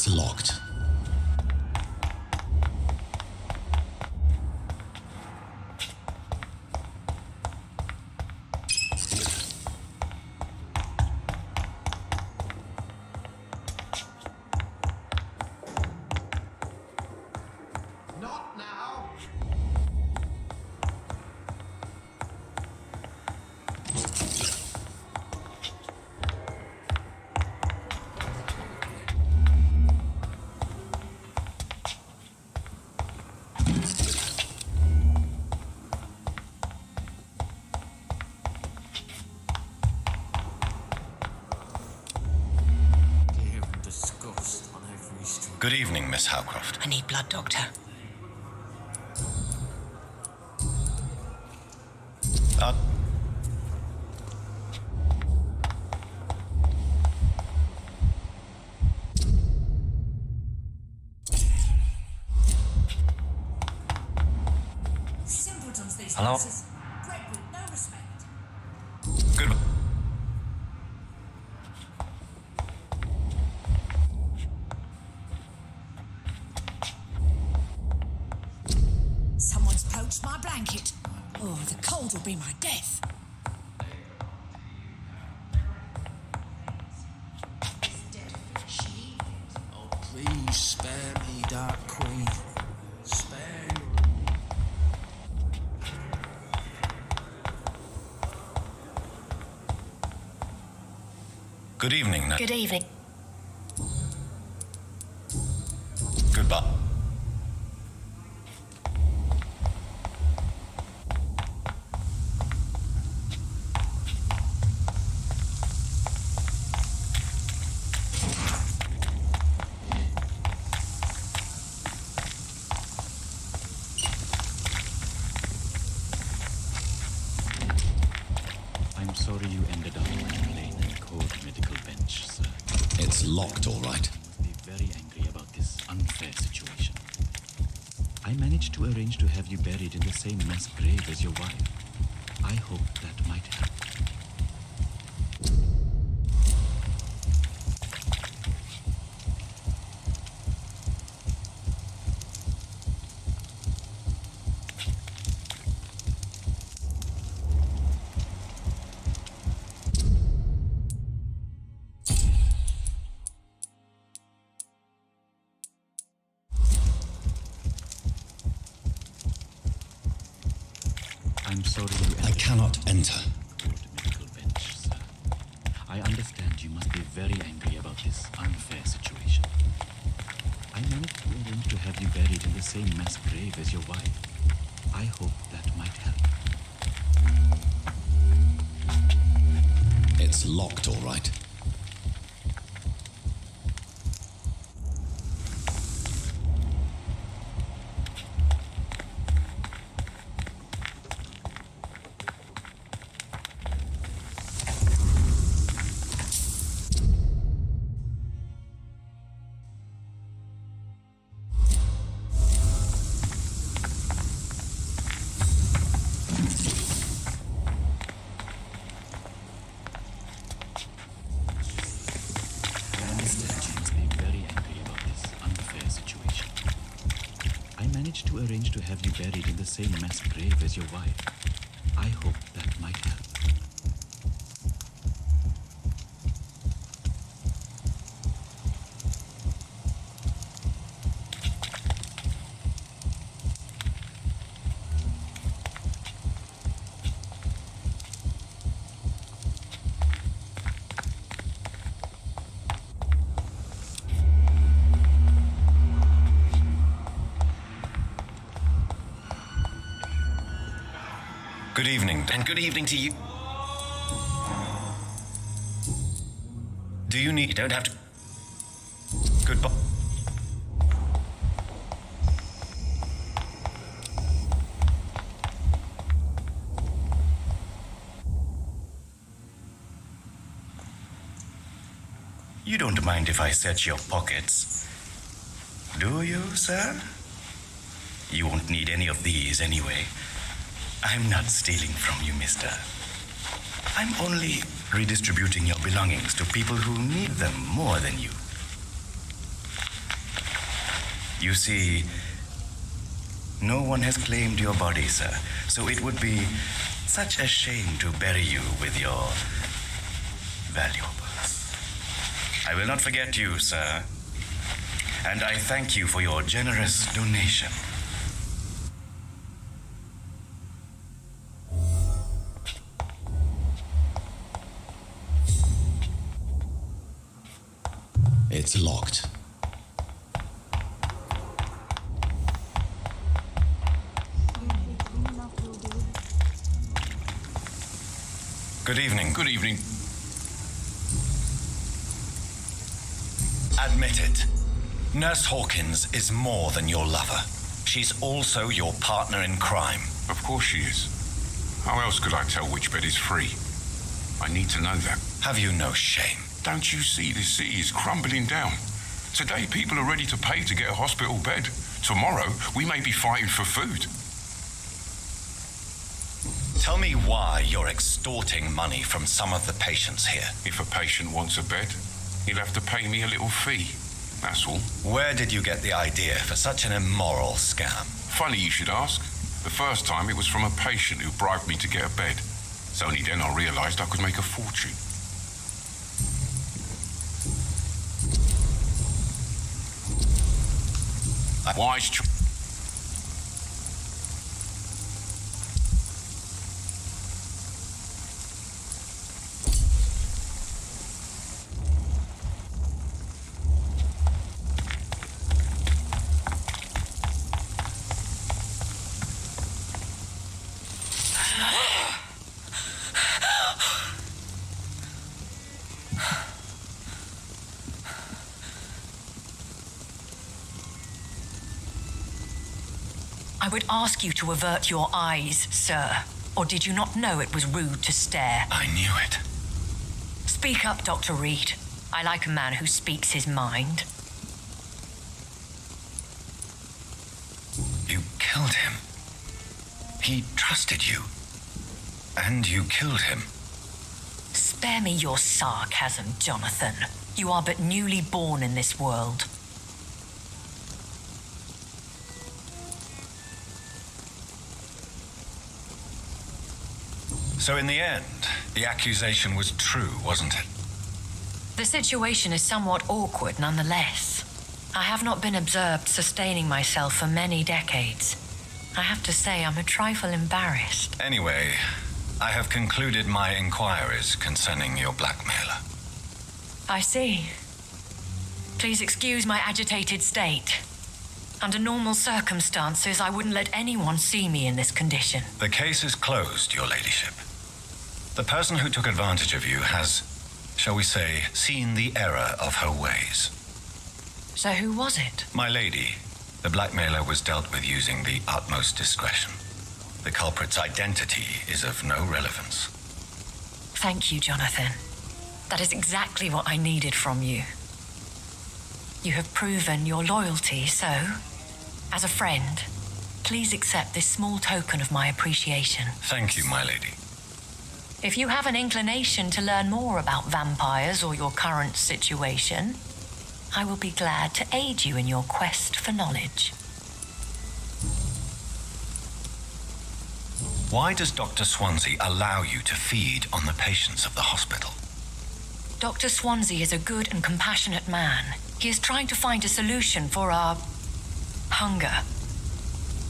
It's locked. Not now. Good evening, Miss Howcroft. I need blood, Doctor. Simpletons, these Hello? places. Bred with no respect. Good. Someone's poached my blanket. Oh, the cold will be my death. Oh, please spare me, Dark Queen. Spare me. Good evening. Good evening. Goodbye. I'm sorry you ended up on a plain and cold medical bench, sir. It's locked, all right. You must be very angry about this unfair situation. I managed to arrange to have you buried in the same mass grave as your wife. I hope that might help. I'm sorry you I cannot enter. cold medical bench, sir. I understand you must be very angry about this unfair situation. I managed to arrange to have you buried in the same mass grave as your wife. I hope that might help. It's locked, all right. I understand you must be very angry about this unfair situation. I managed to arrange to have you buried in the same mass grave as your wife. I hope that might help. Good evening, and good evening to you. Do you need... You don't have to... Goodbye. You don't mind if I search your pockets, do you, sir? You won't need any of these anyway. I'm not stealing from you, mister. I'm only redistributing your belongings to people who need them more than you. You see, no one has claimed your body, sir, so it would be such a shame to bury you with your valuables. I will not forget you, sir, and I thank you for your generous donation. It's locked. Good evening. Good evening. Admit it. Nurse Hawkins is more than your lover. She's also your partner in crime. Of course she is. How else could I tell which bed is free? I need to know that. Have you no shame? Don't you see this city is crumbling down? Today people are ready to pay to get a hospital bed. Tomorrow we may be fighting for food. Tell me why you're extorting money from some of the patients here. If a patient wants a bed, he'll have to pay me a little fee. That's all. Where did you get the idea for such an immoral scam? Funny you should ask. The first time it was from a patient who bribed me to get a bed. It's only then I realised I could make a fortune. Wise choice. I would ask you to avert your eyes, sir. Or did you not know it was rude to stare? I knew it. Speak up, Dr. Reed. I like a man who speaks his mind. You killed him. He trusted you. And you killed him. Spare me your sarcasm, Jonathan. You are but newly born in this world. So in the end, the accusation was true, wasn't it? The situation is somewhat awkward nonetheless. I have not been observed sustaining myself for many decades. I have to say I'm a trifle embarrassed. Anyway, I have concluded my inquiries concerning your blackmailer. I see. Please excuse my agitated state. Under normal circumstances, I wouldn't let anyone see me in this condition. The case is closed, your ladyship. The person who took advantage of you has, shall we say, seen the error of her ways. So who was it? My lady, the blackmailer was dealt with using the utmost discretion. The culprit's identity is of no relevance. Thank you, Jonathan. That is exactly what I needed from you. You have proven your loyalty, so, as a friend, please accept this small token of my appreciation. Thank you, my lady. If you have an inclination to learn more about vampires or your current situation, I will be glad to aid you in your quest for knowledge. Why does Dr. Swansea allow you to feed on the patients of the hospital? Dr. Swansea is a good and compassionate man. He is trying to find a solution for our hunger.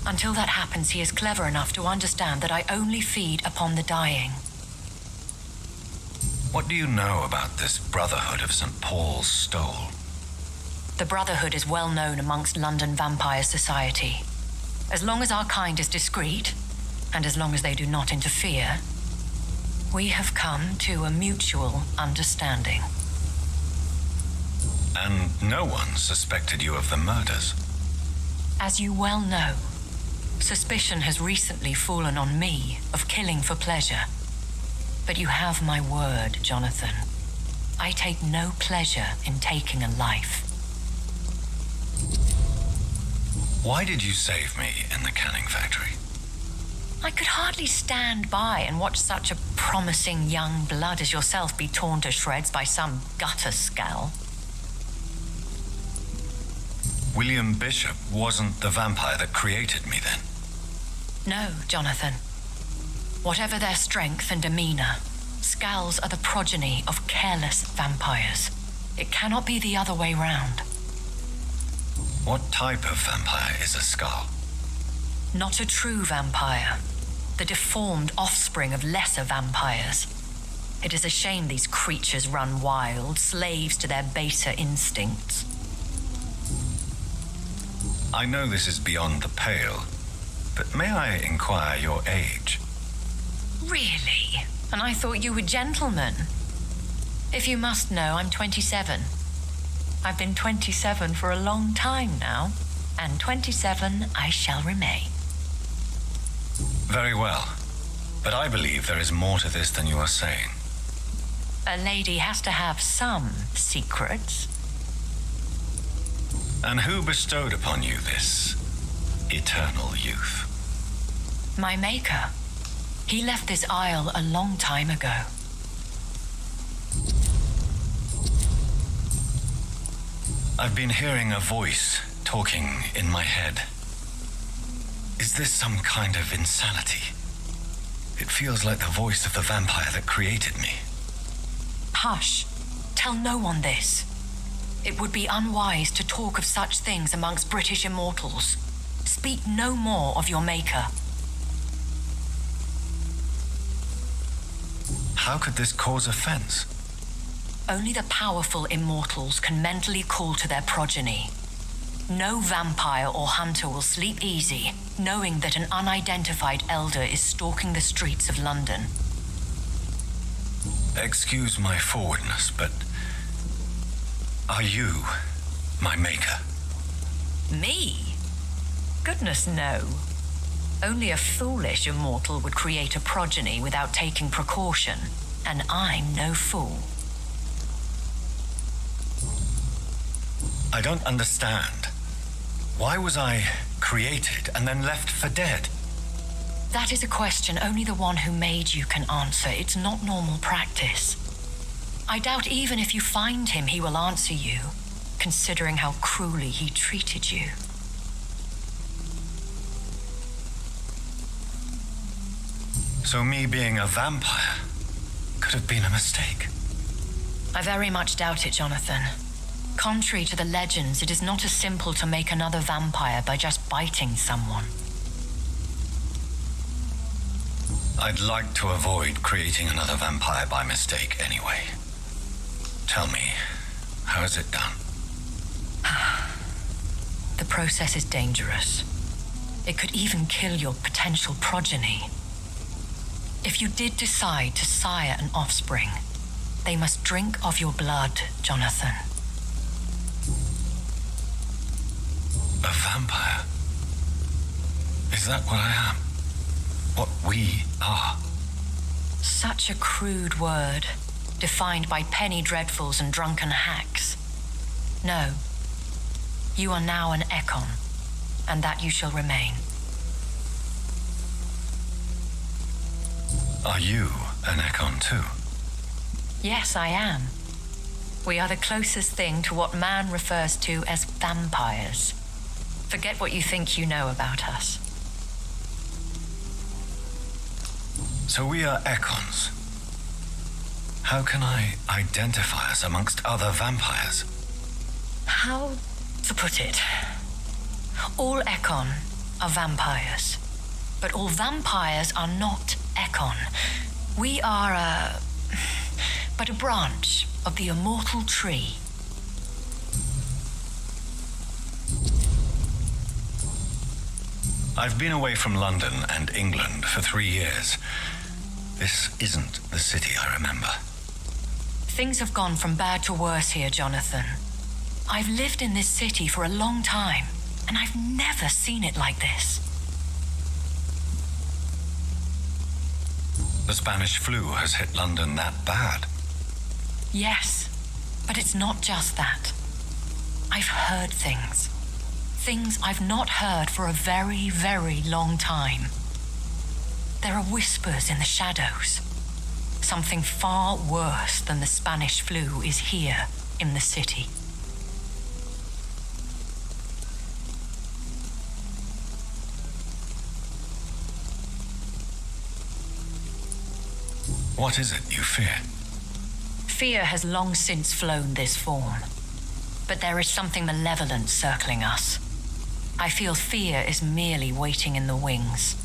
Until that happens, he is clever enough to understand that I only feed upon the dying. What do you know about this Brotherhood of St. Paul's Stole? The Brotherhood is well known amongst London vampire society. As long as our kind is discreet, and as long as they do not interfere, we have come to a mutual understanding. And no one suspected you of the murders. As you well know, suspicion has recently fallen on me of killing for pleasure. But you have my word, Jonathan. I take no pleasure in taking a life. Why did you save me in the canning factory? I could hardly stand by and watch such a promising young blood as yourself be torn to shreds by some gutter scowl. William Bishop wasn't the vampire that created me then? No, Jonathan. Whatever their strength and demeanor, Skulls are the progeny of careless vampires. It cannot be the other way round. What type of vampire is a Skull? Not a true vampire. The deformed offspring of lesser vampires. It is a shame these creatures run wild, slaves to their baser instincts. I know this is beyond the pale, but may I inquire your age? Really? And I thought you were gentlemen. If you must know, I'm 27. I've been 27 for a long time now, and 27 I shall remain. Very well, but I believe there is more to this than you are saying. A lady has to have some secrets. And who bestowed upon you this eternal youth? My maker. He left this isle a long time ago. I've been hearing a voice talking in my head. Is this some kind of insanity? It feels like the voice of the vampire that created me. Hush. Tell no one this. It would be unwise to talk of such things amongst British immortals. Speak no more of your maker. How could this cause offense? Only the powerful immortals can mentally call to their progeny. No vampire or hunter will sleep easy, knowing that an unidentified elder is stalking the streets of London. Excuse my forwardness, but are you my maker? Me? Goodness, no. Only a foolish immortal would create a progeny without taking precaution, and I'm no fool. I don't understand. Why was I created and then left for dead? That is a question only the one who made you can answer. It's not normal practice. I doubt even if you find him, he will answer you, considering how cruelly he treated you. So me being a vampire could have been a mistake. I very much doubt it, Jonathan. Contrary to the legends, it is not as simple to make another vampire by just biting someone. I'd like to avoid creating another vampire by mistake anyway. Tell me, how is it done? The process is dangerous. It could even kill your potential progeny. If you did decide to sire an offspring, they must drink of your blood, Jonathan. A vampire? Is that what I am? What we are? Such a crude word, defined by penny dreadfuls and drunken hacks. No. You are now an Ekon, and that you shall remain. Are you an Ekon too? Yes, I am. We are the closest thing to what man refers to as vampires. Forget what you think you know about us. So we are Ekons. How can I identify us amongst other vampires? How to put it? All Ekon are vampires, but all vampires are not Ekon. We are but a branch of the immortal tree. I've been away from London and England for 3 years. This isn't the city I remember. Things have gone from bad to worse here, Jonathan. I've lived in this city for a long time, and I've never seen it like this. The Spanish flu has hit London that bad. Yes, but it's not just that. I've heard things. Things I've not heard for a very, very long time. There are whispers in the shadows. Something far worse than the Spanish flu is here in the city. What is it you fear? Fear has long since flown this form, but there is something malevolent circling us. I feel fear is merely waiting in the wings.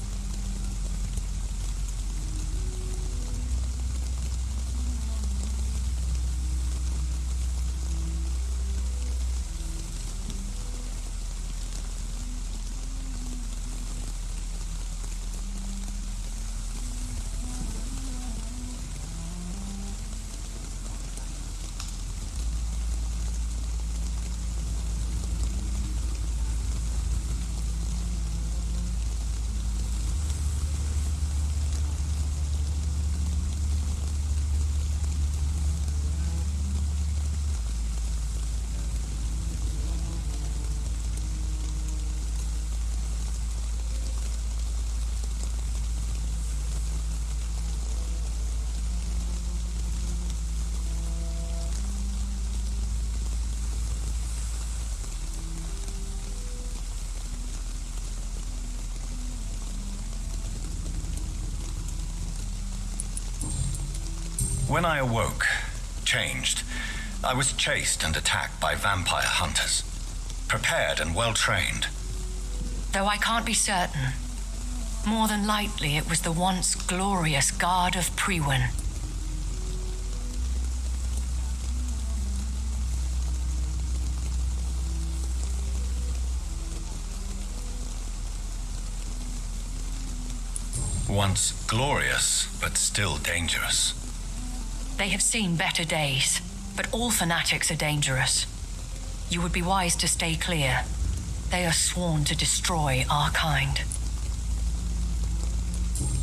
When I awoke, changed, I was chased and attacked by vampire hunters. Prepared and well-trained. Though I can't be certain, more than likely it was the once glorious Guard of Priwen. Once glorious, but still dangerous. They have seen better days, but all fanatics are dangerous. You would be wise to stay clear. They are sworn to destroy our kind.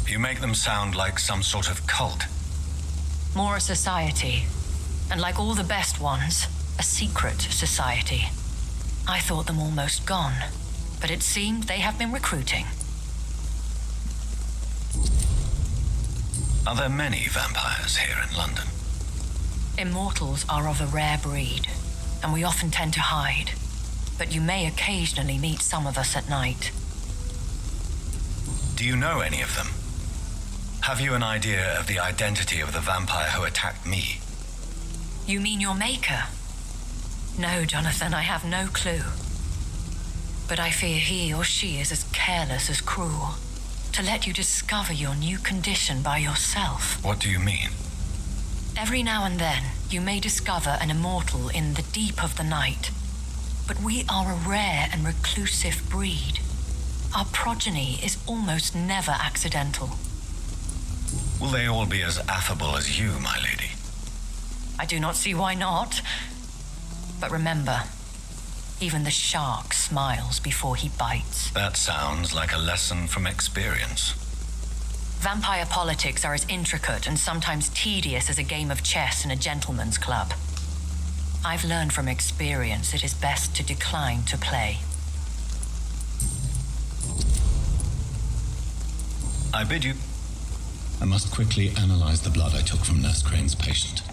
You make them sound like some sort of cult. More a society, and like all the best ones, a secret society. I thought them almost gone, but it seemed they have been recruiting. Are there many vampires here in London? Immortals are of a rare breed, and we often tend to hide. But you may occasionally meet some of us at night. Do you know any of them? Have you an idea of the identity of the vampire who attacked me? You mean your maker? No, Jonathan, I have no clue. But I fear he or she is as careless as cruel. To let you discover your new condition by yourself. What do you mean? Every now and then, you may discover an immortal in the deep of the night. But we are a rare and reclusive breed. Our progeny is almost never accidental. Will they all be as affable as you, my lady? I do not see why not. But remember, even the shark smiles before he bites. That sounds like a lesson from experience. Vampire politics are as intricate and sometimes tedious as a game of chess in a gentleman's club. I've learned from experience it is best to decline to play. I bid you... I must quickly analyze the blood I took from Nurse Crane's patient.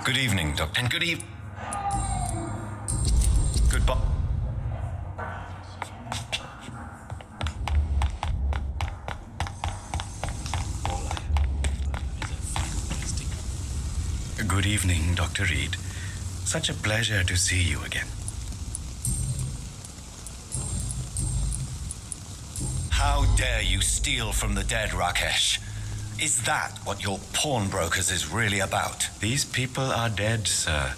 Good evening, Doctor. And good evening. Goodbye. Good evening, Dr. Reed. Such a pleasure to see you again. How dare you steal from the dead, Rakesh? Is that what your pawnbrokers is really about? These people are dead, sir.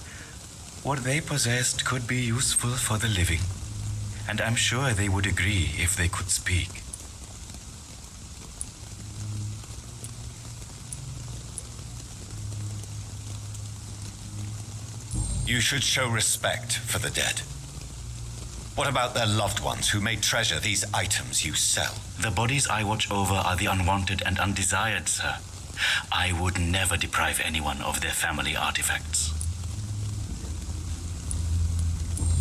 What they possessed could be useful for the living. And I'm sure they would agree if they could speak. You should show respect for the dead. What about their loved ones who may treasure these items you sell? The bodies I watch over are the unwanted and undesired, sir. I would never deprive anyone of their family artifacts.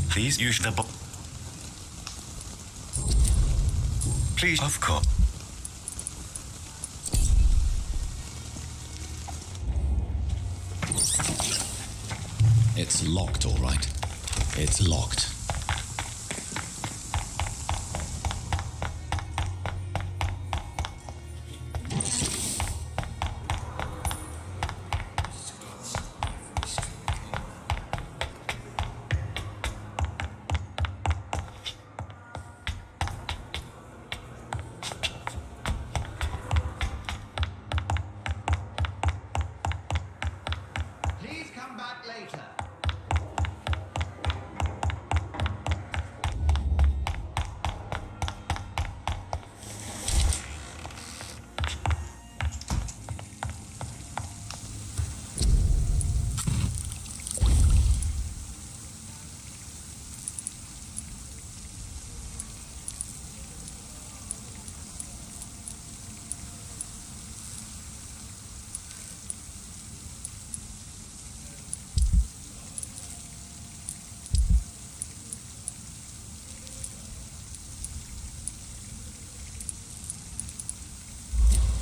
Please use the Please, of course. It's locked, all right. It's locked.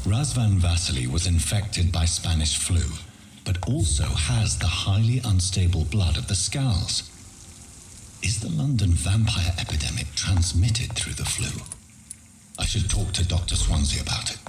Razvan Vasily was infected by Spanish flu, but also has the highly unstable blood of the Scowls. Is the London vampire epidemic transmitted through the flu? I should talk to Dr. Swansea about it.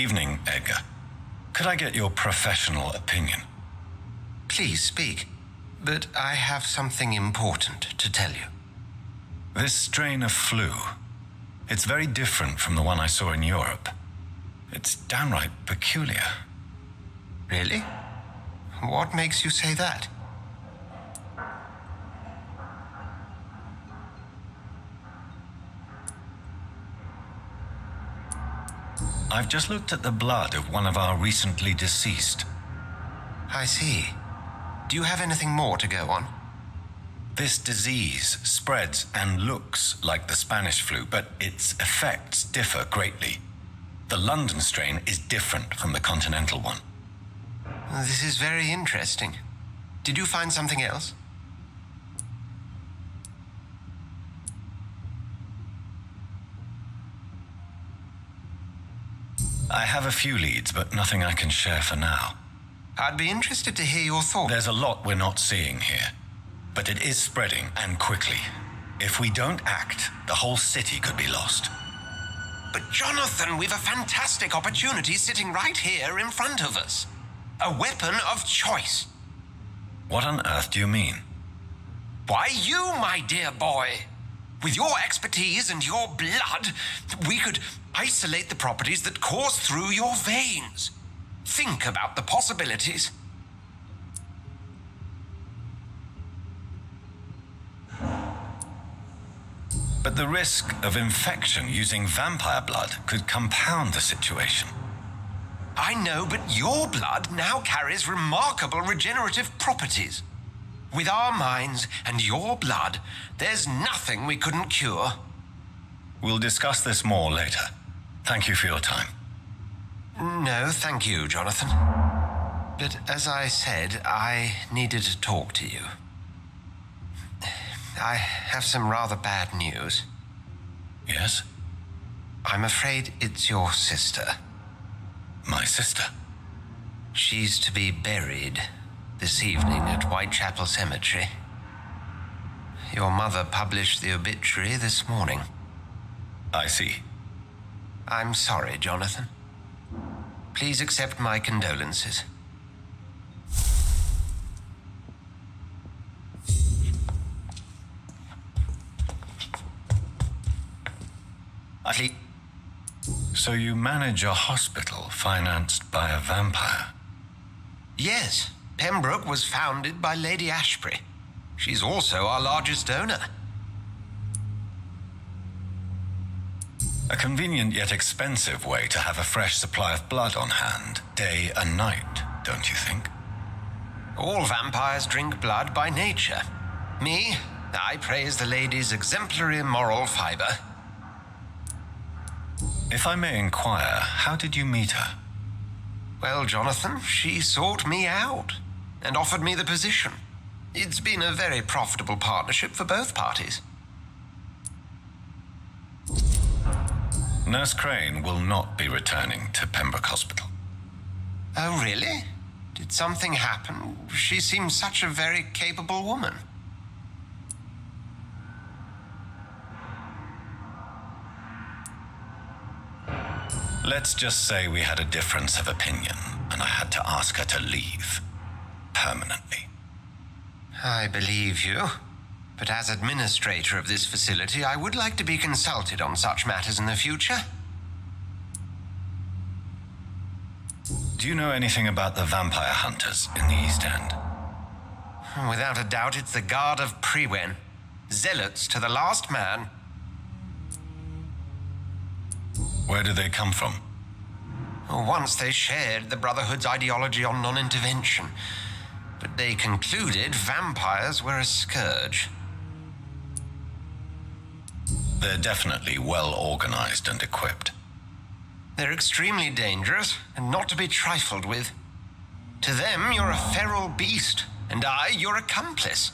Evening, Edgar. Could I get your professional opinion? Please speak, but I have something important to tell you. This strain of flu, it's very different from the one I saw in Europe. It's downright peculiar. Really? What makes you say that? I've just looked at the blood of one of our recently deceased. I see. Do you have anything more to go on? This disease spreads and looks like the Spanish flu, but its effects differ greatly. The London strain is different from the continental one. This is very interesting. Did you find something else? I have a few leads, but nothing I can share for now. I'd be interested to hear your thoughts. There's a lot we're not seeing here, but it is spreading, and quickly. If we don't act, the whole city could be lost. But Jonathan, we've a fantastic opportunity sitting right here in front of us. A weapon of choice. What on earth do you mean? Why, you, my dear boy. With your expertise and your blood, we could isolate the properties that course through your veins. Think about the possibilities. But the risk of infection using vampire blood could compound the situation. I know, but your blood now carries remarkable regenerative properties. With our minds and your blood, there's nothing we couldn't cure. We'll discuss this more later. Thank you for your time. No, thank you, Jonathan. But as I said, I needed to talk to you. I have some rather bad news. Yes? I'm afraid it's your sister. My sister? She's to be buried this evening at Whitechapel Cemetery. Your mother published the obituary this morning. I see. I'm sorry, Jonathan. Please accept my condolences. So you manage a hospital financed by a vampire? Yes. Pembroke was founded by Lady Ashbury. She's also our largest donor. A convenient yet expensive way to have a fresh supply of blood on hand, day and night, don't you think? All vampires drink blood by nature. Me, I praise the lady's exemplary moral fiber. If I may inquire, how did you meet her? Well, Jonathan, she sought me out and offered me the position. It's been a very profitable partnership for both parties. Nurse Crane will not be returning to Pembroke Hospital. Oh, really? Did something happen? She seems such a very capable woman. Let's just say we had a difference of opinion, and I had to ask her to leave. Permanently. I believe you. But as administrator of this facility, I would like to be consulted on such matters in the future. Do you know anything about the vampire hunters in the East End? Without a doubt, it's the Guard of Prewen. Zealots to the last man. Where do they come from? Once they shared the Brotherhood's ideology on non-intervention, but they concluded vampires were a scourge. They're definitely well organized and equipped. They're extremely dangerous and not to be trifled with. To them, you're a feral beast, and I, your accomplice.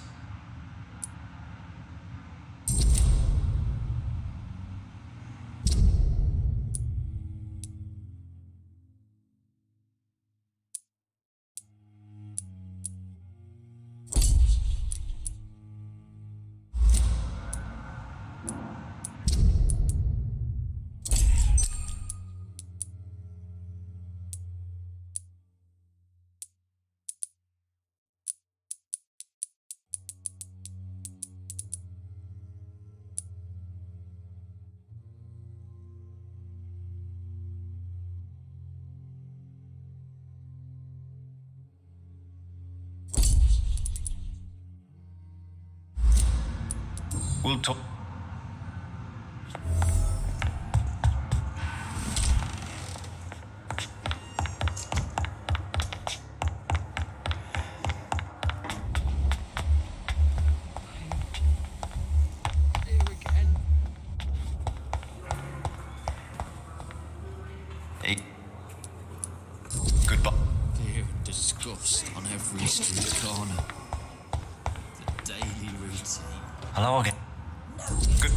We'll talk. Goodbye. Fear and disgust on every street corner. The daily routine. Hello again. Good.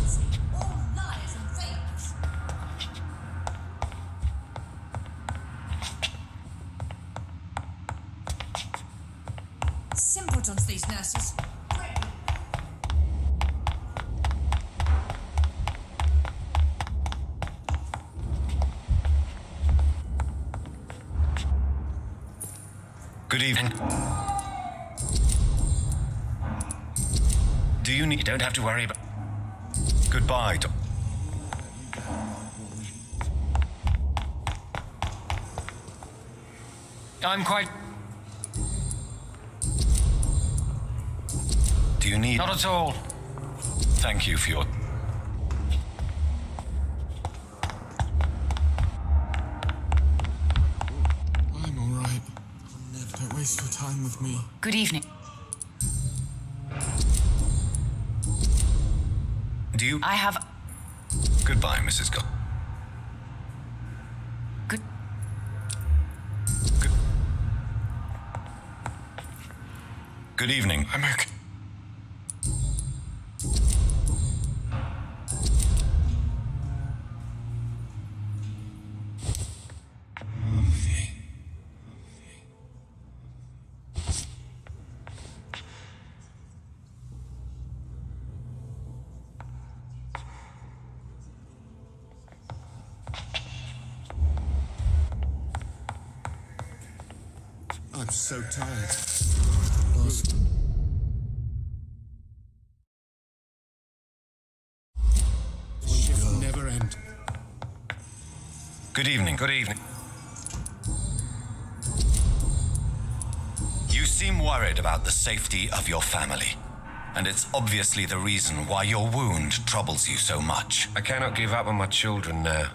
All lies and fakes. Simpletons, these nurses. Good evening. Do you need... You don't have to worry about... Goodbye, I'm quite... Do you need... Not at all. Thank you for your... I'm alright. Don't waste your time with me. Good evening. Do you... I have... Goodbye, Mrs. Good... Good evening. I'm okay. I'm so tired. Lost. Shift will never end. Good evening. Good evening. You seem worried about the safety of your family. And it's obviously the reason why your wound troubles you so much. I cannot give up on my children now.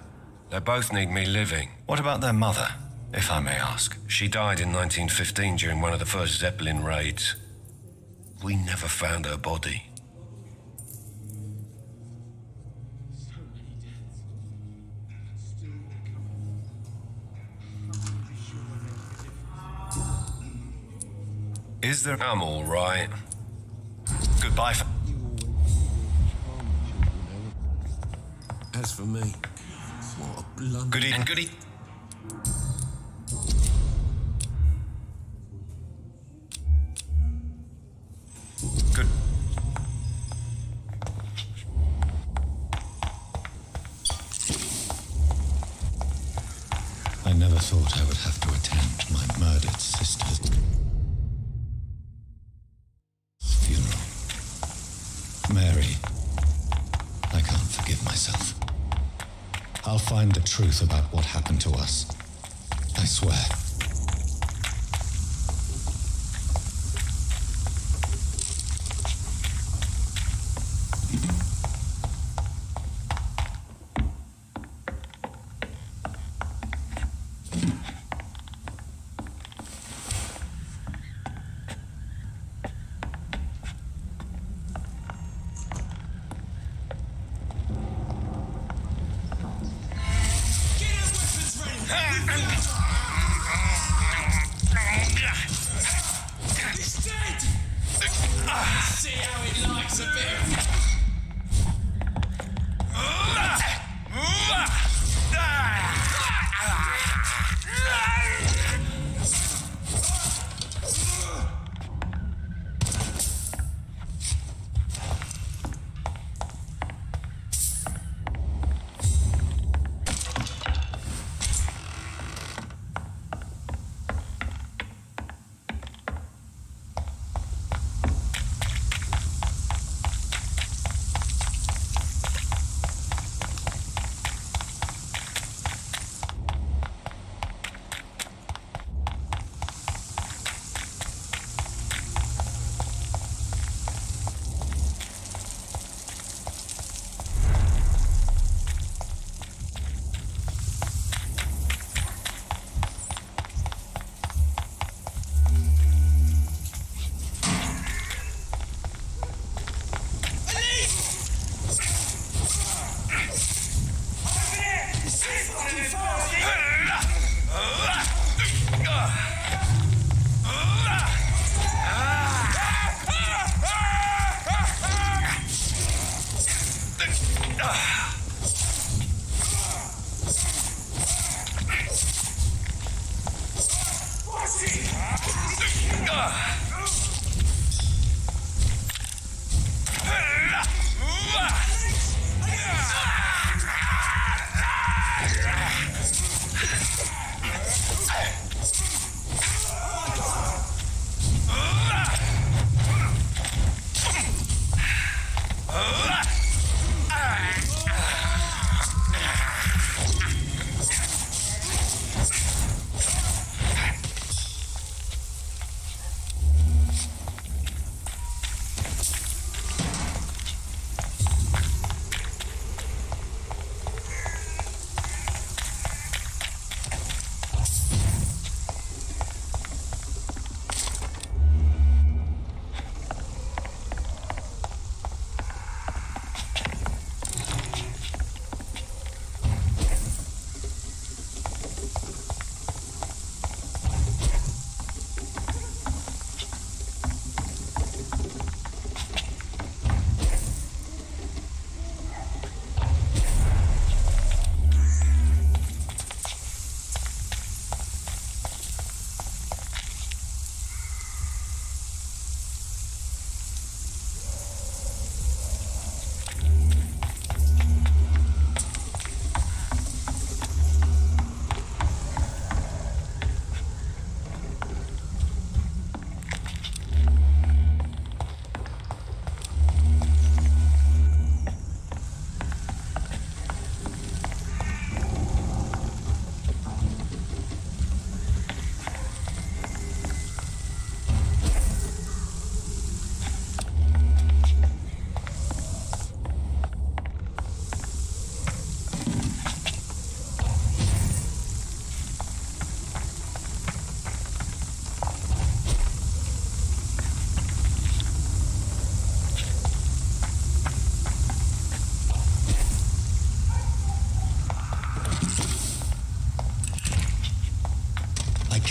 They both need me living. What about their mother, if I may ask? She died in 1915 during one of the first Zeppelin raids. We never found her body. Is there... I'm all right. Goodbye. As for me, what a blunder. Good evening. Good evening. Good. I never thought I would have to attend my murdered sister's funeral. Mary, I can't forgive myself. I'll find the truth about what happened to us. I swear. See how it likes a bit.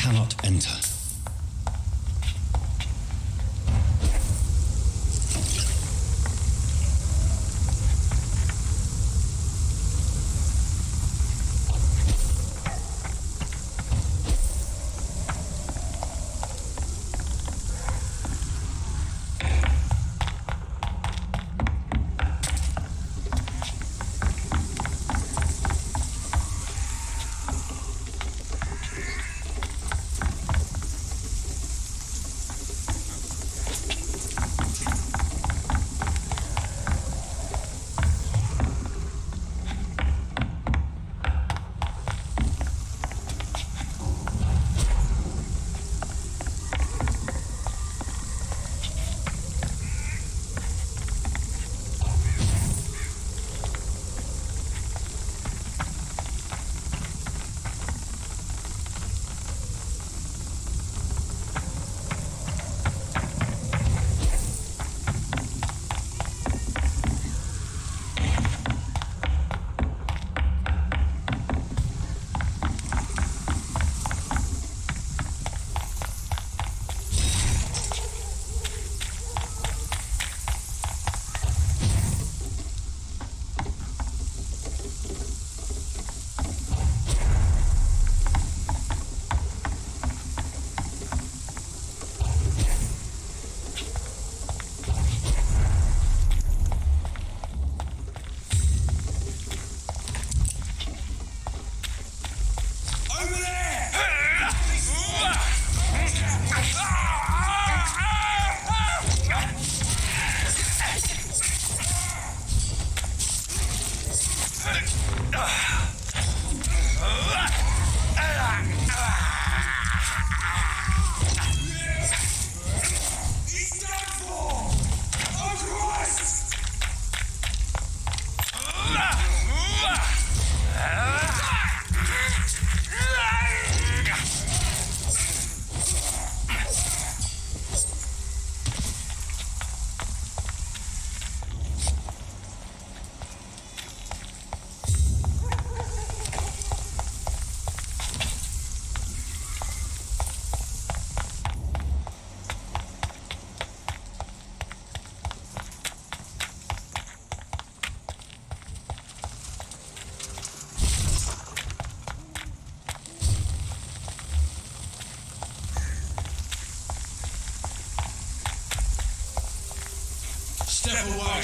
Cannot enter.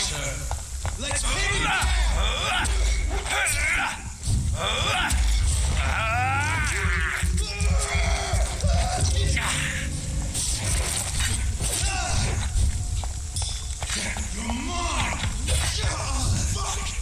sir. Let's pin him down. Come on! Fuck!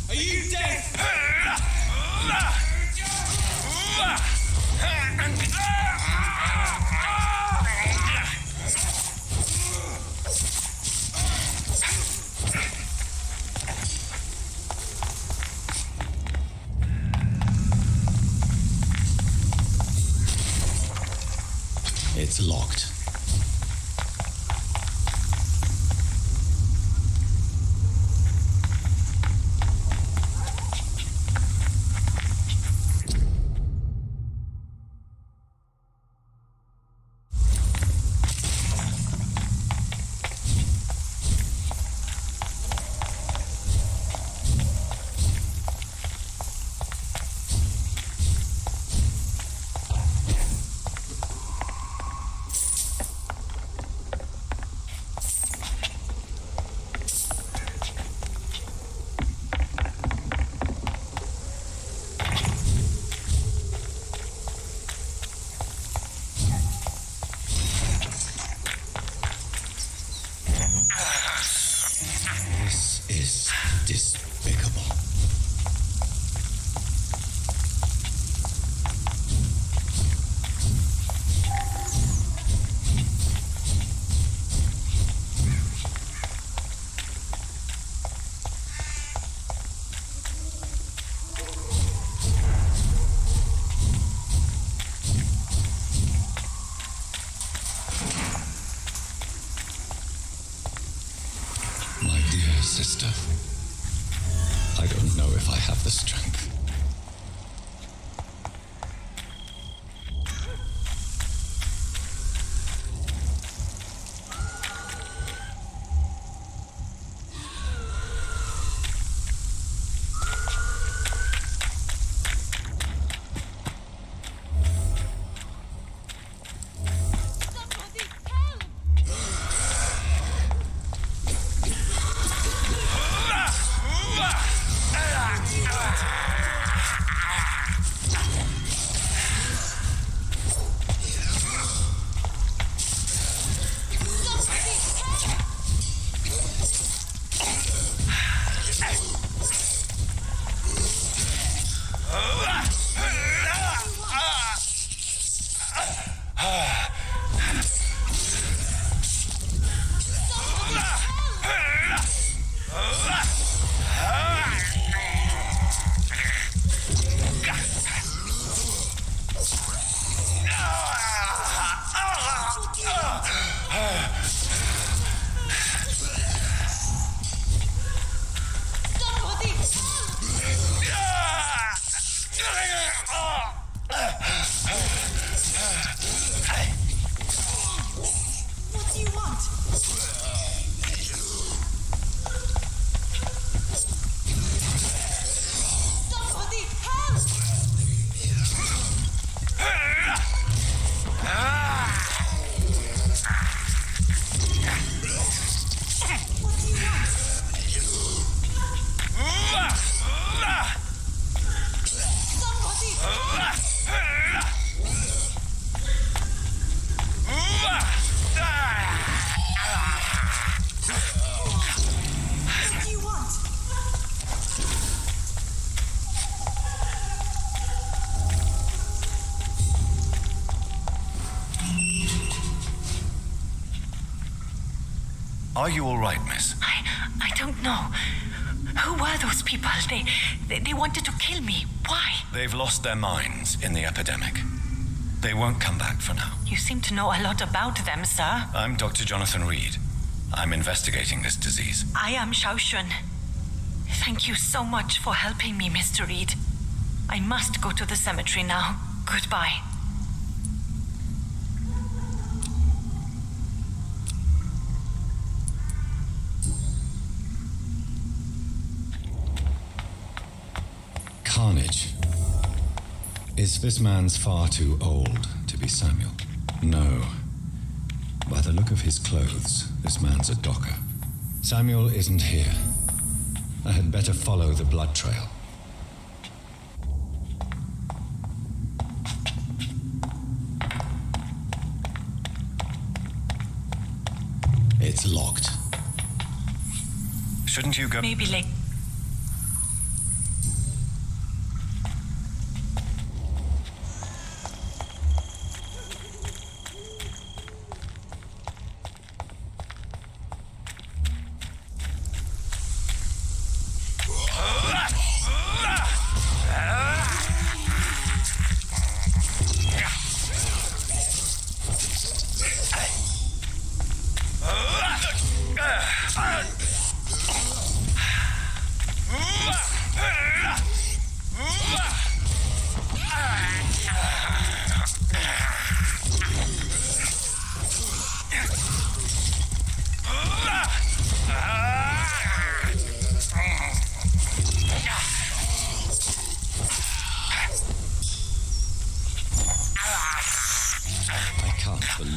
Are you dead? It's locked. This is despicable. My dear sister, I don't know if I have the strength. Are you all right, miss? I don't know. Who were those people? They wanted to kill me. Why? They've lost their minds in the epidemic. They won't come back for now. You seem to know a lot about them, sir. I'm Dr. Jonathan Reed. I'm investigating this disease. I am Xiaoxun. Thank you so much for helping me, Mr. Reed. I must go to the cemetery now. Goodbye. Carnage. Is this man's far too old to be Samuel? No. By the look of his clothes, this man's a docker. Samuel isn't here. I had better follow the blood trail. It's locked. Shouldn't you go? Maybe later.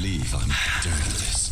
believe I'm doing this.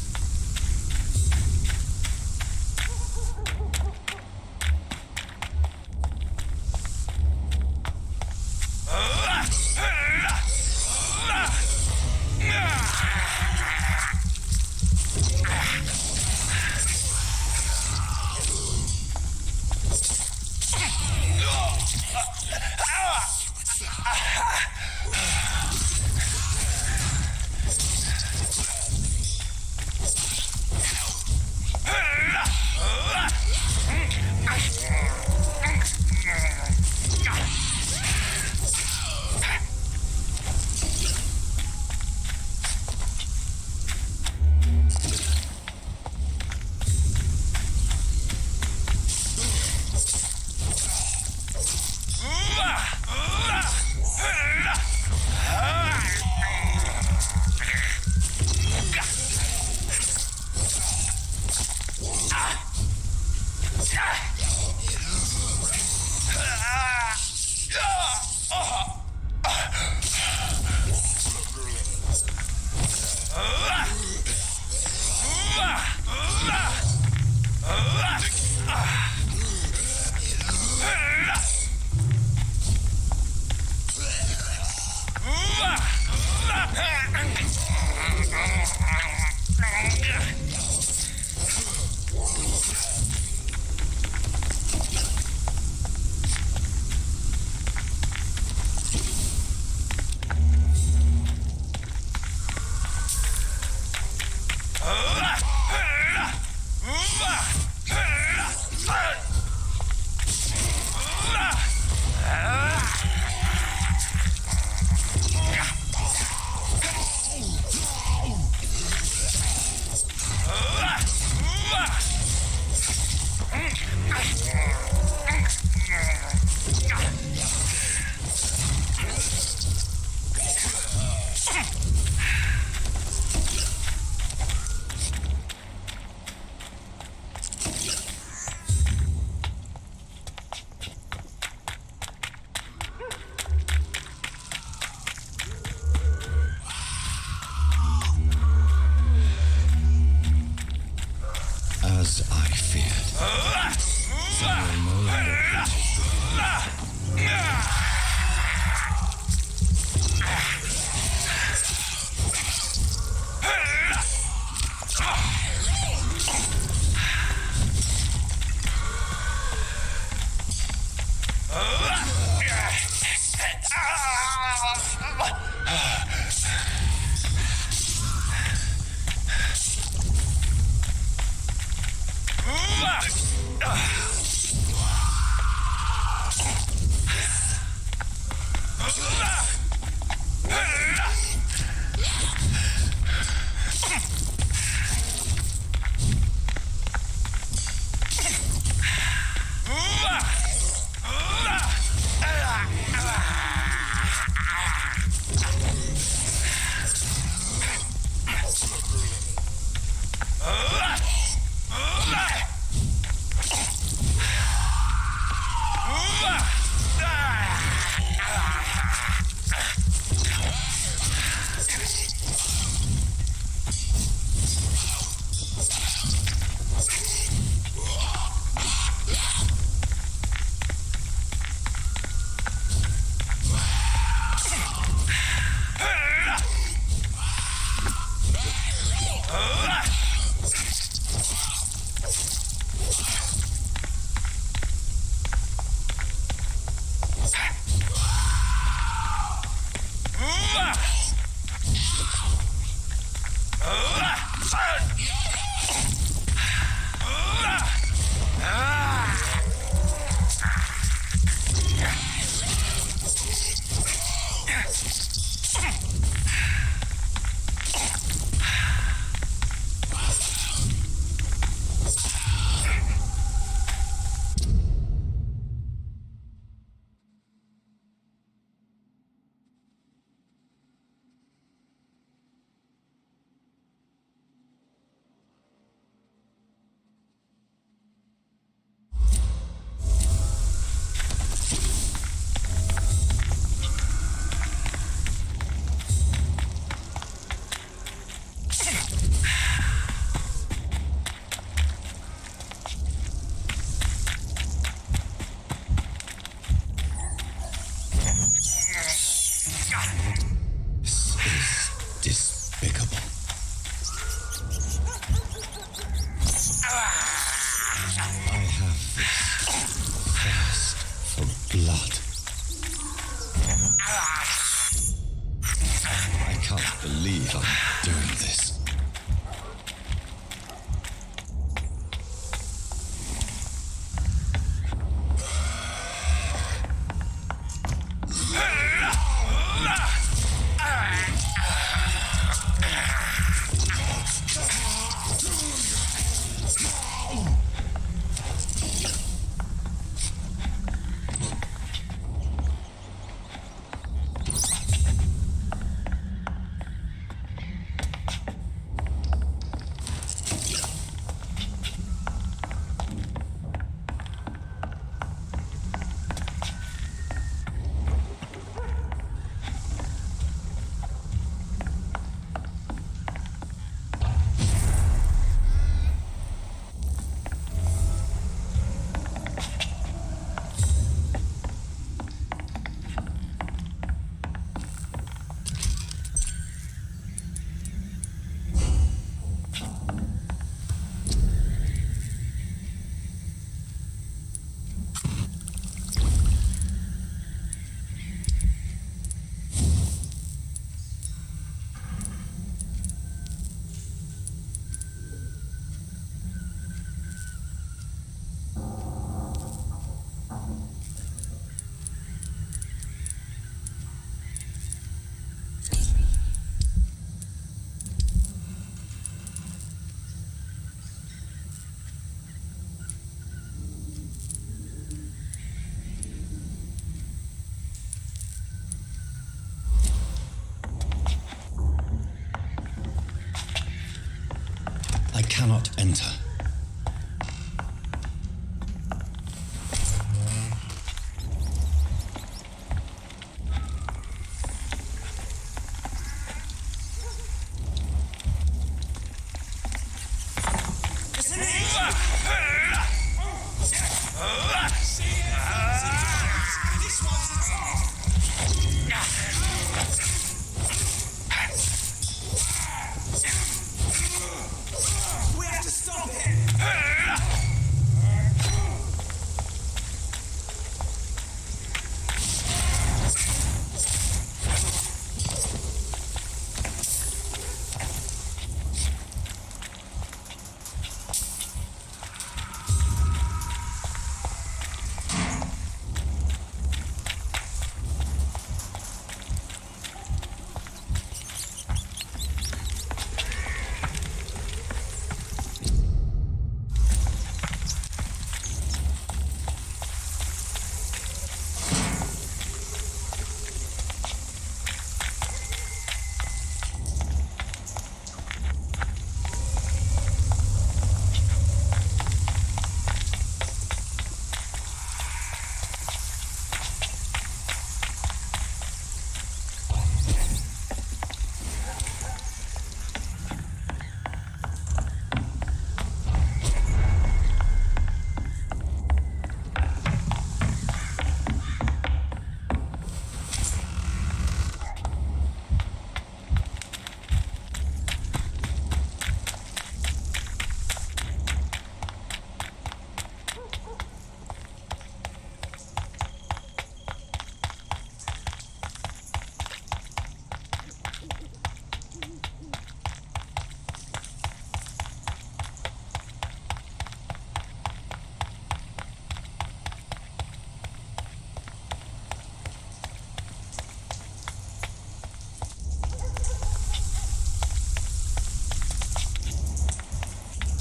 cannot enter.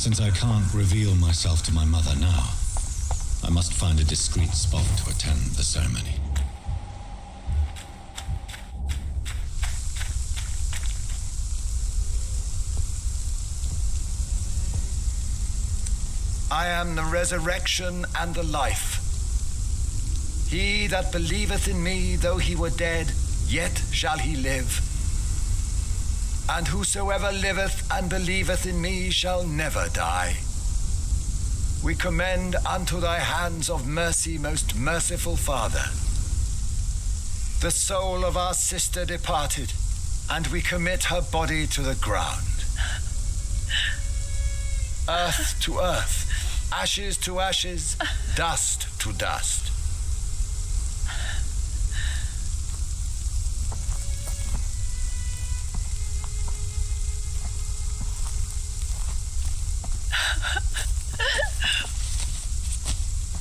Since I can't reveal myself to my mother now, I must find a discreet spot to attend the ceremony. I am the resurrection and the life. He that believeth in me, though he were dead, yet shall he live. And whosoever liveth and believeth in me shall never die. We commend unto thy hands of mercy, most merciful Father, the soul of our sister departed, and we commit her body to the ground. Earth to earth, ashes to ashes, dust to dust.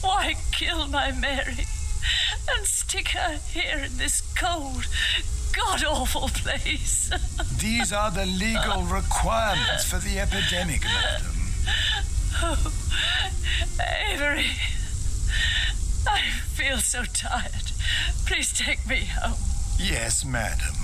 Why kill my Mary and stick her here in this cold, god-awful place? These are the legal requirements for the epidemic, madam. Oh, Avery, I feel so tired. Please take me home. Yes, madam.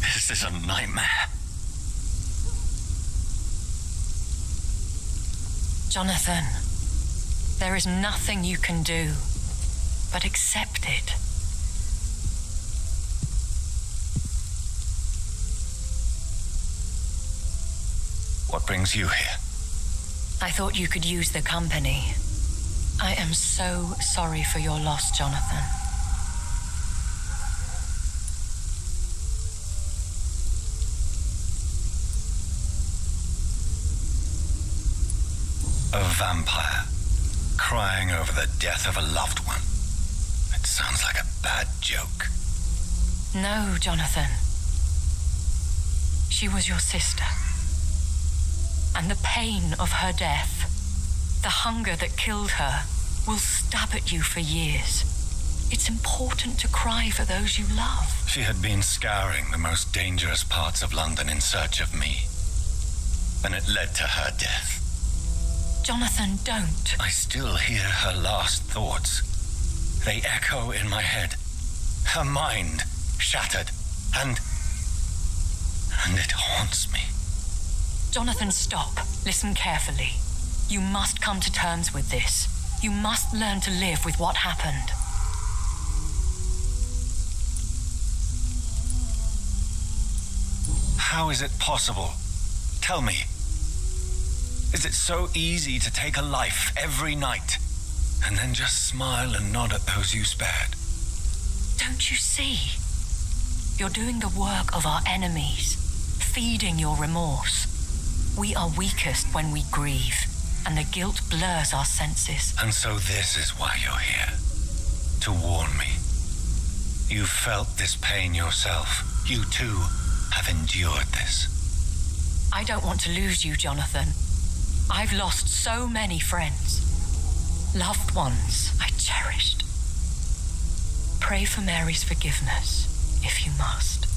This is a nightmare. Jonathan, there is nothing you can do but accept it. What brings you here? I thought you could use the company. I am so sorry for your loss, Jonathan. A vampire crying over the death of a loved one. It sounds like a bad joke. No, Jonathan. She was your sister. And the pain of her death, the hunger that killed her, will stab at you for years. It's important to cry for those you love. She had been scouring the most dangerous parts of London in search of me. And it led to her death. Jonathan, don't. I still hear her last thoughts. They echo in my head. Her mind shattered, and it haunts me. Jonathan, stop. Listen carefully. You must come to terms with this. You must learn to live with what happened. How is it possible? Tell me. Is it so easy to take a life every night and then just smile and nod at those you spared? Don't you see? You're doing the work of our enemies, feeding your remorse. We are weakest when we grieve, and the guilt blurs our senses. And so this is why you're here. To warn me. You've felt this pain yourself. You too have endured this. I don't want to lose you, Jonathan. I've lost so many friends. Loved ones I cherished. Pray for Mary's forgiveness, if you must.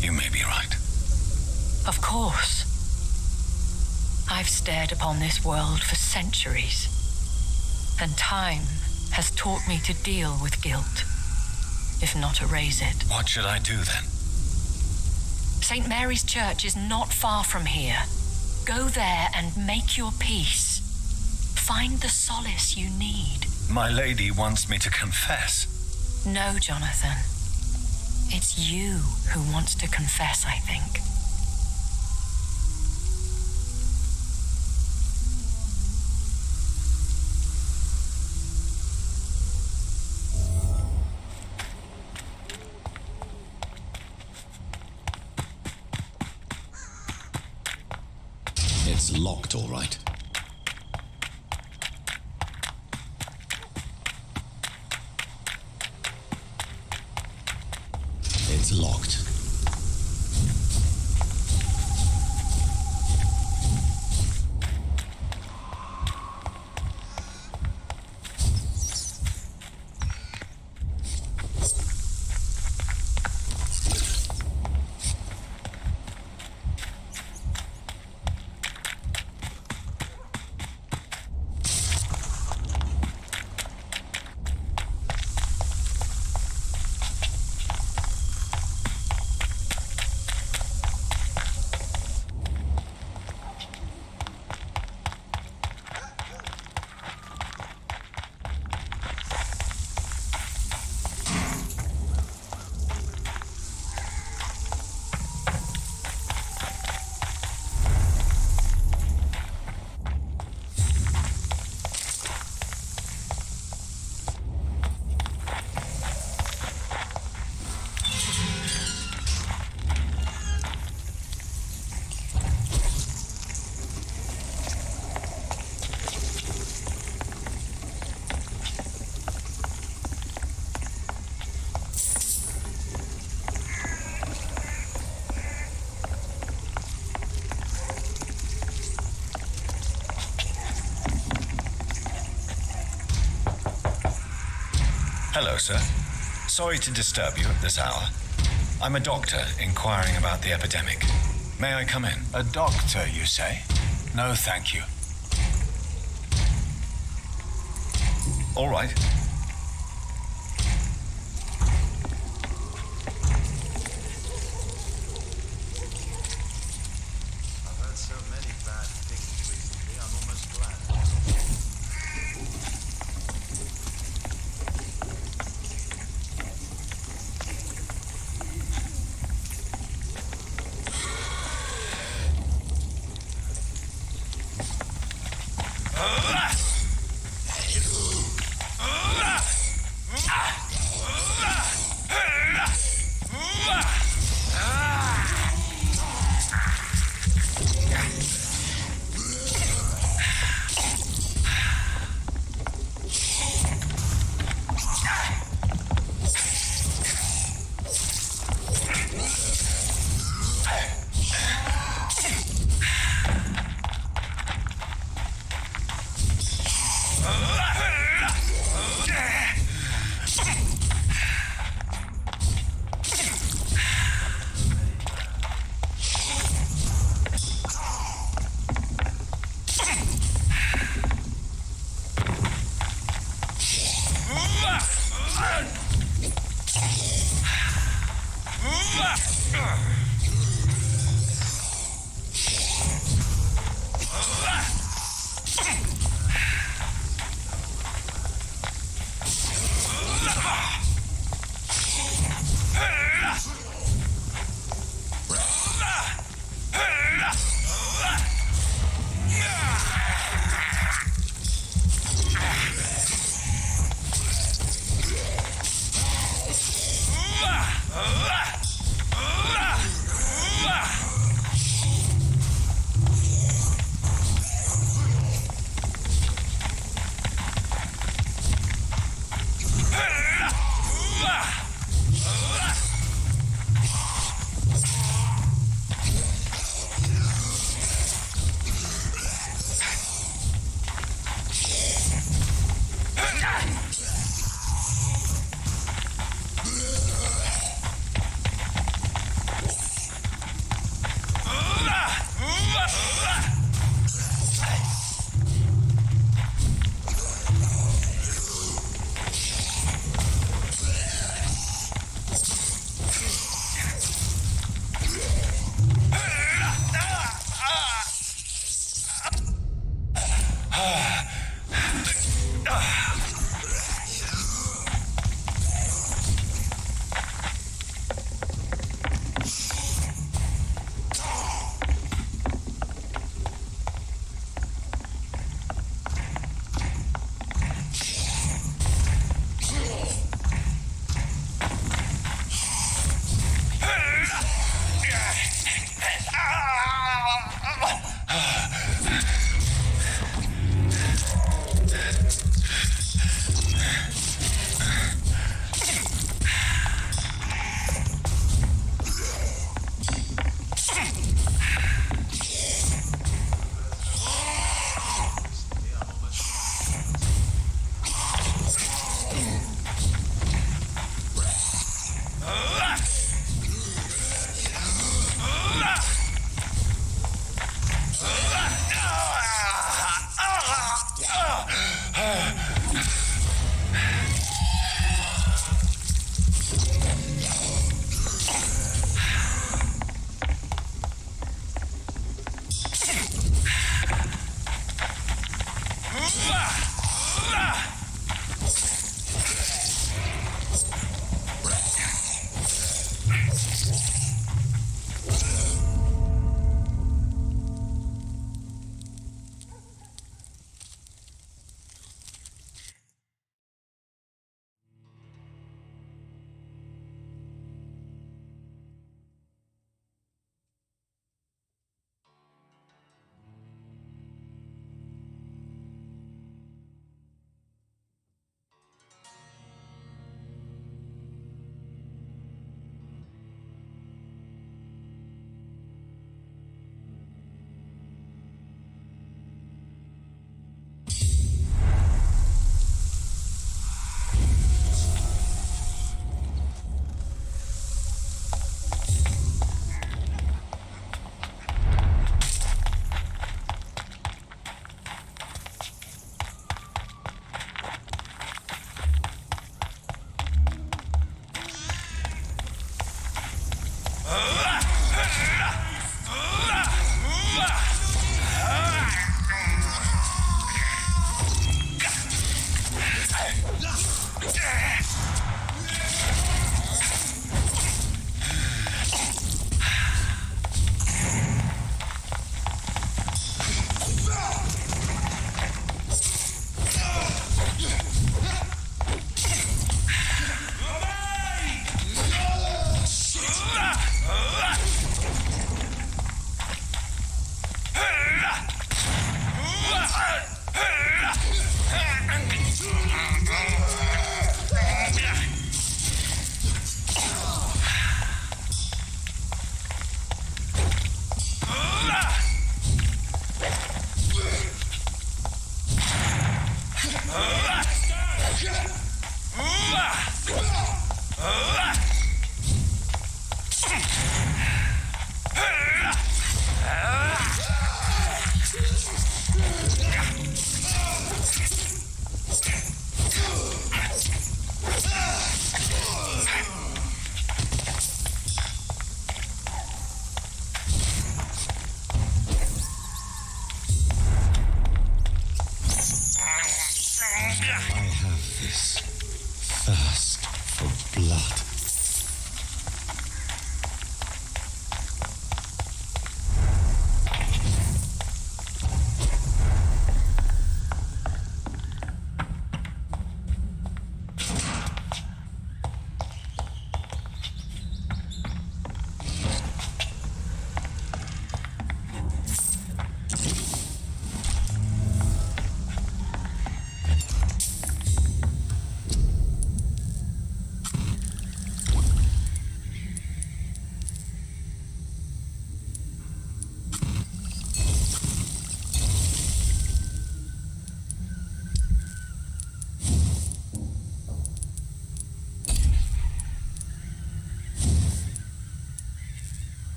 You may be right. Of course. I've stared upon this world for centuries, and time has taught me to deal with guilt, if not erase it. What should I do then? St. Mary's Church is not far from here. Go there and make your peace. Find the solace you need. My lady wants me to confess. No, Jonathan. It's you who wants to confess, I think. It's locked, all right. It's locked. Hello, sir. Sorry to disturb you at this hour. I'm a doctor inquiring about the epidemic. May I come in? A doctor, you say? No, thank you. All right. I've heard so many bad things recently, I'm almost glad.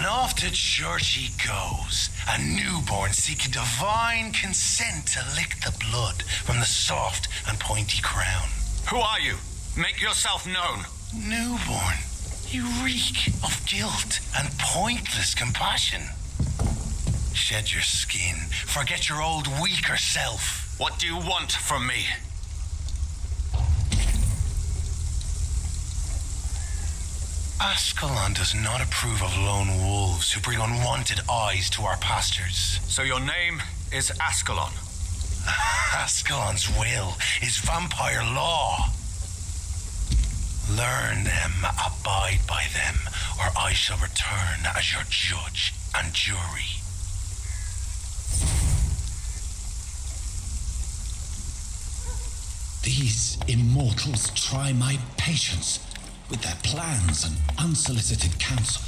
And off to church he goes, a newborn seeking divine consent to lick the blood from the soft and pointy crown. Who are you? Make yourself known. Newborn, you reek of guilt and pointless compassion. Shed your skin, forget your old weaker self. What do you want from me? Ascalon does not approve of lone wolves who bring unwanted eyes to our pastures. So your name is Ascalon? Ascalon's will is vampire law. Learn them, abide by them, or I shall return as your judge and jury. These immortals try my patience with their plans and unsolicited counsel.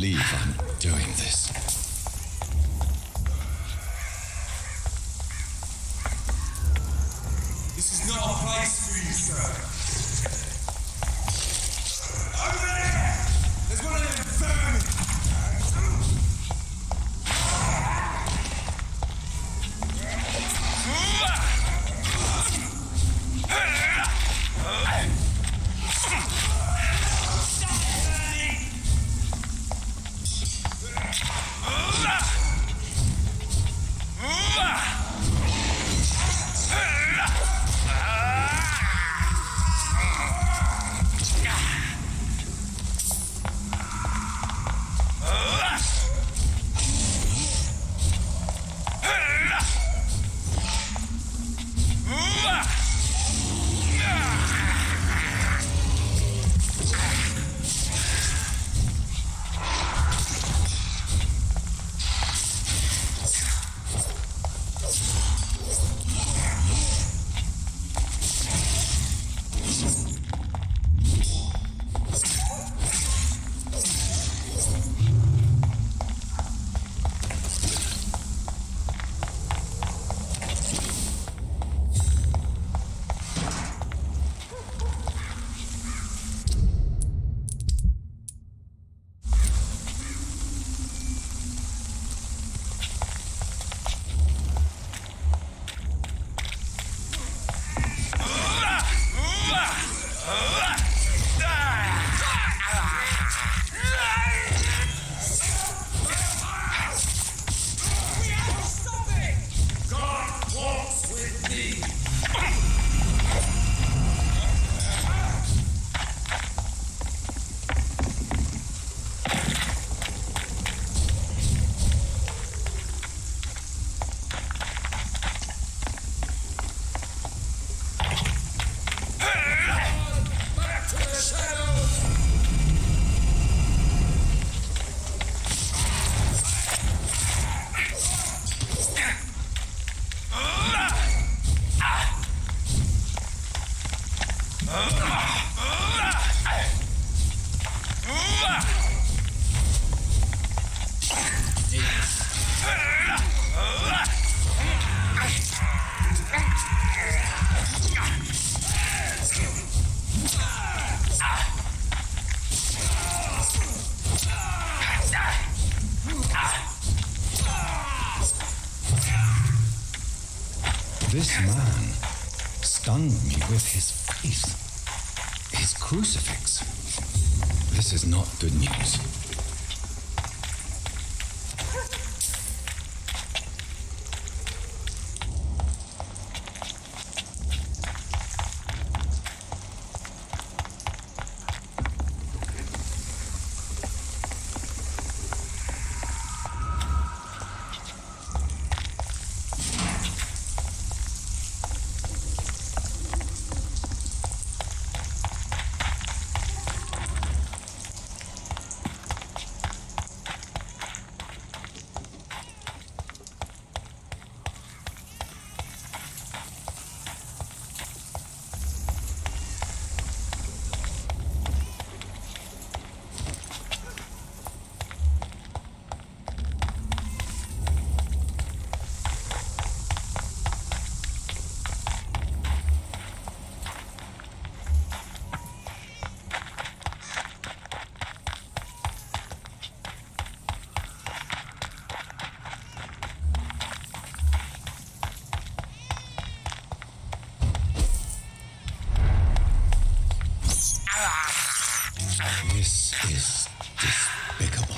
believe I'm doing this. This is not a place for you, sir. Over there! There's one of them vermin! This man stunned me with his face, his crucifix. This is not good news. This is despicable.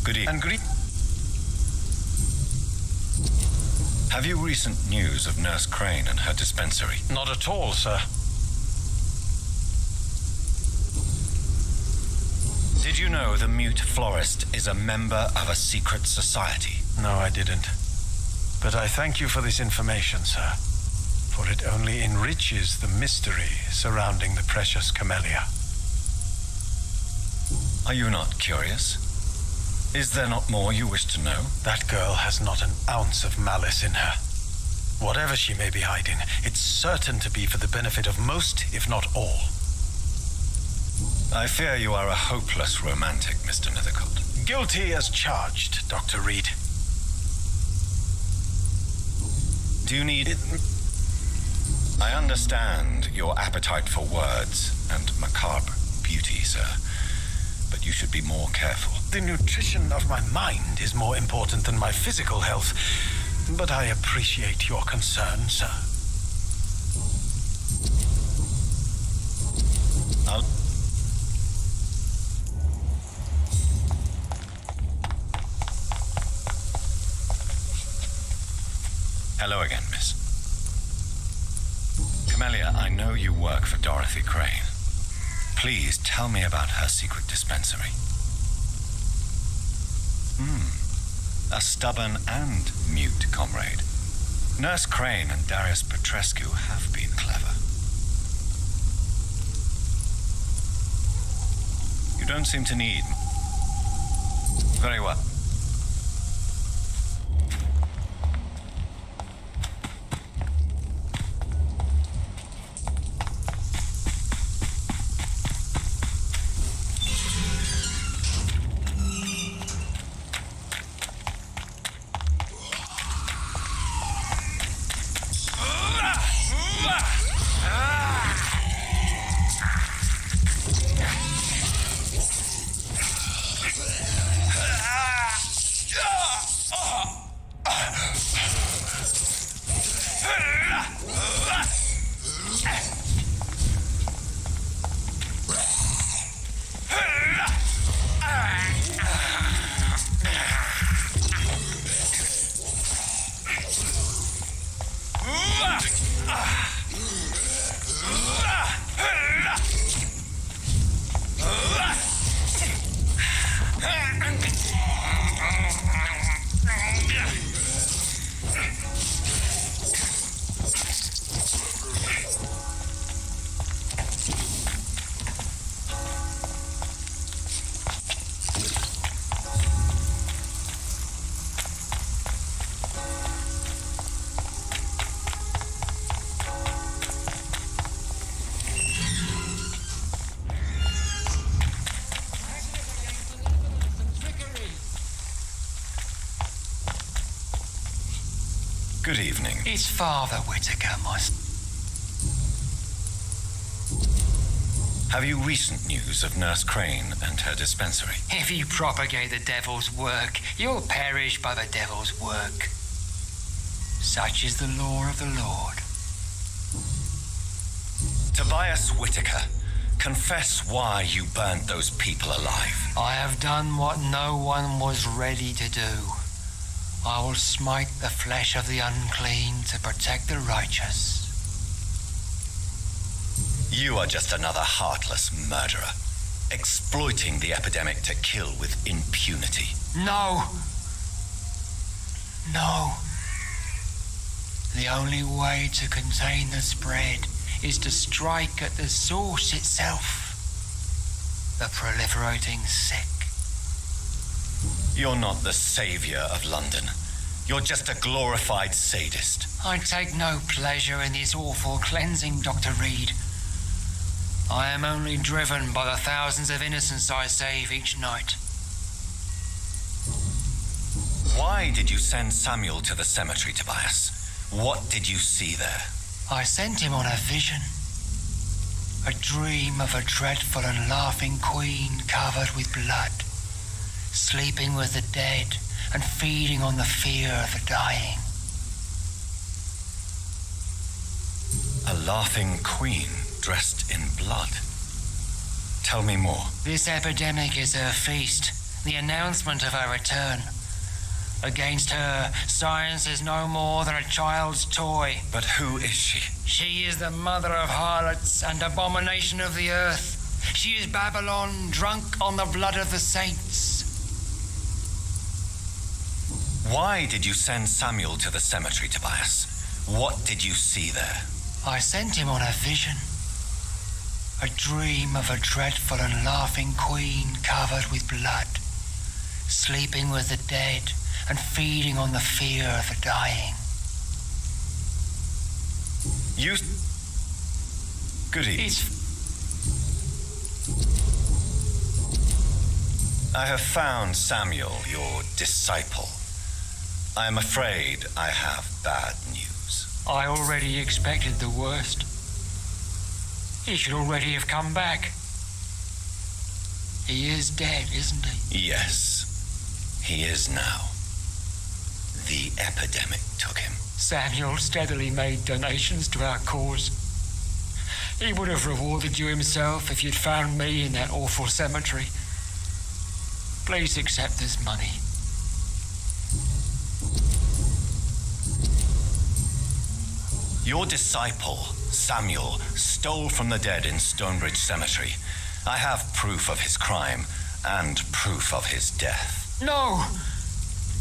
Good evening. Have you recent news of Nurse Crane and her dispensary? Not at all, sir. Did you know the mute florist is a member of a secret society? No, I didn't. But I thank you for this information, sir, for it only enriches the mystery surrounding the precious camellia. Are you not curious? Is there not more you wish to know? That girl has not an ounce of malice in her. Whatever she may be hiding, it's certain to be for the benefit of most, if not all. I fear you are a hopeless romantic, Mr. Nethercott. Guilty as charged, Dr. Reed. Do you need it? I understand your appetite for words and macabre beauty, sir. But you should be more careful. The nutrition of my mind is more important than my physical health. But I appreciate your concern, sir. Hello again, miss. Camellia, I know you work for Dorothy Crane. Please tell me about her secret dispensary. A stubborn and mute comrade. Nurse Crane and Darius Petrescu have been clever. You don't seem to need... Very well. Good evening. It's Father Whittaker, Have you recent news of Nurse Crane and her dispensary? If you propagate the devil's work, you'll perish by the devil's work. Such is the law of the Lord. Tobias Whitaker, confess why you burned those people alive. I have done what no one was ready to do. I will smite the flesh of the unclean to protect the righteous. You are just another heartless murderer, exploiting the epidemic to kill with impunity. No. No. The only way to contain the spread is to strike at the source itself, the proliferating sick. You're not the savior of London. You're just a glorified sadist. I take no pleasure in this awful cleansing, Dr. Reed. I am only driven by the thousands of innocents I save each night. Why did you send Samuel to the cemetery, Tobias? What did you see there? I sent him on a vision. A dream of a dreadful and laughing queen covered with blood, sleeping with the dead and feeding on the fear of the dying. A laughing queen dressed in blood. Tell me more. This epidemic is her feast, the announcement of her return. Against her, science is no more than a child's toy. But who is she? She is the mother of harlots and abomination of the earth. She is Babylon, drunk on the blood of the saints. Why did you send Samuel to the cemetery, Tobias? What did you see there? I sent him on a vision. A dream of a dreadful and laughing queen covered with blood, sleeping with the dead and feeding on the fear of the dying. You... Goody. I have found Samuel, your disciple. I am afraid I have bad news. I already expected the worst. He should already have come back. He is dead, isn't he? Yes, he is now. The epidemic took him. Samuel steadily made donations to our cause. He would have rewarded you himself if you'd found me in that awful cemetery. Please accept this money. Your disciple, Samuel, stole from the dead in Stonebridge Cemetery. I have proof of his crime and proof of his death. No!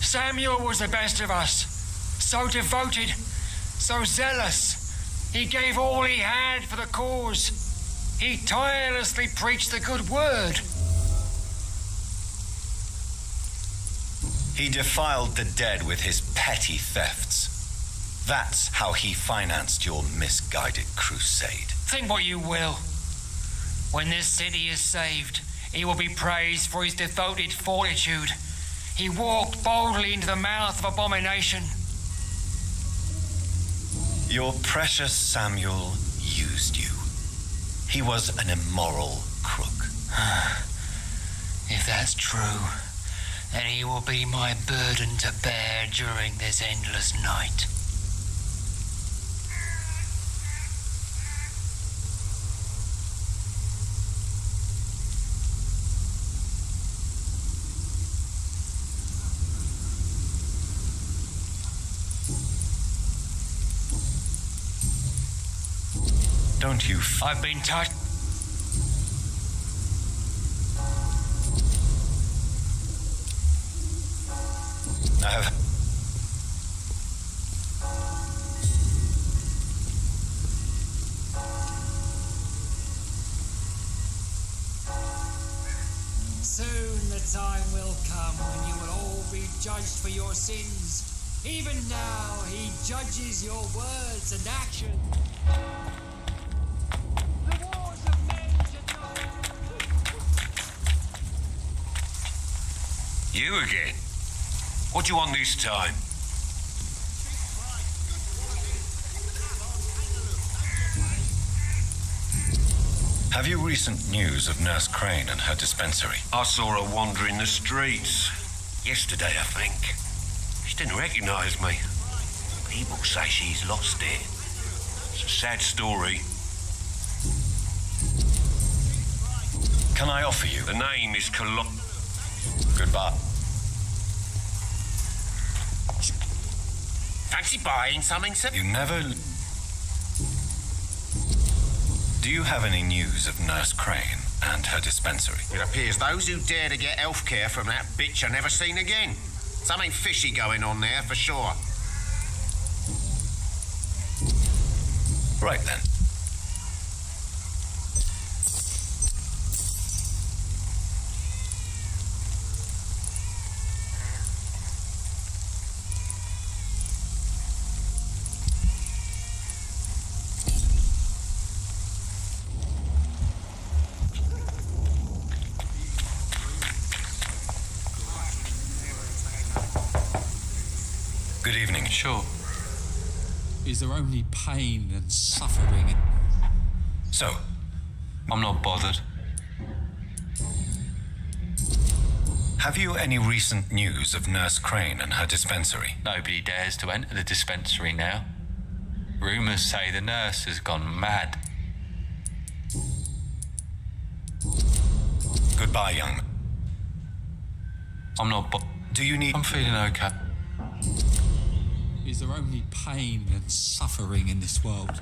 Samuel was the best of us. So devoted, so zealous. He gave all he had for the cause. He tirelessly preached the good word. He defiled the dead with his petty thefts. That's how he financed your misguided crusade. Think what you will. When this city is saved, he will be praised for his devoted fortitude. He walked boldly into the mouth of abomination. Your precious Samuel used you. He was an immoral crook. If that's true, then he will be my burden to bear during this endless night. Don't you... I've been touched. I have... Soon the time will come when you will all be judged for your sins. Even now, he judges your words and actions. You again? What do you want this time? Have you recent news of Nurse Crane and her dispensary? I saw her wandering the streets. Yesterday, I think. She didn't recognize me. People say she's lost it. It's a sad story. Can I offer you? The name is Goodbye. Fancy buying something, sir? You never... Do you have any news of Nurse Crane and her dispensary? It appears those who dare to get health care from that bitch are never seen again. Something fishy going on there, for sure. Right then. Good evening. Sure. Is there only pain and suffering? So? I'm not bothered. Have you any recent news of Nurse Crane and her dispensary? Nobody dares to enter the dispensary now. Rumours say the nurse has gone mad. Goodbye, young man. I'm not Do you need... I'm feeling okay. Is there only pain and suffering in this world?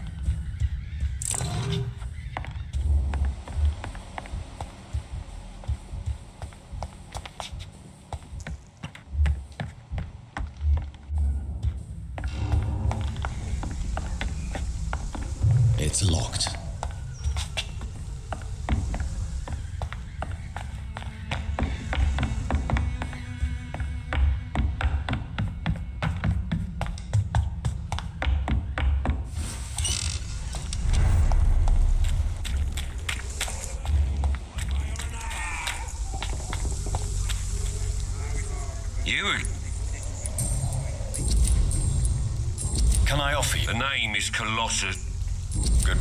It's locked. Can I offer you? The name is Colossus. Good.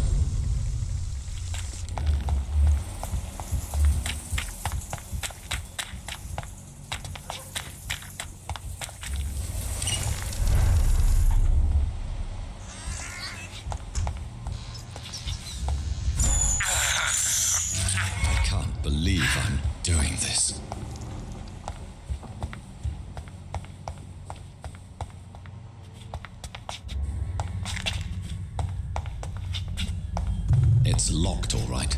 I can't believe I'm doing this. It's locked, all right.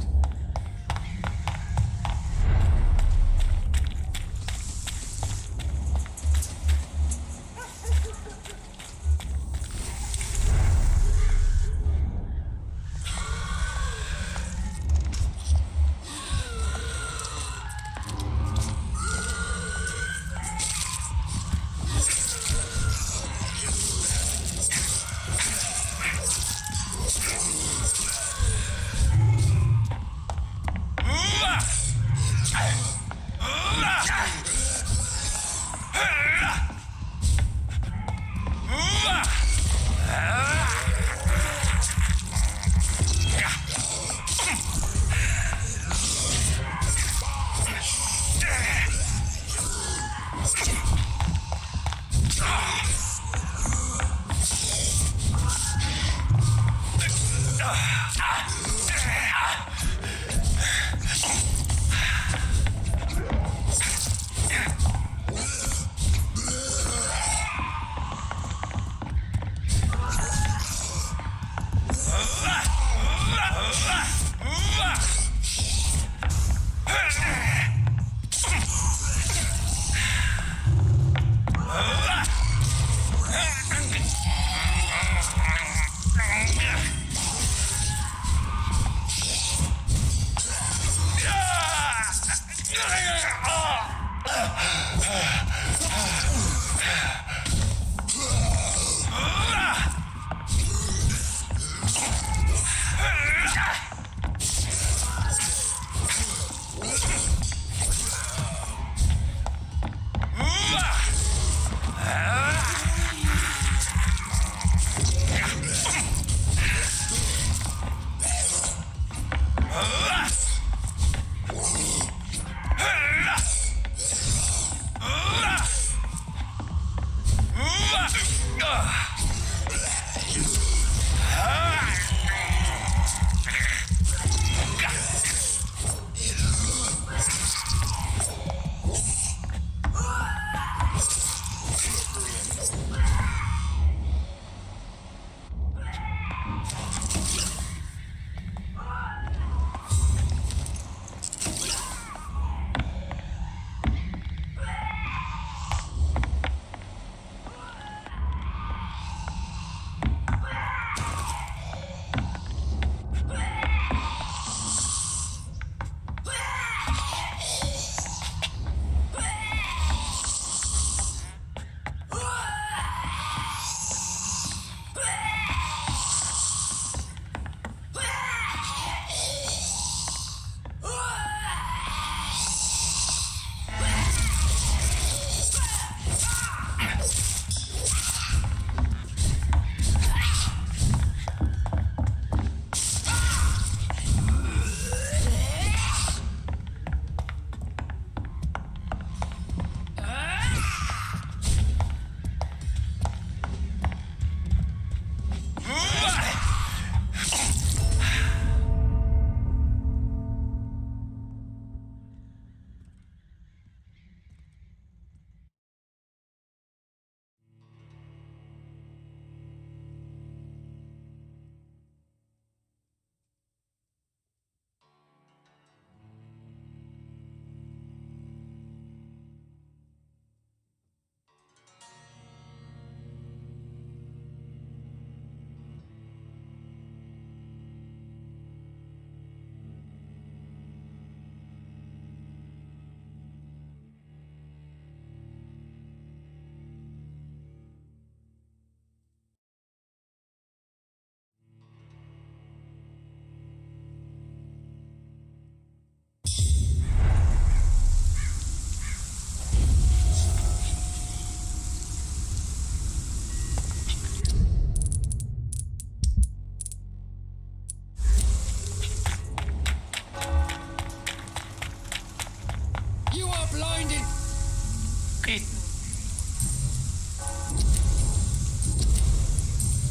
hidden.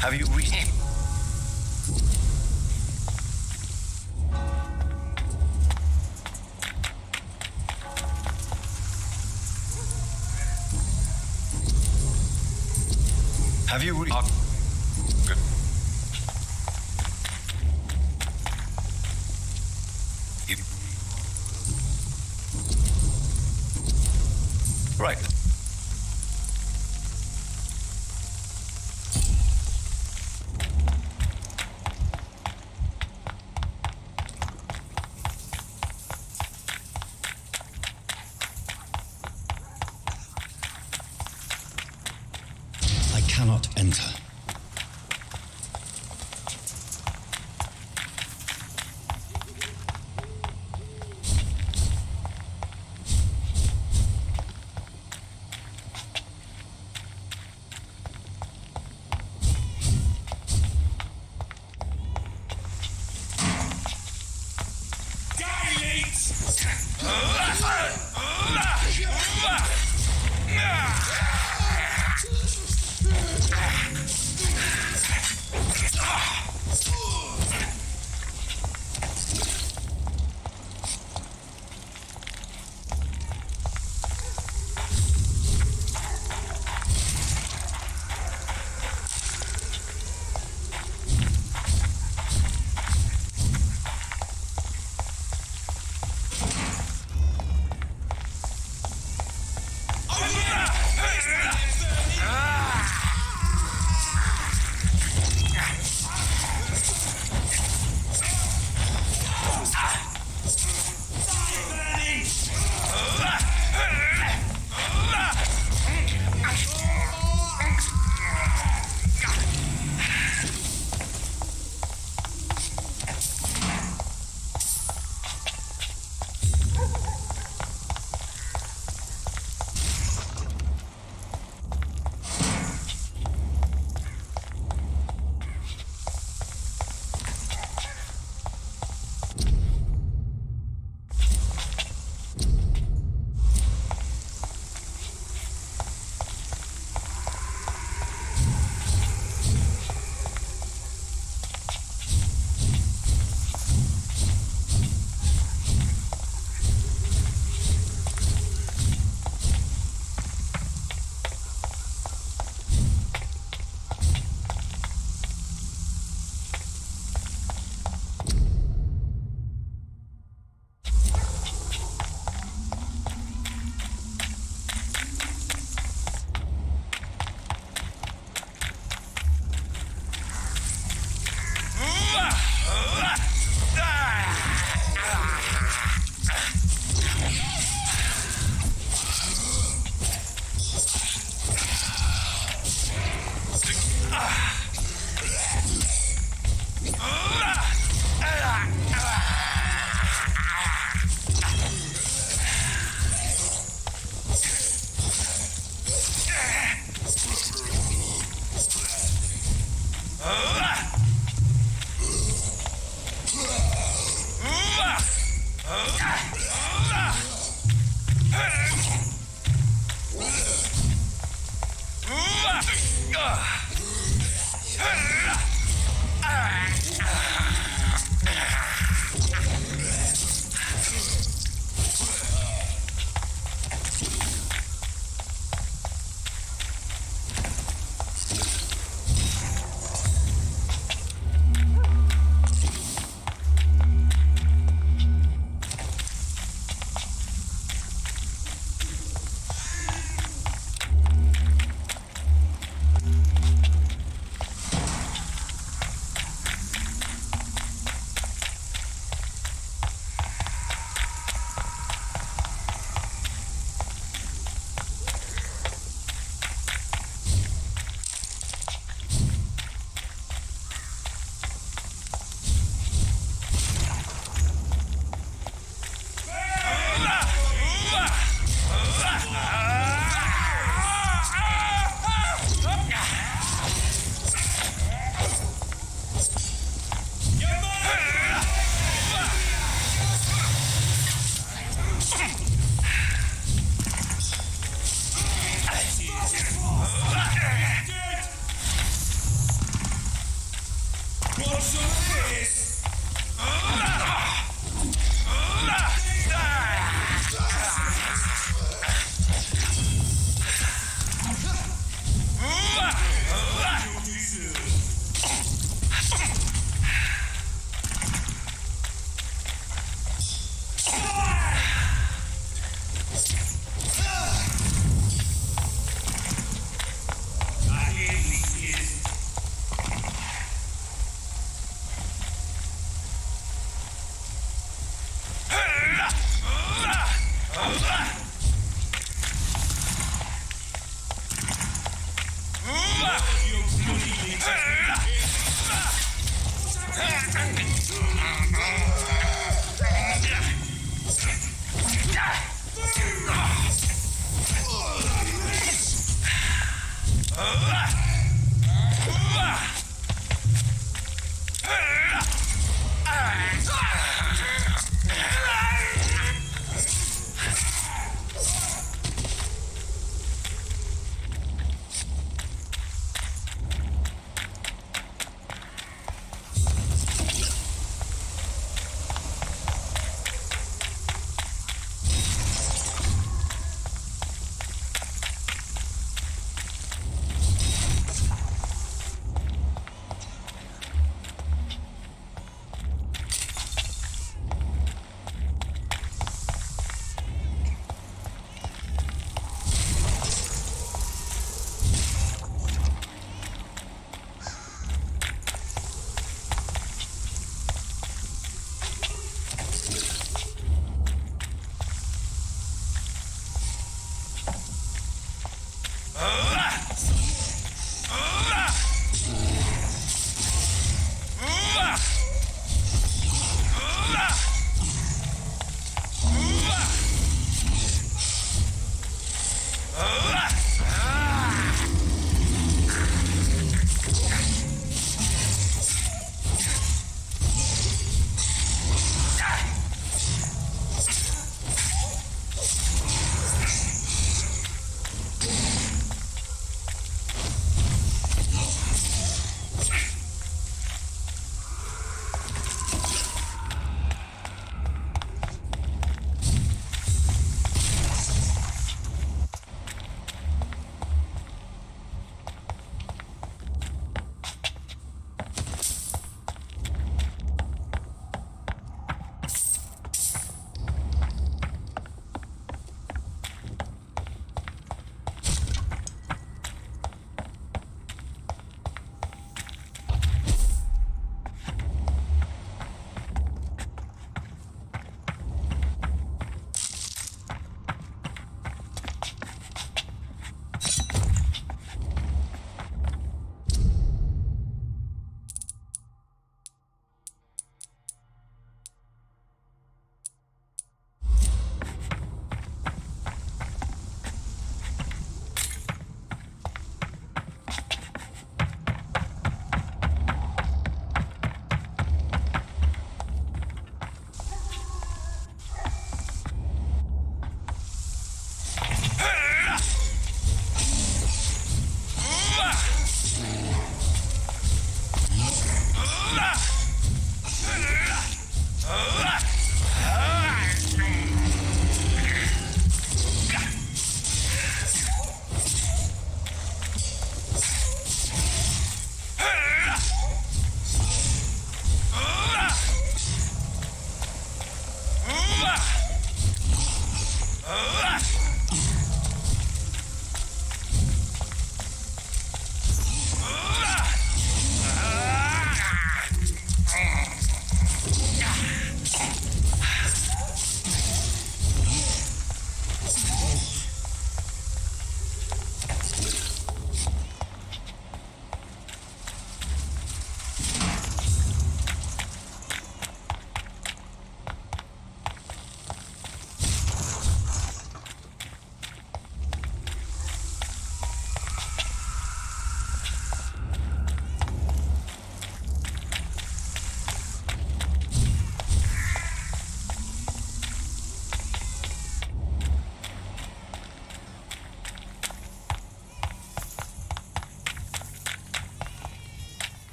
Have you reached him? Have you reached? Good. Right. I cannot enter.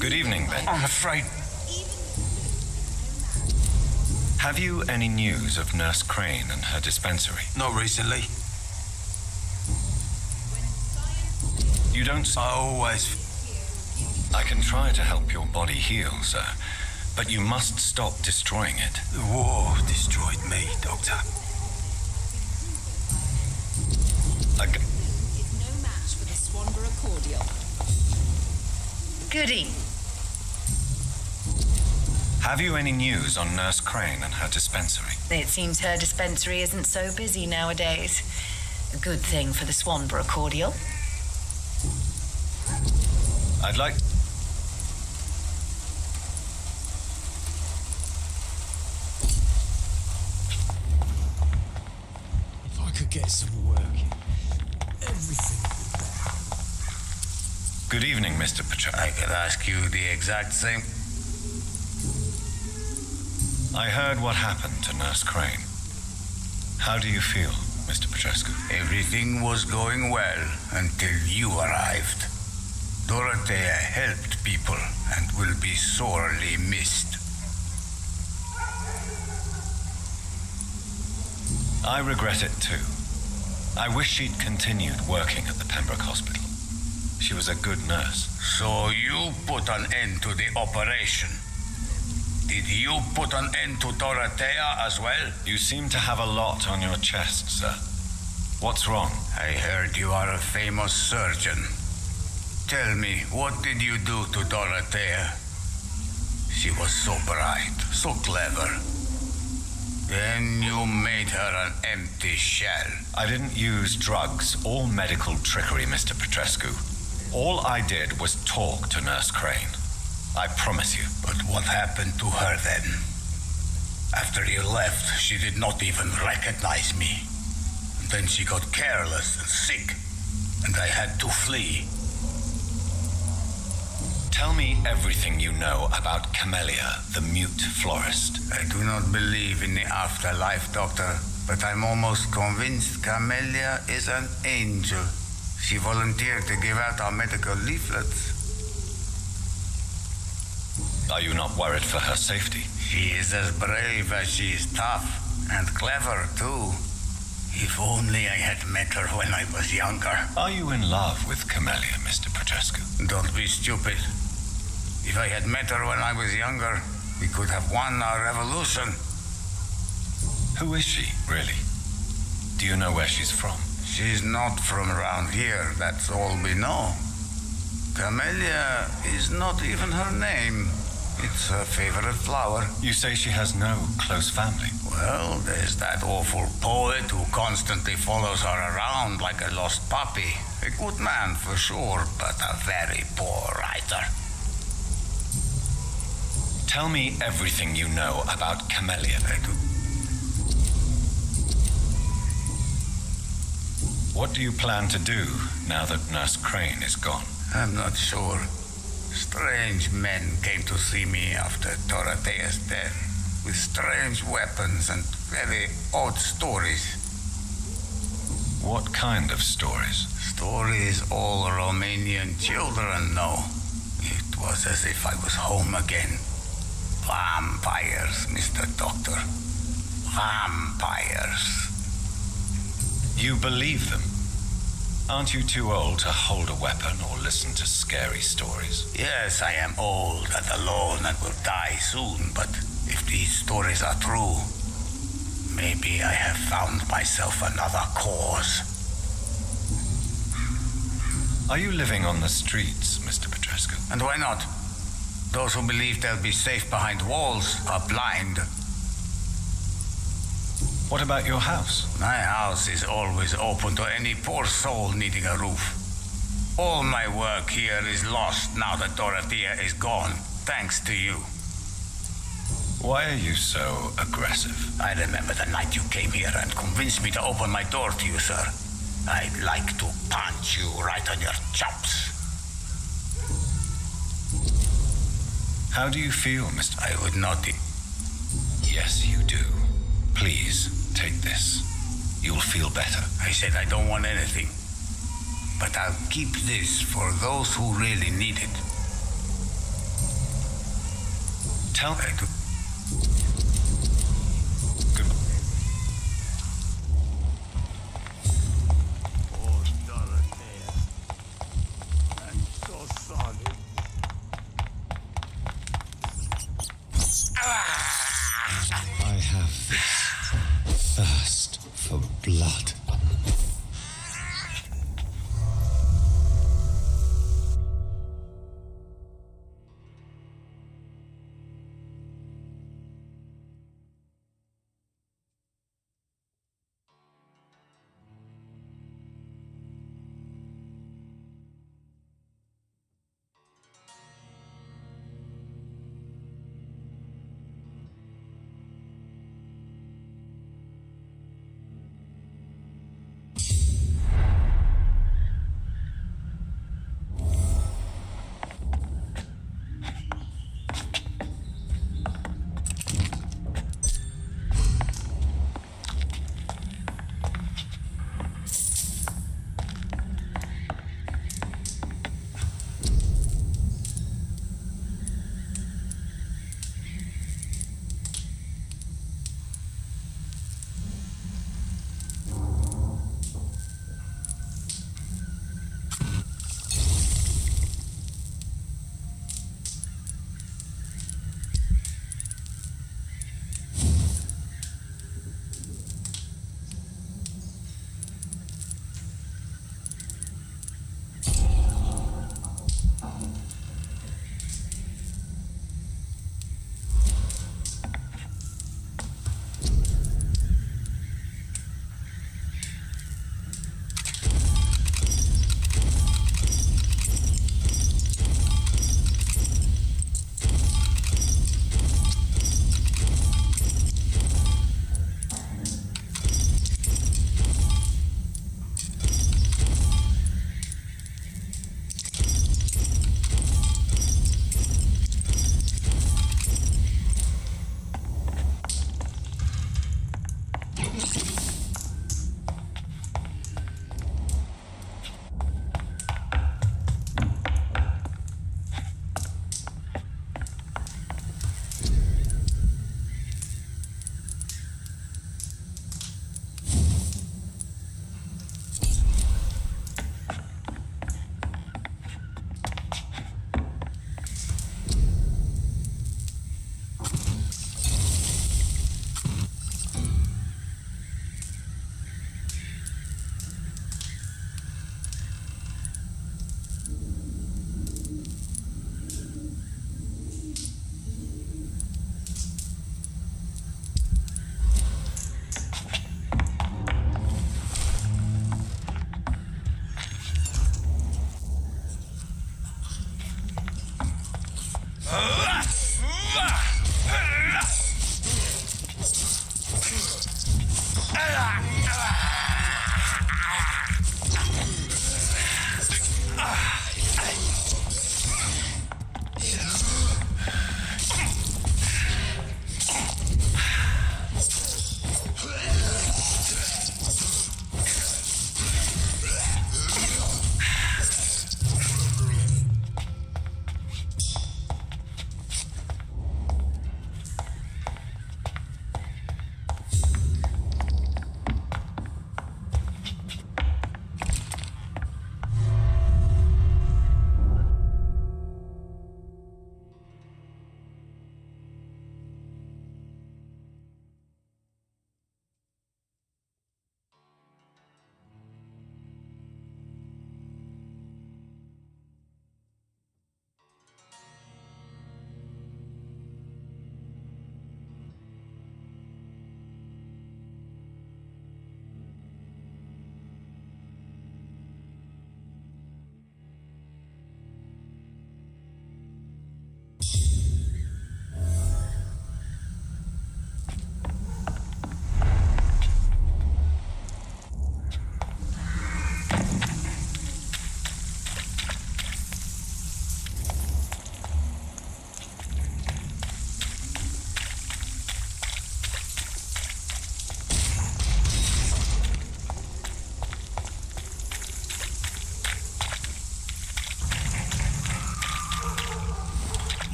Good evening, Ben. I'm afraid... Have you any news of Nurse Crane and her dispensary? Not recently. You don't... Always. I can try to help your body heal, sir, but you must stop destroying it. The war destroyed me, Doctor. Is no match for the Swanborough cordial. Goody. Have you any news on Nurse Crane and her dispensary? It seems her dispensary isn't so busy nowadays. A good thing for the Swanborough cordial. I'd like... If I could get some work, everything would be better. Good evening, Mr. Petrescu. I could ask you the exact same. I heard what happened to Nurse Crane. How do you feel, Mr. Petrescu? Everything was going well until you arrived. Dorothea helped people and will be sorely missed. I regret it too. I wish she'd continued working at the Pembroke Hospital. She was a good nurse. So you put an end to the operation. Did you put an end to Dorothea as well? You seem to have a lot on your chest, sir. What's wrong? I heard you are a famous surgeon. Tell me, what did you do to Dorothea? She was so bright, so clever. Then you made her an empty shell. I didn't use drugs or medical trickery, Mr. Petrescu. All I did was talk to Nurse Crane. I promise you. But what happened to her then? After you left, she did not even recognize me. Then she got careless and sick, and I had to flee. Tell me everything you know about Camellia, the mute florist. I do not believe in the afterlife, Doctor, but I'm almost convinced Camellia is an angel. She volunteered to give out our medical leaflets. Are you not worried for her safety? She is as brave as she is tough, and clever too. If only I had met her when I was younger. Are you in love with Camellia, Mr. Petrescu? Don't be stupid. If I had met her when I was younger, we could have won our revolution. Who is she, really? Do you know where she's from? She's not from around here, that's all we know. Camellia is not even her name. It's her favorite flower. You say she has no close family? Well, there's that awful poet who constantly follows her around like a lost puppy. A good man for sure, but a very poor writer. Tell me everything you know about Camellia. What do you plan to do now that Nurse Crane is gone? I'm not sure. Strange men came to see me after Dorothea's death, with strange weapons and very odd stories. What kind of stories? Stories all Romanian children know. It was as if I was home again. Vampires, Mr. Doctor. Vampires. You believe them? Aren't you too old to hold a weapon or listen to scary stories? Yes, I am old and alone and will die soon, but if these stories are true, maybe I have found myself another cause. Are you living on the streets, Mr. Petrescu? And why not? Those who believe they'll be safe behind walls are blind. What about your house? My house is always open to any poor soul needing a roof. All my work here is lost now that Dorothea is gone, thanks to you. Why are you so aggressive? I remember the night you came here and convinced me to open my door to you, sir. I'd like to punch you right on your chops. How do you feel, Mr. I would not... Yes, you do. Please, take this. You'll feel better. I said I don't want anything. But I'll keep this for those who really need it. Tell me. Good. Oh, Dorothea. I'm so sorry. I have this thirst for blood.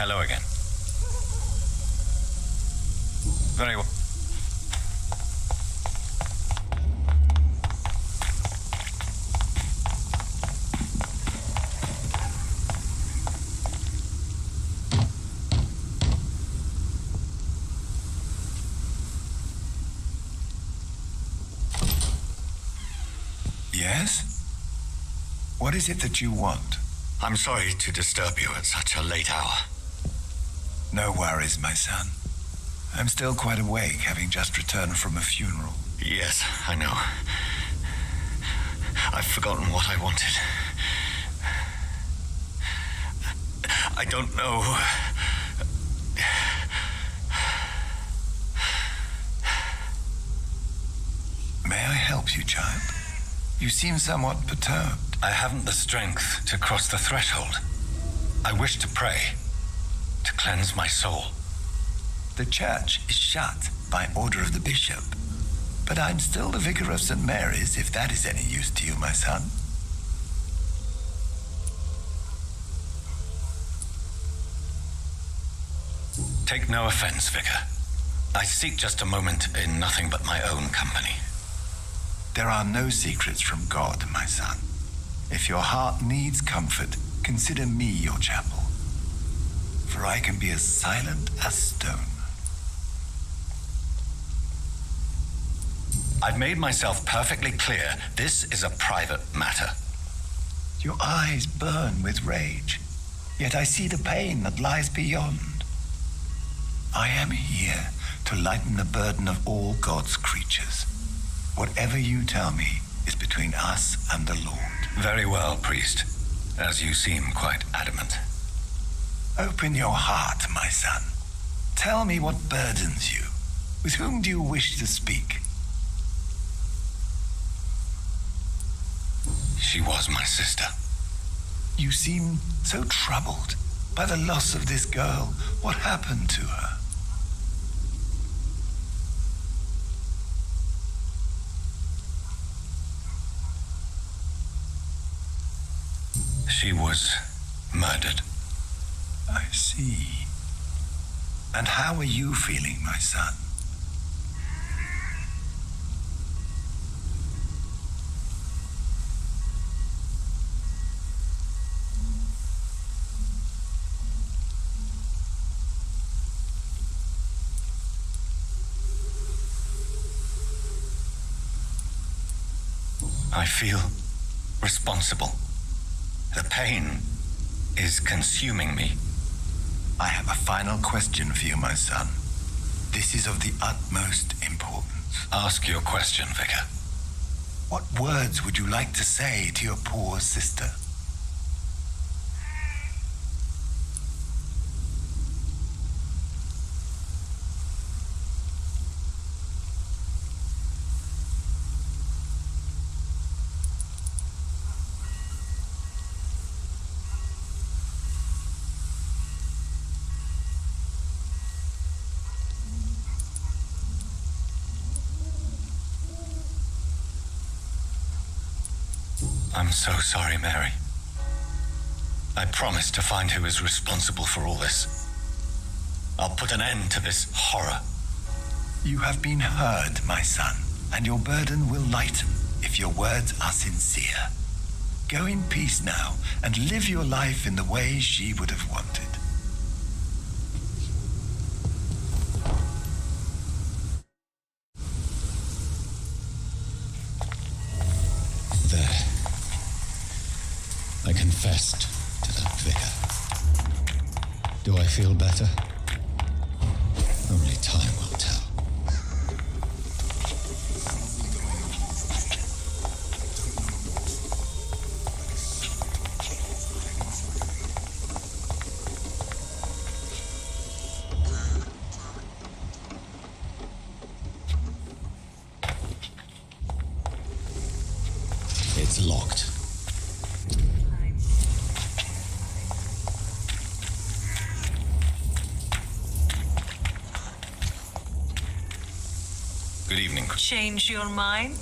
Hello again. Very well. Yes? What is it that you want? I'm sorry to disturb you at such a late hour. No worries, my son. I'm still quite awake, having just returned from a funeral. Yes, I know. I've forgotten what I wanted. I don't know. May I help you, child? You seem somewhat perturbed. I haven't the strength to cross the threshold. I wish to pray, to cleanse my soul. The church is shut by order of the bishop, but I'm still the vicar of St. Mary's, if that is any use to you, my son. Take no offense, Vicar. I seek just a moment in nothing but my own company. There are no secrets from God, my son. If your heart needs comfort, consider me your chapel, for I can be as silent as stone. I've made myself perfectly clear. This is a private matter. Your eyes burn with rage, yet I see the pain that lies beyond. I am here to lighten the burden of all God's creatures. Whatever you tell me is between us and the Lord. Very well, priest, as you seem quite adamant. Open your heart, my son. Tell me what burdens you. With whom do you wish to speak? She was my sister. You seem so troubled by the loss of this girl. What happened to her? She was murdered. I see. And how are you feeling, my son? I feel responsible. The pain is consuming me. I have a final question for you, my son. This is of the utmost importance. Ask your question, Vicar. What words would you like to say to your poor sister? I'm so sorry, Mary. I promise to find who is responsible for all this. I'll put an end to this horror. You have been heard, my son, and your burden will lighten if your words are sincere. Go in peace now and live your life in the way she would have wanted. There. I confessed to that vicar. Do I feel better? Only time will tell. It's locked. Good evening. Change your mind?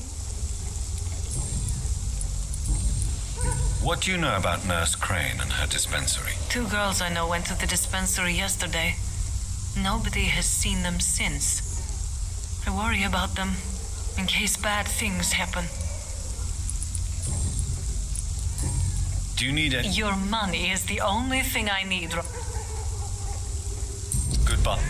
What do you know about Nurse Crane and her dispensary? 2 girls I know went to the dispensary yesterday. Nobody has seen them since. I worry about them in case bad things happen. Do you need any... Your money is the only thing I need. Goodbye.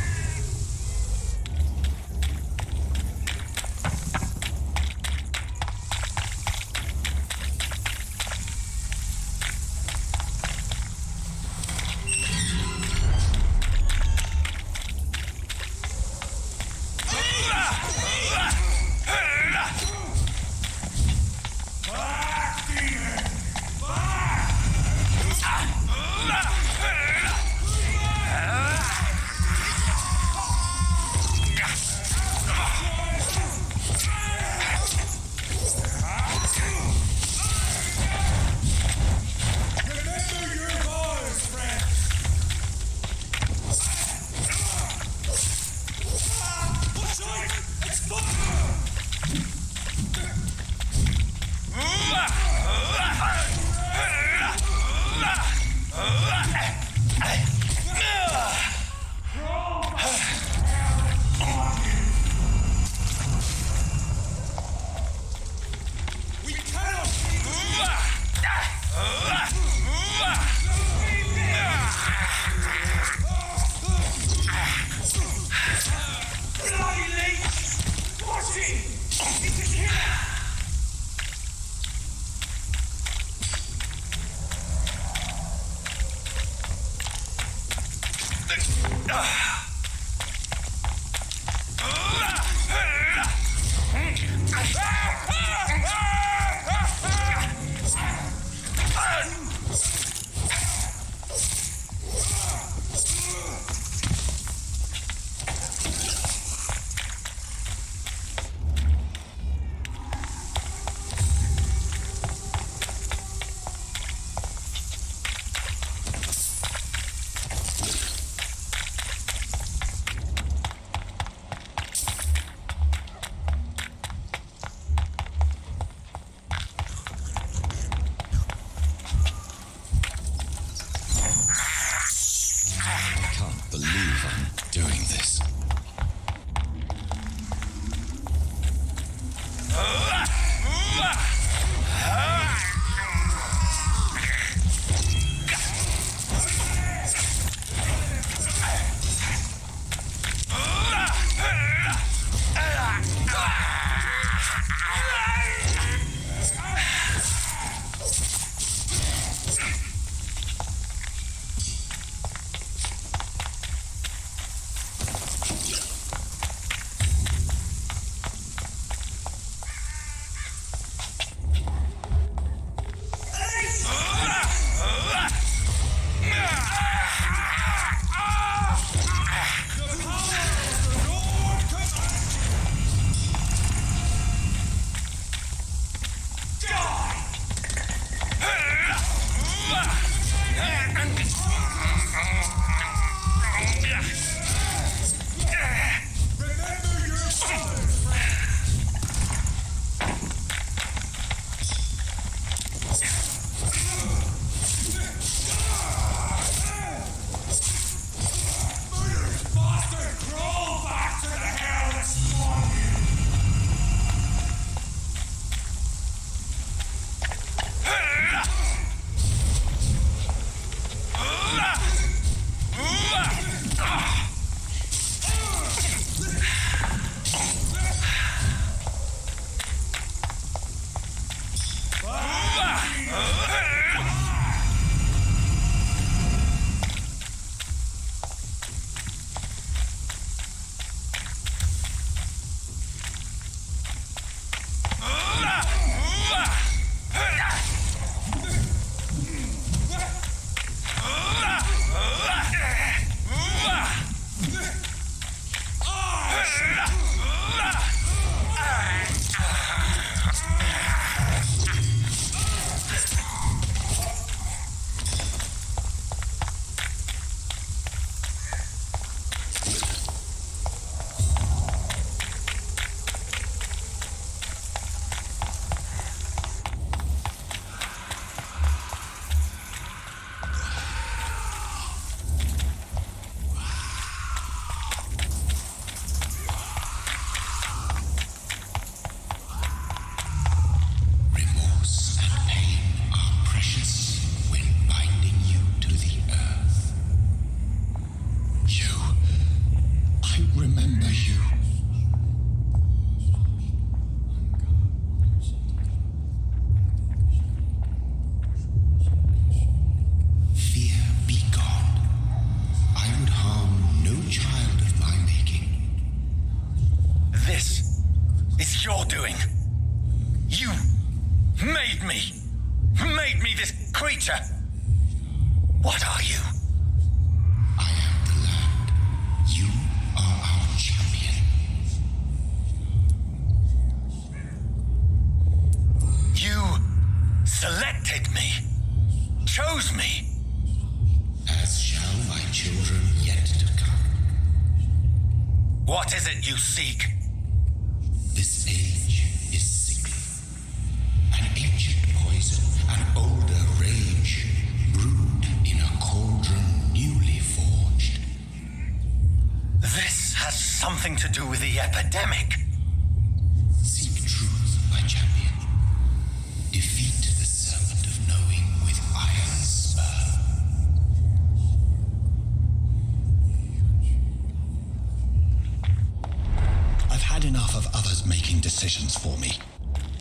Decisions for me,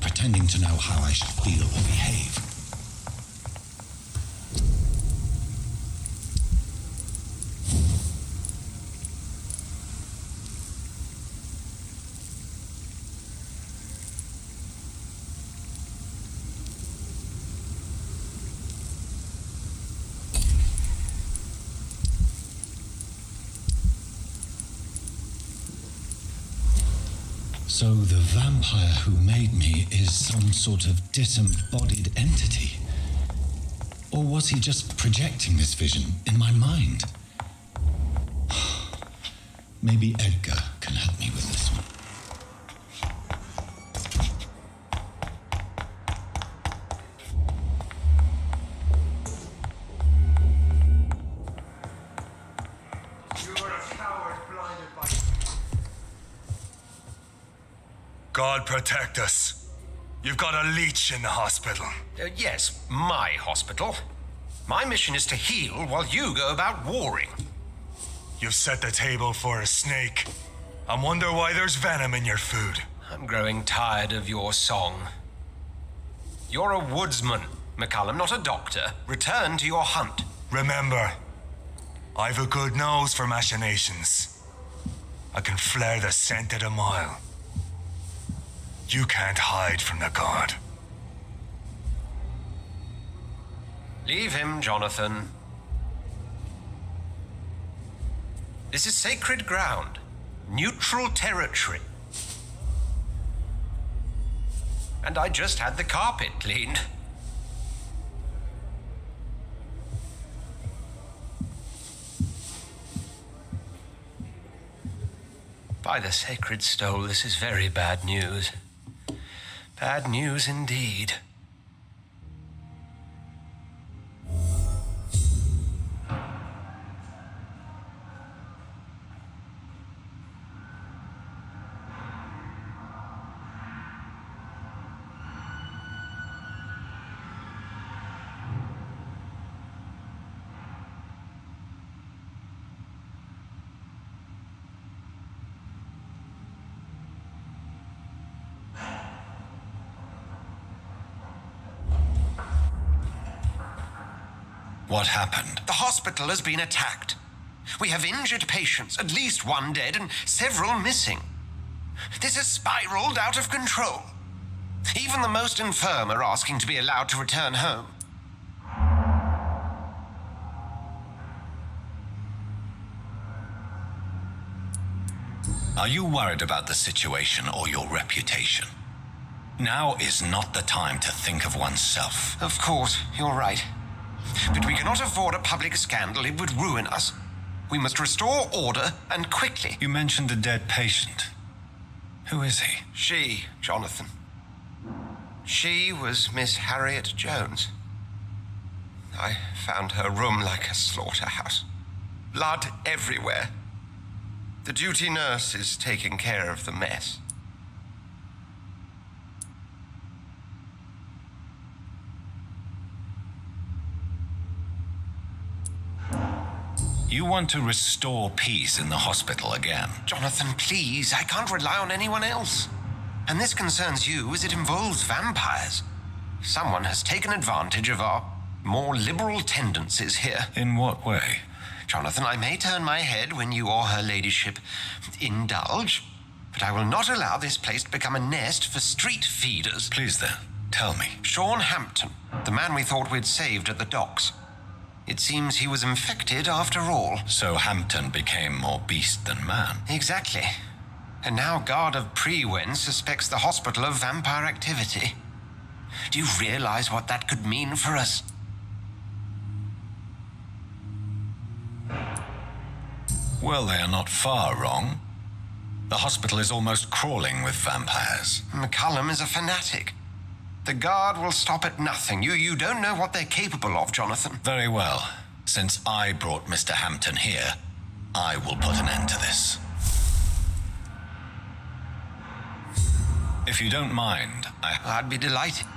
pretending to know how I should feel or behave. So the vampire who made me is some sort of disembodied entity? Or was he just projecting this vision in my mind? Maybe Edgar can help me with this one. God protect us. You've got a leech in the hospital. Yes, my hospital. My mission is to heal while you go about warring. You've set the table for a snake. I wonder why there's venom in your food. I'm growing tired of your song. You're a woodsman, McCallum, not a doctor. Return to your hunt. Remember, I've a good nose for machinations. I can flare the scent at a mile. You can't hide from the god. Leave him, Jonathan. This is sacred ground. Neutral territory. And I just had the carpet cleaned. By the sacred stole, this is very bad news. Bad news indeed. What happened? The hospital has been attacked. We have injured patients, at least one dead and several missing. This has spiraled out of control. Even the most infirm are asking to be allowed to return home. Are you worried about the situation or your reputation? Now is not the time to think of oneself. Of course, you're right. But we cannot afford a public scandal. It would ruin us. We must restore order, and quickly. You mentioned a dead patient. Who is he? She, Jonathan. She was Miss Harriet Jones. I found her room like a slaughterhouse. Blood everywhere. The duty nurse is taking care of the mess. You want to restore peace in the hospital again? Jonathan, please, I can't rely on anyone else. And this concerns you as it involves vampires. Someone has taken advantage of our more liberal tendencies here. In what way? Jonathan, I may turn my head when you or her ladyship indulge, but I will not allow this place to become a nest for street feeders. Please then, tell me. Sean Hampton, the man we thought we'd saved at the docks. It seems he was infected after all. So Hampton became more beast than man. Exactly. And now Guard of Prewen suspects the hospital of vampire activity. Do you realize what that could mean for us? Well, they are not far wrong. The hospital is almost crawling with vampires. McCullum is a fanatic. The Guard will stop at nothing. You don't know what they're capable of, Jonathan. Very well. Since I brought Mr. Hampton here, I will put an end to this. If you don't mind, I'd be delighted.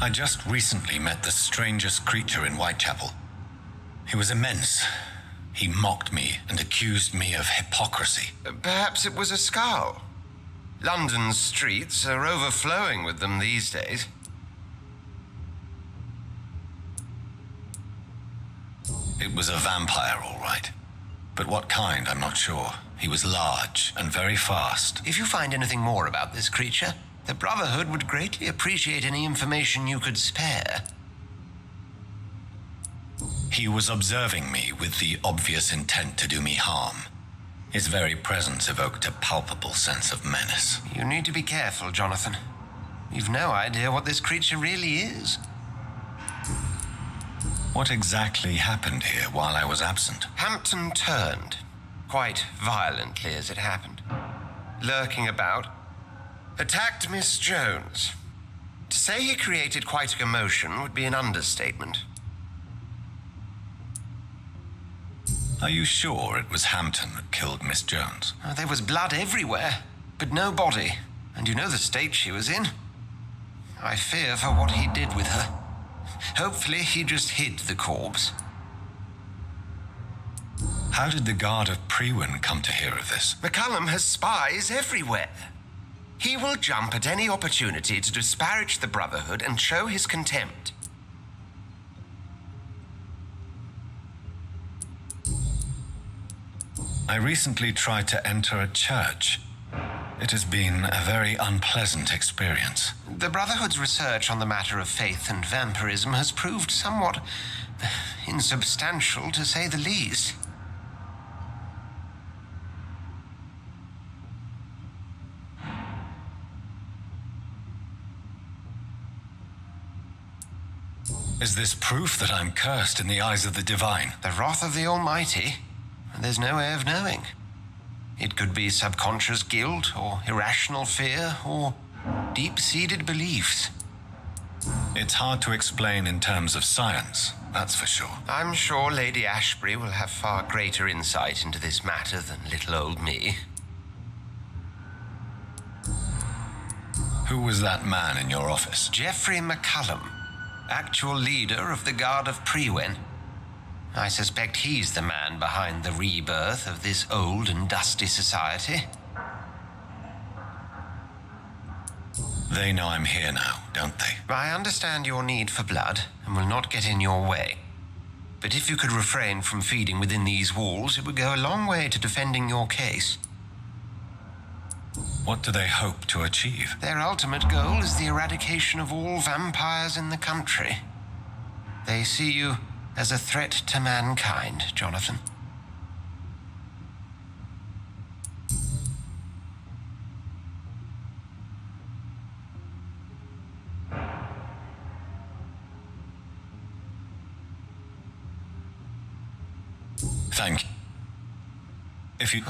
I just recently met the strangest creature in Whitechapel. He was immense. He mocked me and accused me of hypocrisy. Perhaps it was a skull. London's streets are overflowing with them these days. It was a vampire, all right. But what kind, I'm not sure. He was large and very fast. If you find anything more about this creature, the Brotherhood would greatly appreciate any information you could spare. He was observing me with the obvious intent to do me harm. His very presence evoked a palpable sense of menace. You need to be careful, Jonathan. You've no idea what this creature really is. What exactly happened here while I was absent? Hampton turned, quite violently as it happened. Lurking about, attacked Miss Jones. To say he created quite a commotion would be an understatement. Are you sure it was Hampton that killed Miss Jones? Oh, there was blood everywhere, but no body. And you know the state she was in. I fear for what he did with her. Hopefully he just hid the corpse. How did the Guard of Prewen come to hear of this? McCullum has spies everywhere. He will jump at any opportunity to disparage the Brotherhood and show his contempt. I recently tried to enter a church. It has been a very unpleasant experience. The Brotherhood's research on the matter of faith and vampirism has proved somewhat insubstantial, to say the least. Is this proof that I'm cursed in the eyes of the divine? The wrath of the Almighty? There's no way of knowing. It could be subconscious guilt, or irrational fear, or deep-seated beliefs. It's hard to explain in terms of science, that's for sure. I'm sure Lady Ashbury will have far greater insight into this matter than little old me. Who was that man in your office? Geoffrey McCullum, actual leader of the Guard of Prewen. I suspect he's the man behind the rebirth of this old and dusty society. They know I'm here now, don't they? I understand your need for blood and will not get in your way. But if you could refrain from feeding within these walls, it would go a long way to defending your case. What do they hope to achieve? Their ultimate goal is the eradication of all vampires in the country. They see you as a threat to mankind, Jonathan. Thank you. If you...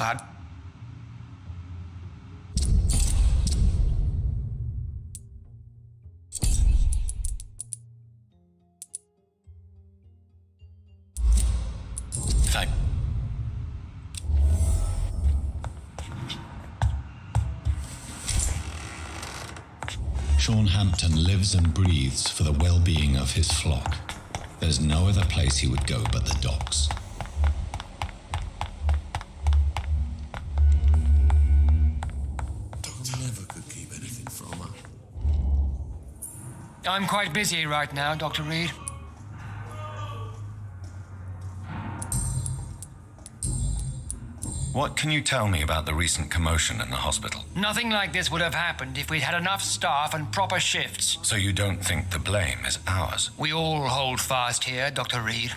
Thank... Sean Hampton lives and breathes for the well-being of his flock. There's no other place he would go but the docks. I'm quite busy right now, Dr. Reed. What can you tell me about the recent commotion in the hospital? Nothing like this would have happened if we'd had enough staff and proper shifts. So you don't think the blame is ours? We all hold fast here, Dr. Reed.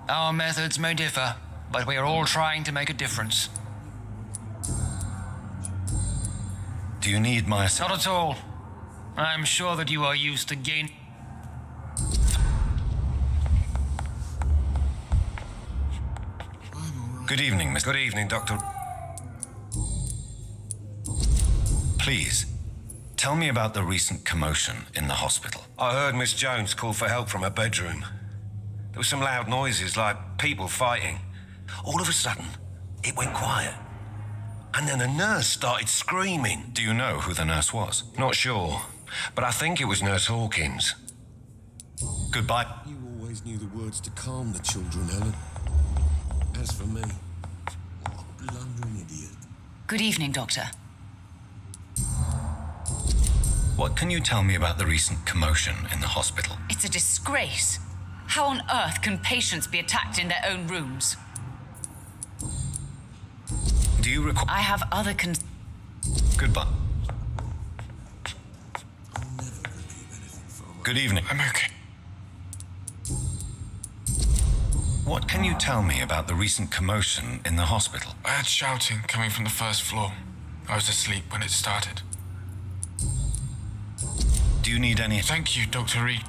Our methods may differ, but we are all trying to make a difference. Do you need my assistance? Not at all. I'm sure that you are used to gain... Good evening, Mr. Good evening, Doctor. Please, tell me about the recent commotion in the hospital. I heard Miss Jones call for help from her bedroom. There were some loud noises, like people fighting. All of a sudden, it went quiet. And then a nurse started screaming. Do you know who the nurse was? Not sure, but I think it was Nurse Hawkins. Goodbye. You always knew the words to calm the children, Helen. As for me, what a blundering idiot. Good evening, Doctor. What can you tell me about the recent commotion in the hospital? It's a disgrace. How on earth can patients be attacked in their own rooms? Do you recall... I have other Goodbye. Good evening. I'm okay. What can you tell me about the recent commotion in the hospital? I had shouting coming from the first floor. I was asleep when it started. Do you need any... Thank you, Dr. Reed.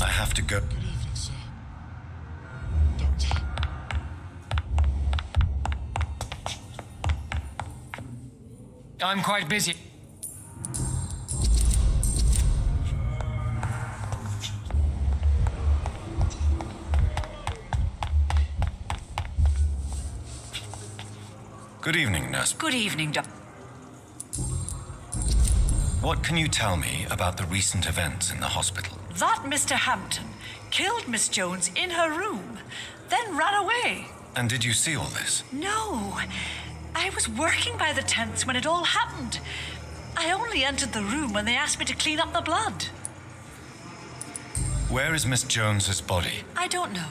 I have to go... Good evening, sir. Doctor. I'm quite busy. Good evening, nurse. Good evening, Doctor. What can you tell me about the recent events in the hospital? That Mr. Hampton killed Miss Jones in her room, then ran away. And did you see all this? No, I was working by the tents when it all happened. I only entered the room when they asked me to clean up the blood. Where is Miss Jones's body? I don't know.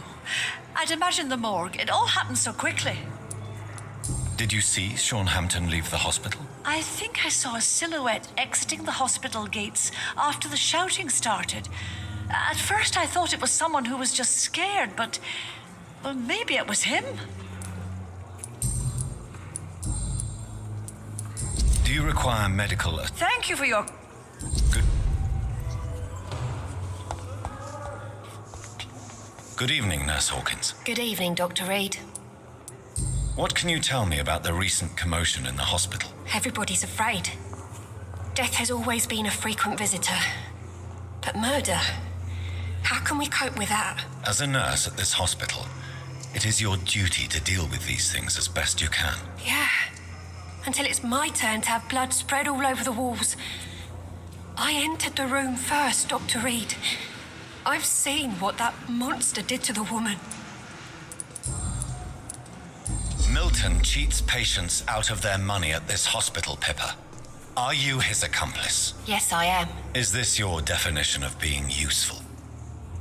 I'd imagine the morgue. It all happened so quickly. Did you see Sean Hampton leave the hospital? I think I saw a silhouette exiting the hospital gates after the shouting started. At first I thought it was someone who was just scared, but... well, maybe it was him. Do you require medical... Thank you for your... Good evening, Nurse Hawkins. Good evening, Dr. Reed. What can you tell me about the recent commotion in the hospital? Everybody's afraid. Death has always been a frequent visitor. But murder? How can we cope with that? As a nurse at this hospital, it is your duty to deal with these things as best you can. Yeah. Until it's my turn to have blood spread all over the walls. I entered the room first, Dr. Reed. I've seen what that monster did to the woman. Milton cheats patients out of their money at this hospital, Pippa. Are you his accomplice? Yes, I am. Is this your definition of being useful?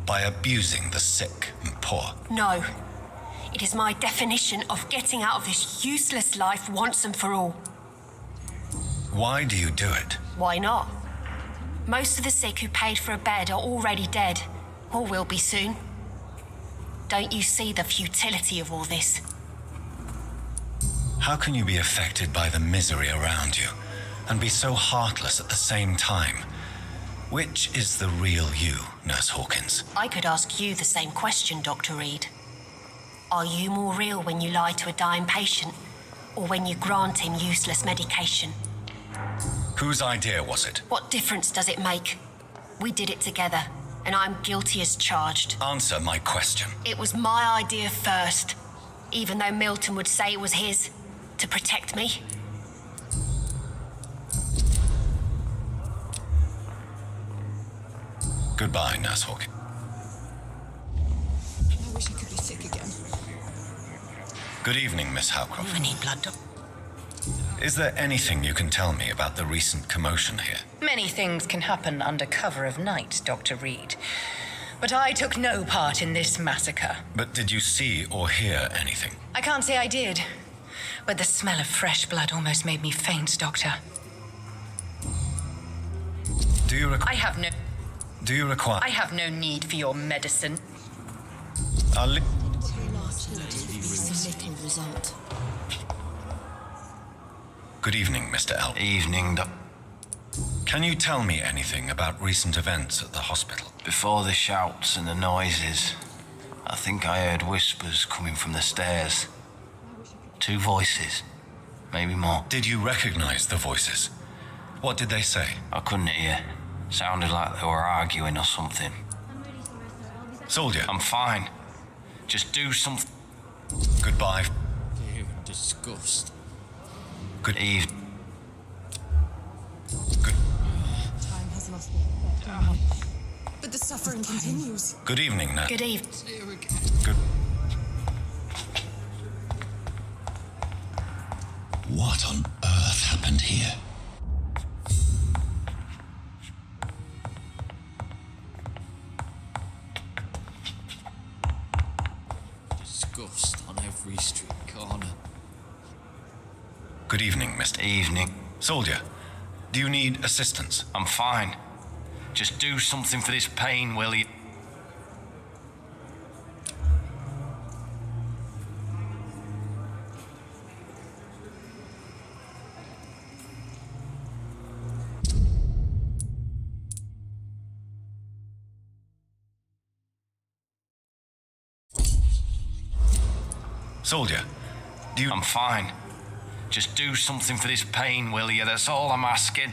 by abusing the sick and poor. No. It is my definition of getting out of this useless life once and for all. Why do you do it? Why not? Most of the sick who paid for a bed are already dead, or will be soon. Don't you see the futility of all this? How can you be affected by the misery around you and be so heartless at the same time? Which is the real you, Nurse Hawkins? I could ask you the same question, Dr. Reed. Are you more real when you lie to a dying patient, or when you grant him useless medication? Whose idea was it? What difference does it make? We did it together, and I'm guilty as charged. Answer my question. It was my idea first, even though Milton would say it was his, to protect me. Goodbye, Nurse Hawkins. I wish I could be sick again. Good evening, Miss Howcroft. I need blood. Is there anything you can tell me about the recent commotion here? Many things can happen under cover of night, Dr. Reed. But I took no part in this massacre. But did you see or hear anything? I can't say I did. But the smell of fresh blood almost made me faint, Doctor. Do you I have no... Do you require... I have no need for your medicine. Little result. Good evening, Mr. L. Evening, Doc. Can you tell me anything about recent events at the hospital? Before the shouts and the noises, I think I heard whispers coming from the stairs. 2 voices, maybe more. Did you recognize the voices? What did they say? I couldn't hear. Sounded like they were arguing or something. Soldier. I'm fine. Just do something. Goodbye. You disgust. Good evening. Time has lost its effect. But the suffering continues. Good evening, Nurse. Good evening. Good. What on earth happened here? Disgust on every street corner. Good evening, Mr. Evening. Soldier, do you need assistance? I'm fine. Just do something for this pain, will you? Soldier, do you... I'm fine. Just do something for this pain, will you? That's all I'm asking.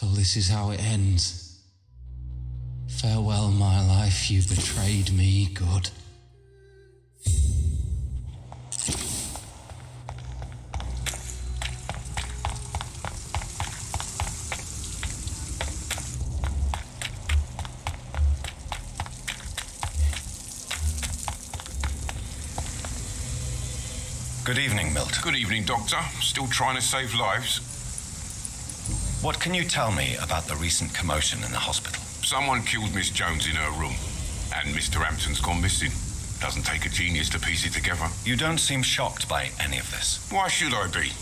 So this is how it ends. Farewell, my life, you betrayed me, good. Good evening, Milton. Good evening, Doctor. Still trying to save lives? What can you tell me about the recent commotion in the hospital? Someone killed Miss Jones in her room, and Mr. Hampton's gone missing. Doesn't take a genius to piece it together. You don't seem shocked by any of this. Why should I be?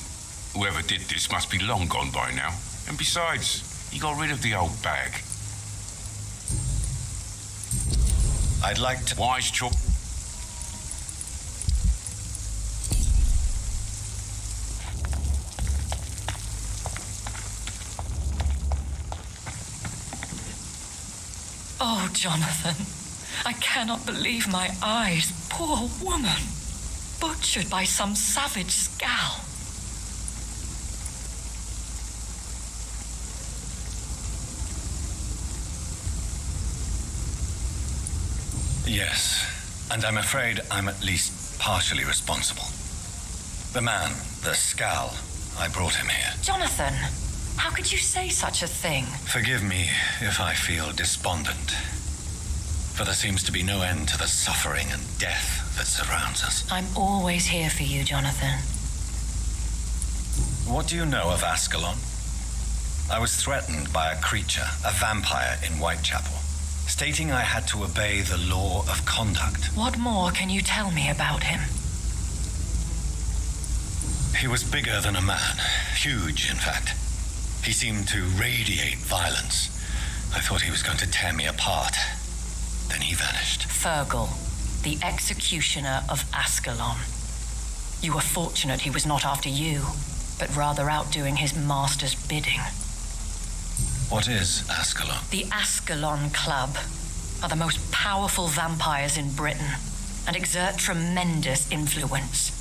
Whoever did this must be long gone by now. And besides, he got rid of the old bag. I'd like to... Wise choice. Oh, Jonathan, I cannot believe my eyes. Poor woman. Butchered by some savage scowl. Yes, and I'm afraid I'm at least partially responsible. The man, the scowl, I brought him here. Jonathan, how could you say such a thing? Forgive me if I feel despondent, for there seems to be no end to the suffering and death that surrounds us. I'm always here for you, Jonathan. What do you know of Ascalon? I was threatened by a creature, a vampire in Whitechapel, stating I had to obey the law of conduct. What more can you tell me about him? He was bigger than a man, huge in fact. He seemed to radiate violence. I thought he was going to tear me apart. Then he vanished. Fergal, the executioner of Ascalon. You were fortunate he was not after you, but rather out doing his master's bidding. What is Ascalon? The Ascalon Club are the most powerful vampires in Britain and exert tremendous influence.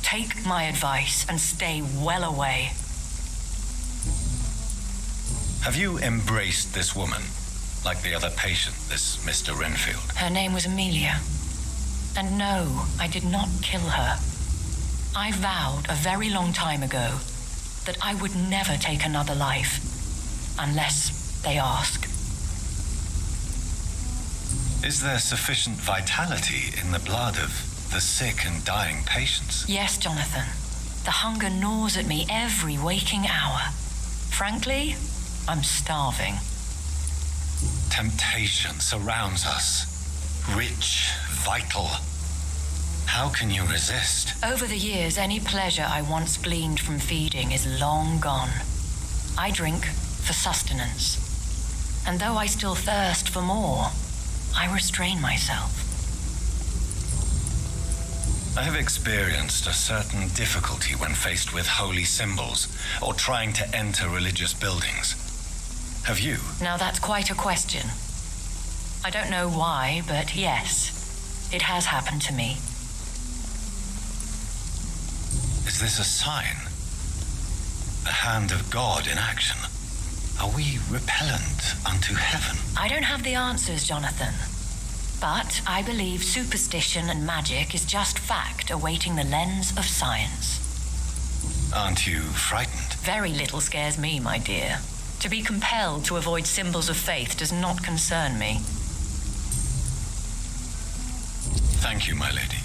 Take my advice and stay well away. Have you embraced this woman, like the other patient, this Mr. Renfield? Her name was Amelia. And no, I did not kill her. I vowed a very long time ago that I would never take another life, unless they ask. Is there sufficient vitality in the blood of the sick and dying patients? Yes, Jonathan. The hunger gnaws at me every waking hour. Frankly, I'm starving. Temptation surrounds us. Rich, vital. How can you resist? Over the years, any pleasure I once gleaned from feeding is long gone. I drink for sustenance. And though I still thirst for more, I restrain myself. I have experienced a certain difficulty when faced with holy symbols or trying to enter religious buildings. Have you? Now that's quite a question. I don't know why, but yes, it has happened to me. Is this a sign? The hand of God in action? Are we repellent unto heaven? I don't have the answers, Jonathan. But I believe superstition and magic is just fact awaiting the lens of science. Aren't you frightened? Very little scares me, my dear. To be compelled to avoid symbols of faith does not concern me. Thank you, my lady.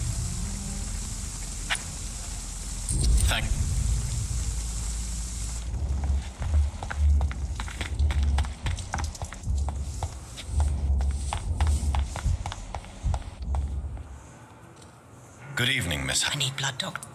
Thank... Good evening, Miss... I need blood, Doctor.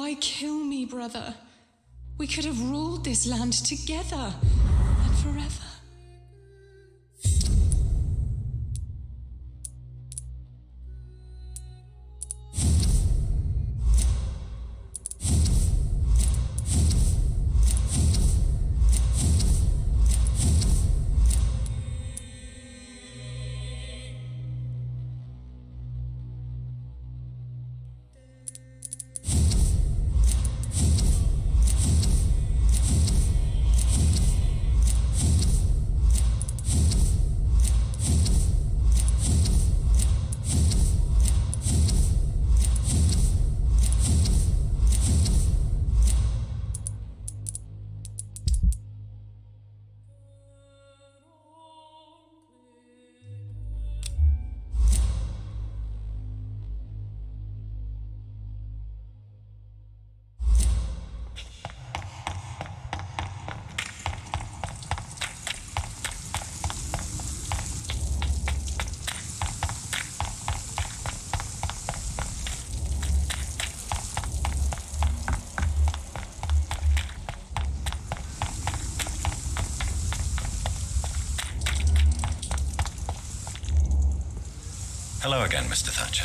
Why kill me, brother? We could have ruled this land together and forever. Hello again, Mr. Thatcher.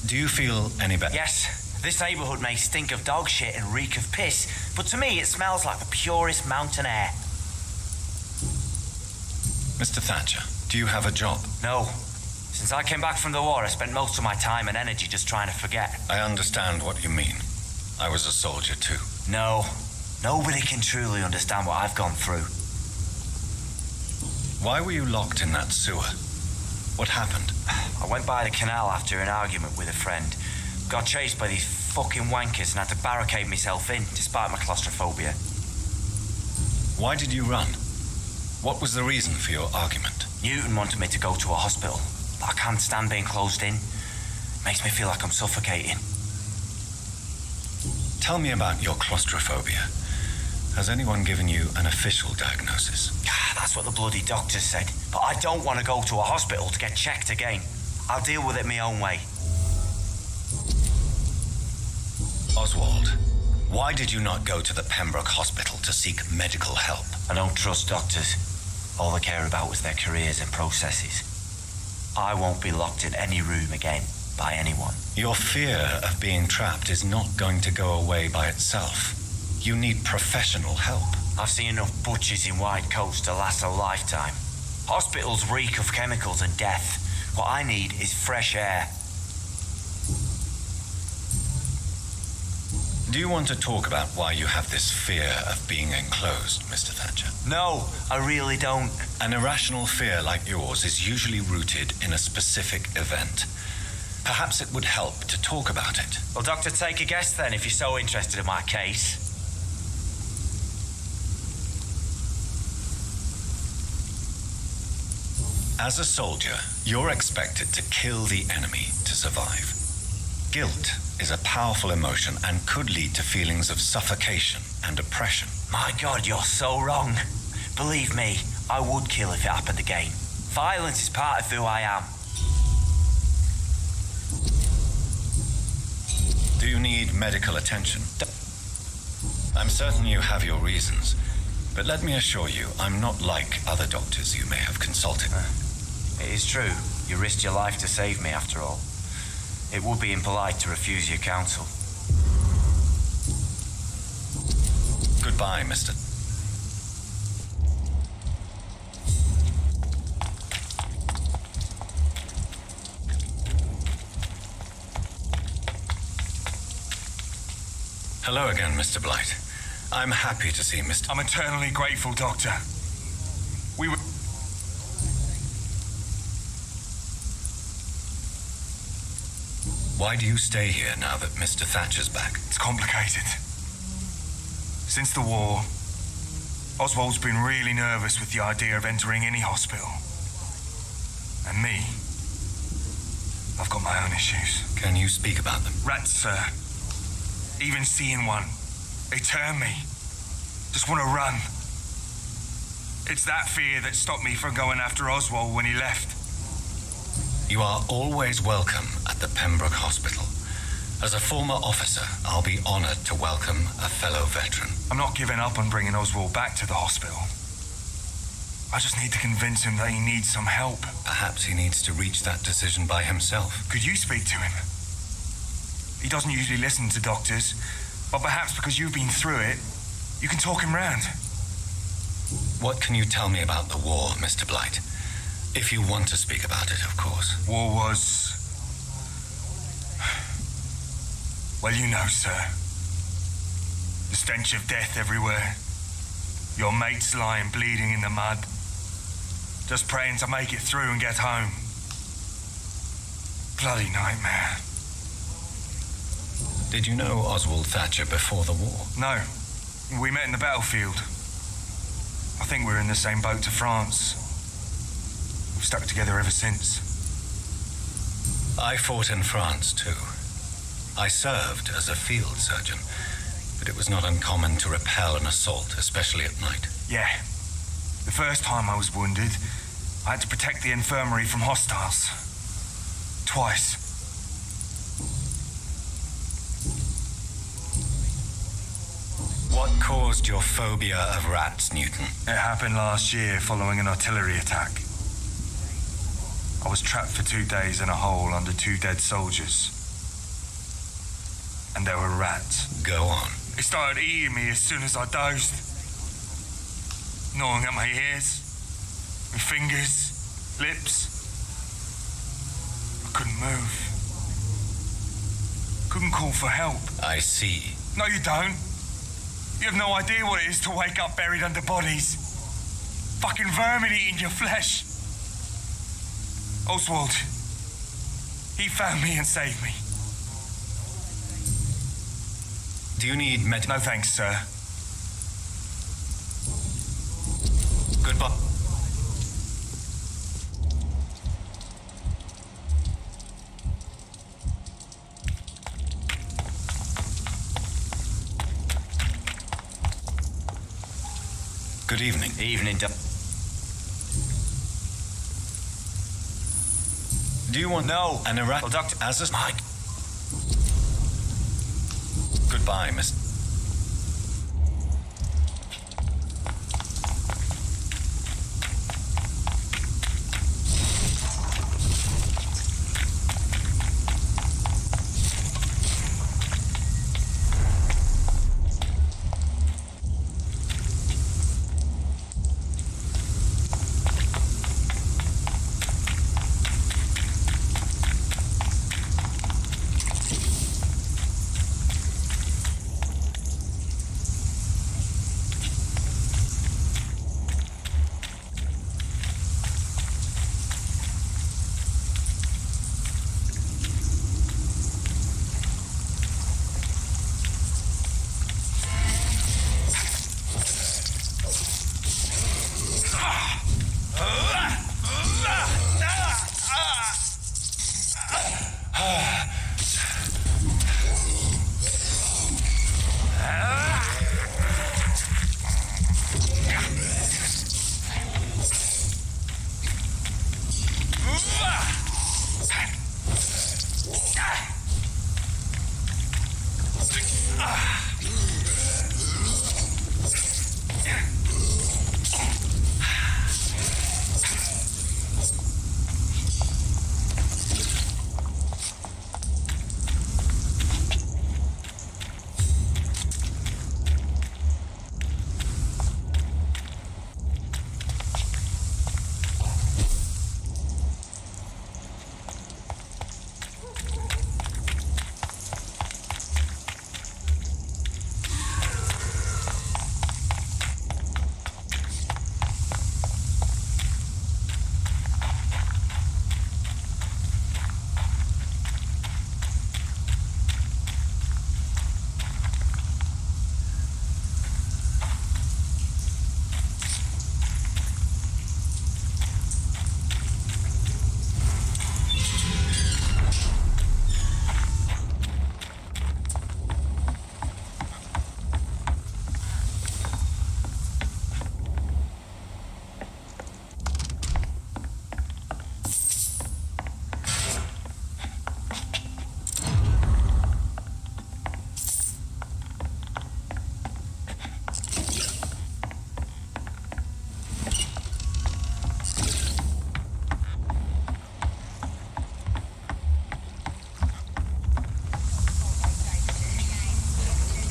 Do you feel any better? Yes. This neighborhood may stink of dog shit and reek of piss, but to me it smells like the purest mountain air. Mr. Thatcher, do you have a job? No. Since I came back from the war, I spent most of my time and energy just trying to forget. I understand what you mean. I was a soldier too. No. Nobody can truly understand what I've gone through. Why were you locked in that sewer? What happened? I went by the canal after an argument with a friend. Got chased by these fucking wankers and had to barricade myself in, despite my claustrophobia. Why did you run? What was the reason for your argument? Newton wanted me to go to a hospital, but I can't stand being closed in. Makes me feel like I'm suffocating. Tell me about your claustrophobia. Has anyone given you an official diagnosis? That's what the bloody doctor said. But I don't want to go to a hospital to get checked again. I'll deal with it my own way. Oswald, why did you not go to the Pembroke Hospital to seek medical help? I don't trust doctors. All they care about was their careers and processes. I won't be locked in any room again by anyone. Your fear of being trapped is not going to go away by itself. You need professional help. I've seen enough butchers in white coats to last a lifetime. Hospitals reek of chemicals and death. What I need is fresh air. Do you want to talk about why you have this fear of being enclosed, Mr. Thatcher? No, I really don't. An irrational fear like yours is usually rooted in a specific event. Perhaps it would help to talk about it. Well, Doctor, take a guess then if you're so interested in my case. As a soldier, you're expected to kill the enemy to survive. Guilt is a powerful emotion and could lead to feelings of suffocation and oppression. My God, you're so wrong. Believe me, I would kill if it happened again. Violence is part of who I am. Do you need medical attention? I'm certain you have your reasons, but let me assure you, I'm not like other doctors you may have consulted. It is true. You risked your life to save me, after all. It would be impolite to refuse your counsel. Goodbye, Mr. Hello again, Mr. Blight. I'm happy to see Mr. I'm eternally grateful, Doctor. We were... Why do you stay here now that Mr. Thatcher's back? It's complicated. Since the war, Oswald's been really nervous with the idea of entering any hospital. And me, I've got my own issues. Can you speak about them? Rats, sir. Even seeing one, they turn me. Just want to run. It's that fear that stopped me from going after Oswald when he left. You are always welcome at the Pembroke Hospital. As a former officer, I'll be honored to welcome a fellow veteran. I'm not giving up on bringing Oswald back to the hospital. I just need to convince him that he needs some help. Perhaps he needs to reach that decision by himself. Could you speak to him? He doesn't usually listen to doctors, but perhaps because you've been through it, you can talk him round. What can you tell me about the war, Mr. Blight? If you want to speak about it, of course. War was... Well, you know, sir. The stench of death everywhere. Your mates lying bleeding in the mud. Just praying to make it through and get home. Bloody nightmare. Did you know Oswald Thatcher before the war? No. We met in the battlefield. I think we're in the same boat to France. We've stuck together ever since. I fought in France, too. I served as a field surgeon, but it was not uncommon to repel an assault, especially at night. Yeah. The first time I was wounded, I had to protect the infirmary from hostiles. Twice. What caused your phobia of rats, Newton? It happened last year following an artillery attack. I was trapped for 2 days in a hole under 2 dead soldiers. And there were rats. Go on. They started eating me as soon as I dozed. Gnawing at my ears, my fingers, lips. I couldn't move. Couldn't call for help. I see. No, you don't. You have no idea what it is to wake up buried under bodies. Fucking vermin eating your flesh. Oswald, he found me and saved me. Do you need No thanks, sir. Goodbye. Good evening. Evening, Do you want an erect... Well, Doctor... As a... Mike. Goodbye, Miss...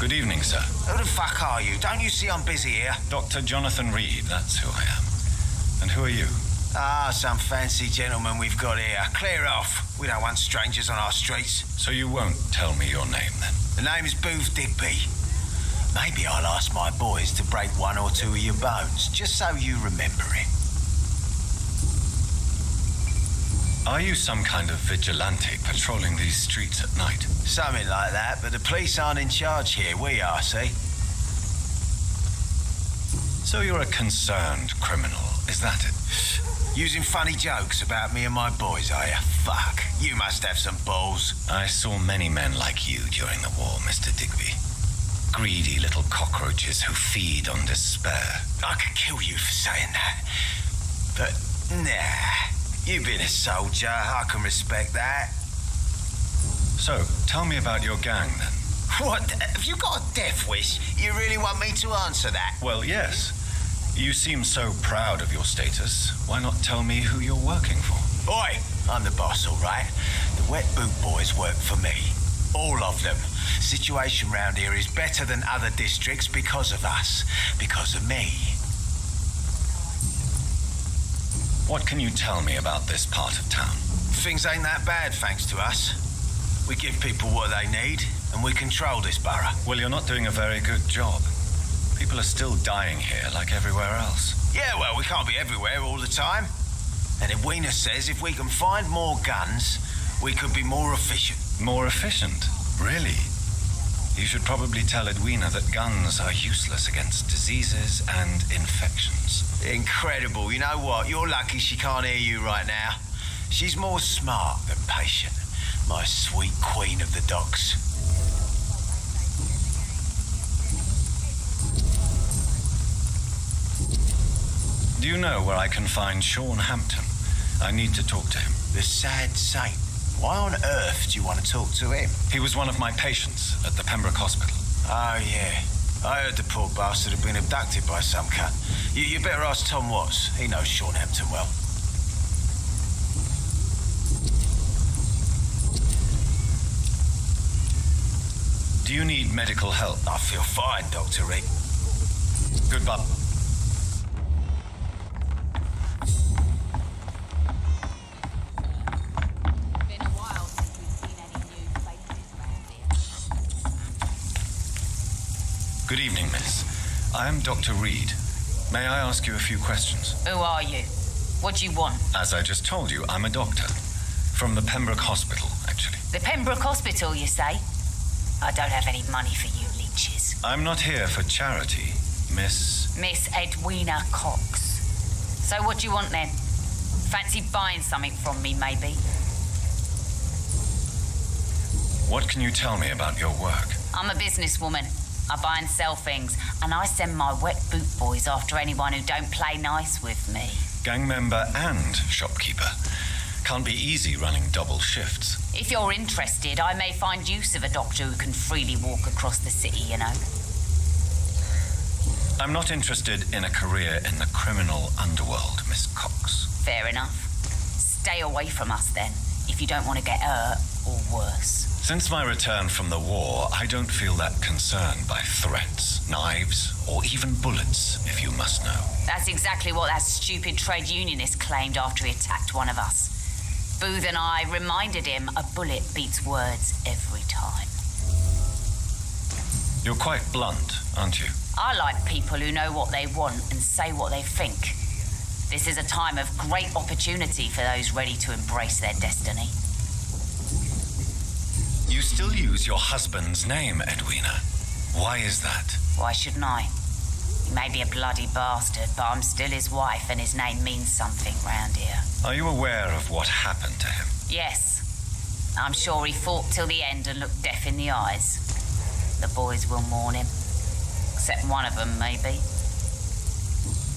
Good evening, sir. Who the fuck are you? Don't you see I'm busy here? Dr. Jonathan Reed, that's who I am. And who are you? Ah, some fancy gentleman we've got here. Clear off. We don't want strangers on our streets. So you won't tell me your name, then? The name is Booth Digby. Maybe I'll ask my boys to break one or two of your bones, just so you remember it. Are you some kind of vigilante patrolling these streets at night? Something like that, but the police aren't in charge here. We are, see? So you're a concerned criminal, is that it? Using funny jokes about me and my boys, are you? Fuck. You must have some balls. I saw many men like you during the war, Mr. Digby. Greedy little cockroaches who feed on despair. I could kill you for saying that. But, nah. You've been a soldier. I can respect that. So, tell me about your gang, then. What? Have you got a death wish? You really want me to answer that? Well, yes. You seem so proud of your status. Why not tell me who you're working for? Oi! I'm the boss, all right? The Wet Boot Boys work for me. All of them. Situation round here is better than other districts because of us. Because of me. What can you tell me about this part of town? Things ain't that bad, thanks to us. We give people what they need, and we control this borough. Well, you're not doing a very good job. People are still dying here like everywhere else. Yeah, well, we can't be everywhere all the time. And Edwina says if we can find more guns, we could be more efficient. More efficient? Really? You should probably tell Edwina that guns are useless against diseases and infections. Incredible. You know what? You're lucky she can't hear you right now. She's more smart than patient. My sweet queen of the docks. Do you know where I can find Sean Hampton? I need to talk to him. The sad saint. Why on earth do you want to talk to him? He was one of my patients at the Pembroke Hospital. Oh, yeah. I heard the poor bastard had been abducted by some cunt. You better ask Tom Watts. He knows Sean Hampton well. Do you need medical help? I feel fine, Dr. Reed. Goodbye. Good evening, miss. I am Dr. Reed. May I ask you a few questions? Who are you? What do you want? As I just told you, I'm a doctor. From the Pembroke Hospital, actually. The Pembroke Hospital, you say? I don't have any money for you leeches. I'm not here for charity, Miss... Miss Edwina Cox. So what do you want then? Fancy buying something from me, maybe? What can you tell me about your work? I'm a businesswoman. I buy and sell things, and I send my Wet Boot Boys after anyone who don't play nice with me. Gang member and shopkeeper. Can't be easy running double shifts. If you're interested, I may find use of a doctor who can freely walk across the city, you know. I'm not interested in a career in the criminal underworld, Miss Cox. Fair enough. Stay away from us then, if you don't want to get hurt or worse. Since my return from the war, I don't feel that concerned by threats, knives, or even bullets, if you must know. That's exactly what that stupid trade unionist claimed after he attacked one of us. Booth and I reminded him a bullet beats words every time. You're quite blunt, aren't you? I like people who know what they want and say what they think. This is a time of great opportunity for those ready to embrace their destiny. You still use your husband's name, Edwina. Why is that? Why shouldn't I? He may be a bloody bastard, but I'm still his wife and his name means something round here. Are you aware of what happened to him? Yes. I'm sure he fought till the end and looked death in the eyes. The boys will mourn him. Except one of them, maybe.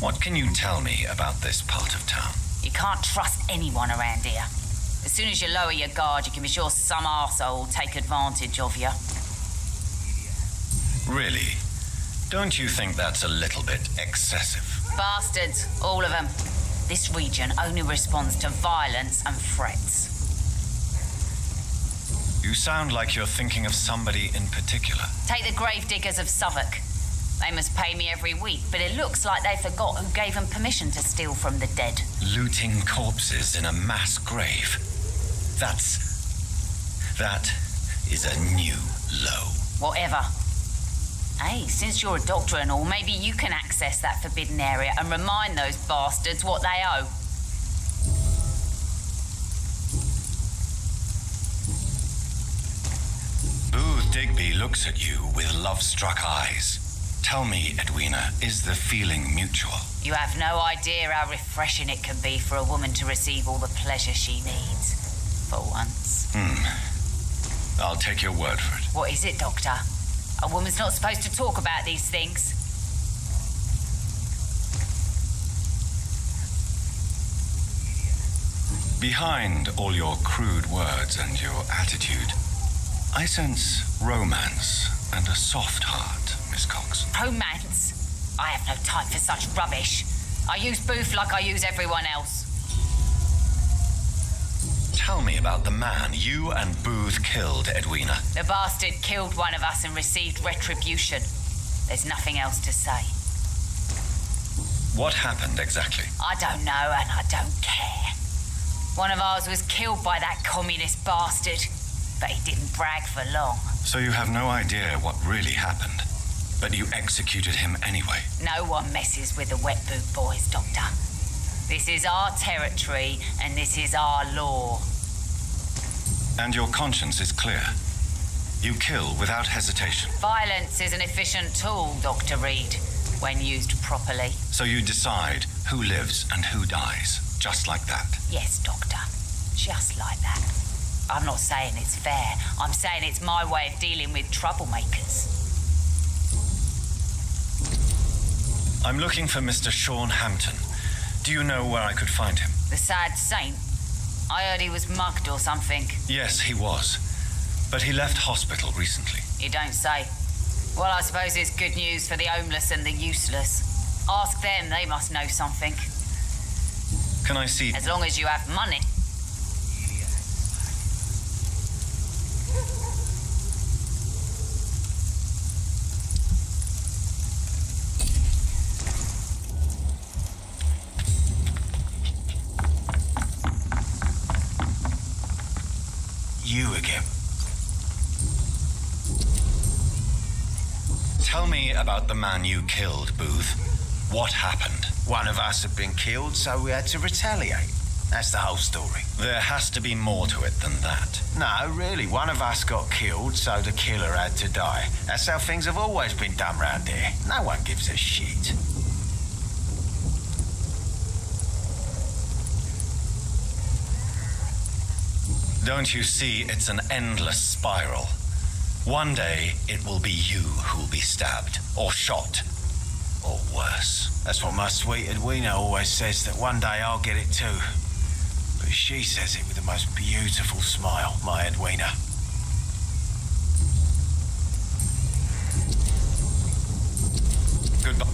What can you tell me about this part of town? You can't trust anyone around here. As soon as you lower your guard, you can be sure some arsehole will take advantage of you. Really? Don't you think that's a little bit excessive? Bastards, all of them. This region only responds to violence and threats. You sound like you're thinking of somebody in particular. Take the gravediggers of Southwark. They must pay me every week, but it looks like they forgot who gave them permission to steal from the dead. Looting corpses in a mass grave. That is a new low. Whatever. Hey, since you're a doctor and all, maybe you can access that forbidden area and remind those bastards what they owe. Booth Digby looks at you with love-struck eyes. Tell me, Edwina, is the feeling mutual? You have no idea how refreshing it can be for a woman to receive all the pleasure she needs. For once. I'll take your word for it. What is it, Doctor? A woman's not supposed to talk about these things. Behind all your crude words and your attitude, I sense romance and a soft heart, Miss Cox. Romance? I have no time for such rubbish. I use Booth like I use everyone else. Tell me about the man you and Booth killed, Edwina. The bastard killed one of us and received retribution. There's nothing else to say. What happened exactly? I don't know and I don't care. One of ours was killed by that communist bastard, but he didn't brag for long. So you have no idea what really happened, but you executed him anyway. No one messes with the wet boot boys, Doctor. This is our territory and this is our law. And your conscience is clear. You kill without hesitation. Violence is an efficient tool, Dr. Reed, when used properly. So you decide who lives and who dies, just like that? Yes, Doctor. Just like that. I'm not saying it's fair. I'm saying it's my way of dealing with troublemakers. I'm looking for Mr. Sean Hampton. Do you know where I could find him? The sad saint? I heard he was mugged or something. Yes, he was. But he left hospital recently. You don't say. Well, I suppose it's good news for the homeless and the useless. Ask them, they must know something. Can I see? As long as you have money. You again. Tell me about the man you killed, Booth. What happened? One of us had been killed, so we had to retaliate. That's the whole story. There has to be more to it than that. No, really. One of us got killed, so the killer had to die. That's how things have always been done round here. No one gives a shit. Don't you see it's an endless spiral? One day, it will be you who'll be stabbed, or shot, or worse. That's what my sweet Edwina always says, that one day I'll get it too. But she says it with the most beautiful smile, my Edwina. Goodbye.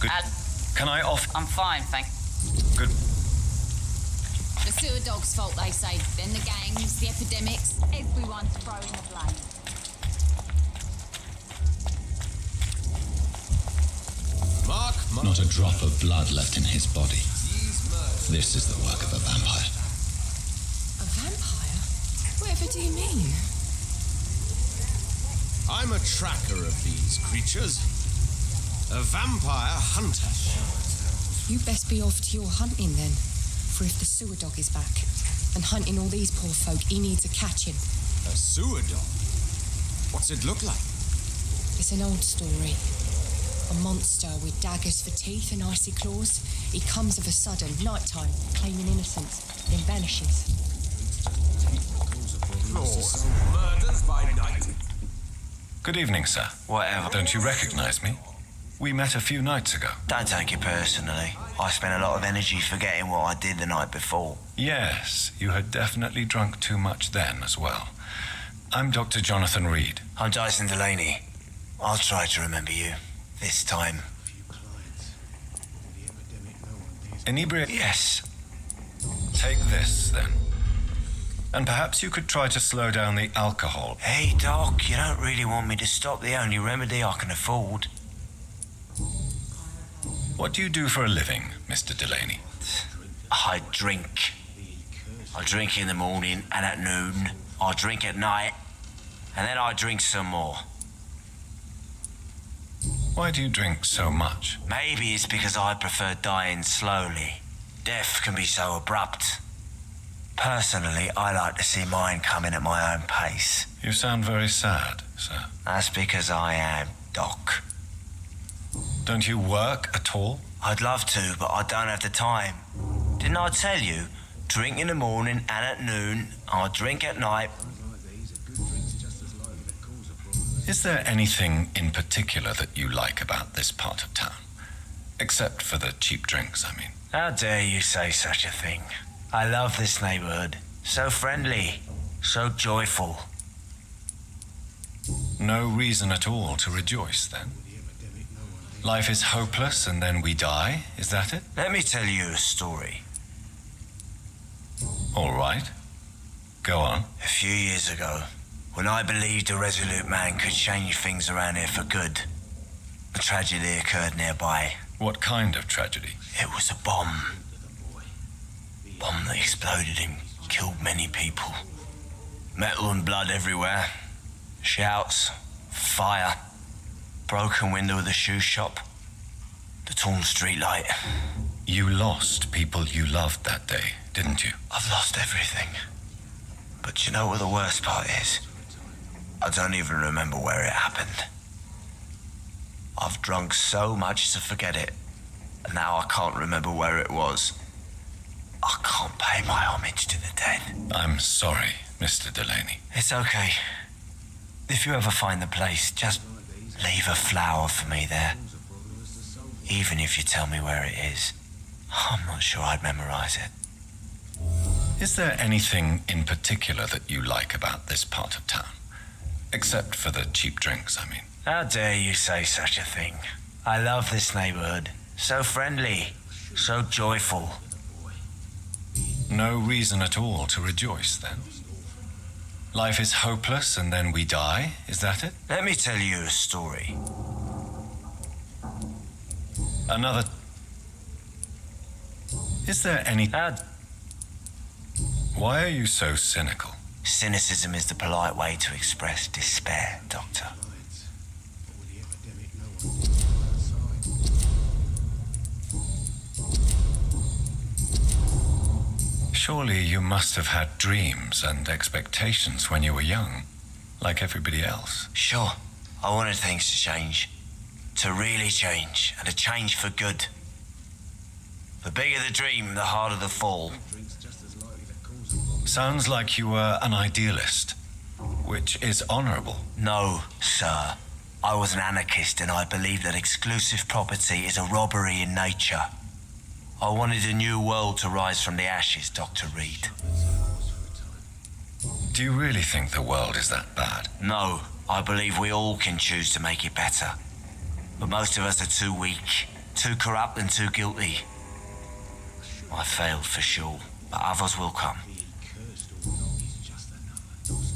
Good. Can I off? I'm fine, thank you. Good. The sewer dog's fault, they say. Then the gangs, the epidemics, everyone's throwing the blame. Not a drop of blood left in his body. This is the work of a vampire. A vampire? Whatever do you mean? I'm a tracker of these creatures. A vampire hunter. You best be off to your hunting then. For if the sewer dog is back and hunting all these poor folk, he needs a catching. A sewer dog? What's it look like? It's an old story. A monster with daggers for teeth and icy claws. He comes of a sudden, nighttime, claiming innocence, then vanishes. Claws. Murders by night. Good evening, sir. Whatever. Don't you recognize me? We met a few nights ago. Don't take it personally. I spent a lot of energy forgetting what I did the night before. Yes, you had definitely drunk too much then as well. I'm Dr. Jonathan Reed. I'm Dyson Delaney. I'll try to remember you. This time. Inebriate? Yes. Take this, then. And perhaps you could try to slow down the alcohol. Hey, Doc, you don't really want me to stop the only remedy I can afford. What do you do for a living, Mr. Delaney? I drink. I drink in the morning and at noon. I drink at night. And then I drink some more. Why do you drink so much? Maybe it's because I prefer dying slowly. Death can be so abrupt. Personally, I like to see mine coming at my own pace. You sound very sad, sir. That's because I am, Doc. Don't you work at all? I'd love to, but I don't have the time. Didn't I tell you? Drink in the morning and at noon. I drink at night. Is there anything in particular that you like about this part of town? Except for the cheap drinks, I mean. How dare you say such a thing? I love this neighborhood. So friendly, so joyful. No reason at all to rejoice, then? Life is hopeless and then we die, is that it? Let me tell you a story. All right. Go on. A few years ago, when I believed a resolute man could change things around here for good, a tragedy occurred nearby. What kind of tragedy? It was a bomb. Bomb that exploded and killed many people. Metal and blood everywhere. Shouts, fire, broken window of the shoe shop, the torn streetlight. You lost people you loved that day, didn't you? I've lost everything. But you know what the worst part is? I don't even remember where it happened. I've drunk so much to forget it, and now I can't remember where it was. I can't pay my homage to the dead. I'm sorry, Mr. Delaney. It's okay. If you ever find the place, just leave a flower for me there. Even if you tell me where it is, I'm not sure I'd memorize it. Is there anything in particular that you like about this part of town? Except for the cheap drinks, I mean. How dare you say such a thing? I love this neighborhood. So friendly, so joyful. No reason at all to rejoice, then? Life is hopeless and then we die, is that it? Let me tell you a story. Another... Is there any... Why are you so cynical? Cynicism is the polite way to express despair, Doctor. Surely you must have had dreams and expectations when you were young, like everybody else. Sure, I wanted things to change. To really change, and to change for good. The bigger the dream, the harder the fall. Sounds like you were an idealist, which is honorable. No, sir. I was an anarchist and I believed that exclusive property is a robbery in nature. I wanted a new world to rise from the ashes, Dr. Reed. Do you really think the world is that bad? No, I believe we all can choose to make it better. But most of us are too weak, too corrupt and too guilty. I failed for sure, but others will come.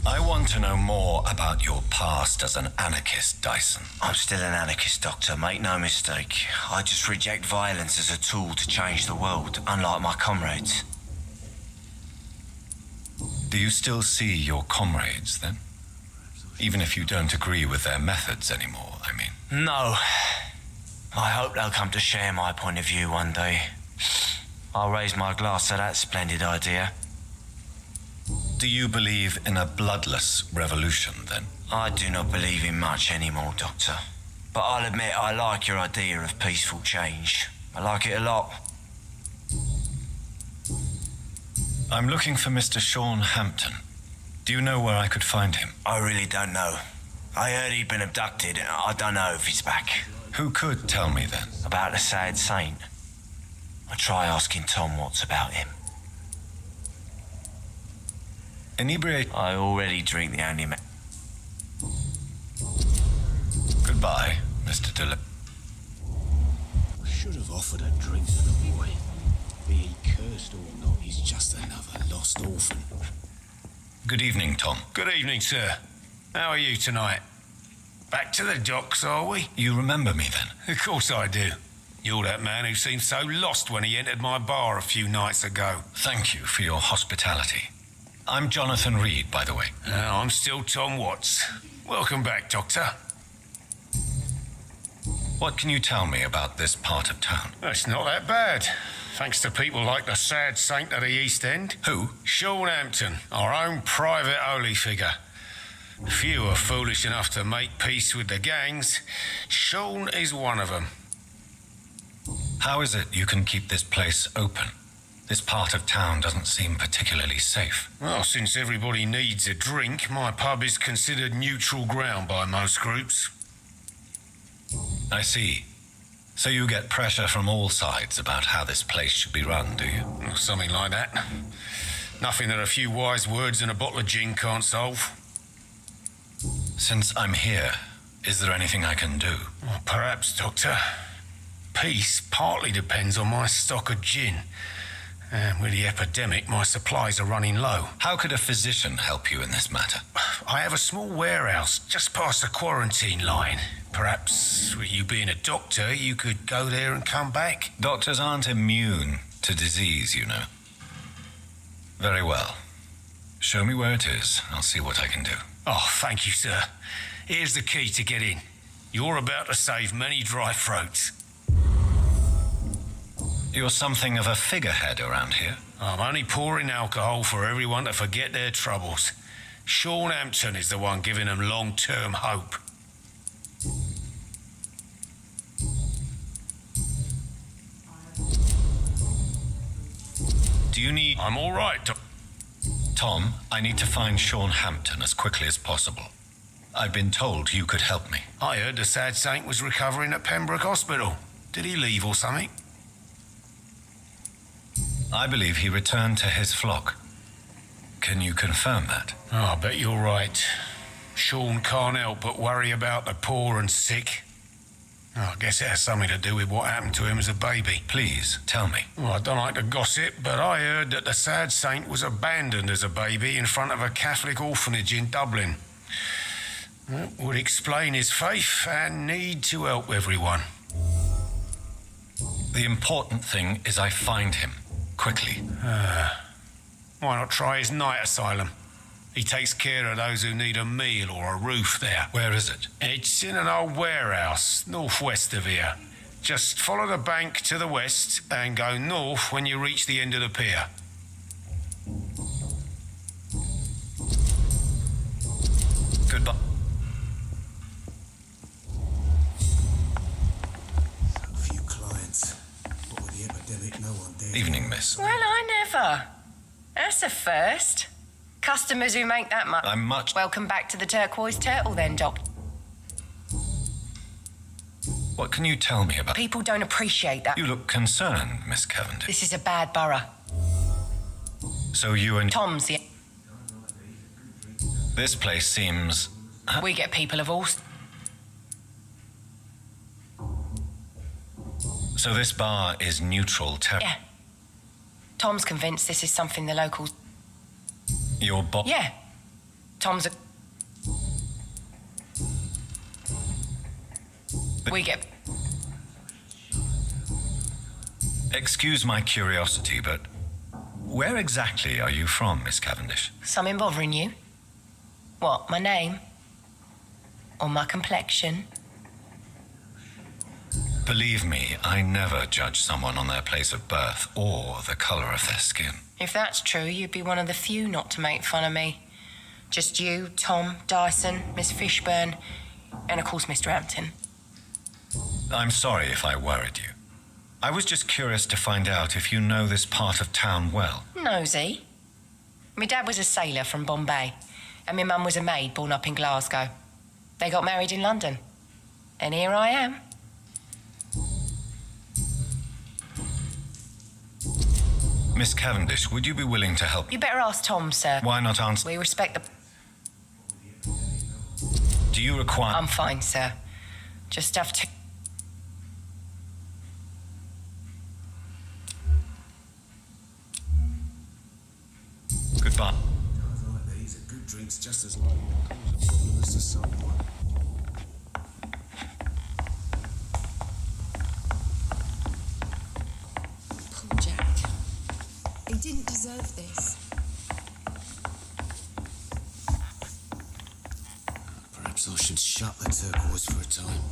I want to know more about your past as an anarchist, Dyson. I'm still an anarchist, Doctor, make no mistake. I just reject violence as a tool to change the world, unlike my comrades. Do you still see your comrades, then? Even if you don't agree with their methods anymore, I mean. No. I hope they'll come to share my point of view one day. I'll raise my glass to that splendid idea. Do you believe in a bloodless revolution, then? I do not believe in much anymore, Doctor. But I'll admit I like your idea of peaceful change. I like it a lot. I'm looking for Mr. Sean Hampton. Do you know where I could find him? I really don't know. I heard he'd been abducted. I don't know if he's back. Who could tell me, then? About the sad saint. I try asking Tom Watts about him. Inebriate. I already drink the only man. Goodbye, Mr. Dillon. I should have offered a drink to the boy. Be he cursed or not, he's just another lost orphan. Good evening, Tom. Good evening, sir. How are you tonight? Back to the docks, are we? You remember me then? Of course I do. You're that man who seemed so lost when he entered my bar a few nights ago. Thank you for your hospitality. I'm Jonathan Reed, by the way. I'm still Tom Watts. Welcome back, Doctor. What can you tell me about this part of town? It's not that bad. Thanks to people like the sad saint of the East End. Who? Sean Hampton, our own private holy figure. Few are foolish enough to make peace with the gangs. Sean is one of them. How is it you can keep this place open? This part of town doesn't seem particularly safe. Well, since everybody needs a drink, my pub is considered neutral ground by most groups. I see. So you get pressure from all sides about how this place should be run, do you? Something like that. Nothing that a few wise words and a bottle of gin can't solve. Since I'm here, is there anything I can do? Well, perhaps, Doctor. Peace partly depends on my stock of gin. And with the epidemic, my supplies are running low. How could a physician help you in this matter? I have a small warehouse just past the quarantine line. Perhaps, with you being a doctor, you could go there and come back? Doctors aren't immune to disease, you know. Very well. Show me where it is. I'll see what I can do. Oh, thank you, sir. Here's the key to get in. You're about to save many dry throats. You're something of a figurehead around here. I'm only pouring alcohol for everyone to forget their troubles. Sean Hampton is the one giving them long-term hope. Do you need... I'm all right, Tom, I need to find Sean Hampton as quickly as possible. I've been told you could help me. I heard the sad saint was recovering at Pembroke Hospital. Did he leave or something? I believe he returned to his flock. Can you confirm that? Oh, I bet you're right. Sean can't help but worry about the poor and sick. Oh, I guess it has something to do with what happened to him as a baby. Please, tell me. Well, I don't like to gossip, but I heard that the sad saint was abandoned as a baby in front of a Catholic orphanage in Dublin. That would explain his faith and need to help everyone. The important thing is I find him. Quickly. Why not try his night asylum? He takes care of those who need a meal or a roof there. Where is it? It's in an old warehouse, northwest of here. Just follow the bank to the west and go north when you reach the end of the pier. Goodbye. Few clients. What with the epidemic, no one dares. Evening, miss. Well, I never. That's a first. Customers who make that much. I'm much... Welcome back to the Turquoise Turtle then, Doc. What can you tell me about... People don't appreciate that. You look concerned, Miss Cavendish. This is a bad borough. So you and... Tom's the... This place seems... We get people of all... So this bar is neutral territory? Yeah. Tom's convinced this is something the locals... Your boss? Yeah. Tom's a... We get... Excuse my curiosity, but where exactly are you from, Miss Cavendish? Something bothering you? What, my name? Or my complexion? Believe me, I never judge someone on their place of birth or the colour of their skin. If that's true, you'd be one of the few not to make fun of me. Just you, Tom, Dyson, Miss Fishburne, and of course Mr. Hampton. I'm sorry if I worried you. I was just curious to find out if you know this part of town well. Nosy. My dad was a sailor from Bombay, and my mum was a maid born up in Glasgow. They got married in London. And here I am. Miss Cavendish, would you be willing to help? You better ask Tom, sir. Why not answer? We respect the... Do you require... I'm fine, sir. Just have to... just as likely to cause a illness to someone. Poor Jack. He didn't deserve this. Perhaps I should shut the turquoise for a time.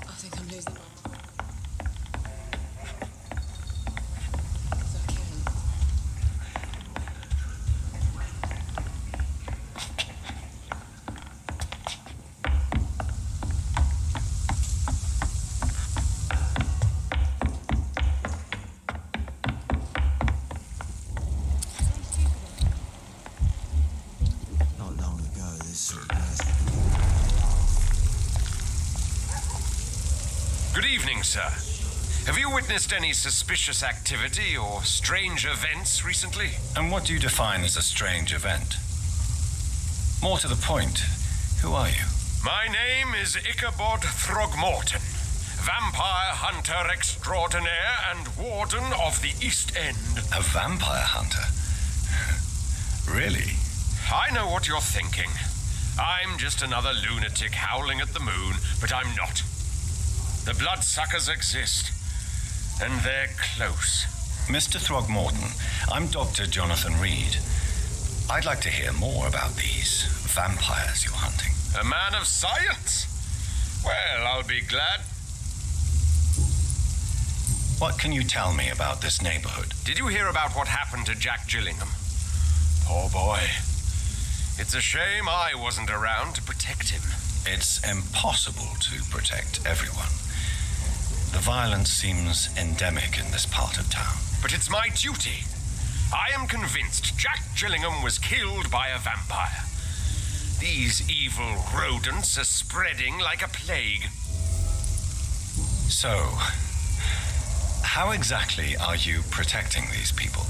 I think I'm losing my mind. Not long ago, this sort of place. Good evening, sir. Have you witnessed any suspicious activity or strange events recently? And what do you define as a strange event? More to the point, who are you? My name is Ichabod Throgmorton, vampire hunter extraordinaire and warden of the East End. A vampire hunter? Really? I know what you're thinking. I'm just another lunatic howling at the moon, but I'm not. The bloodsuckers exist, and they're close. Mr. Throgmorton, I'm Dr. Jonathan Reed. I'd like to hear more about these vampires you're hunting. A man of science? Well, I'll be glad. What can you tell me about this neighborhood? Did you hear about what happened to Jack Gillingham? Poor boy. It's a shame I wasn't around to protect him. It's impossible to protect everyone. The violence seems endemic in this part of town. But it's my duty. I am convinced Jack Gillingham was killed by a vampire. These evil rodents are spreading like a plague. So, how exactly are you protecting these people?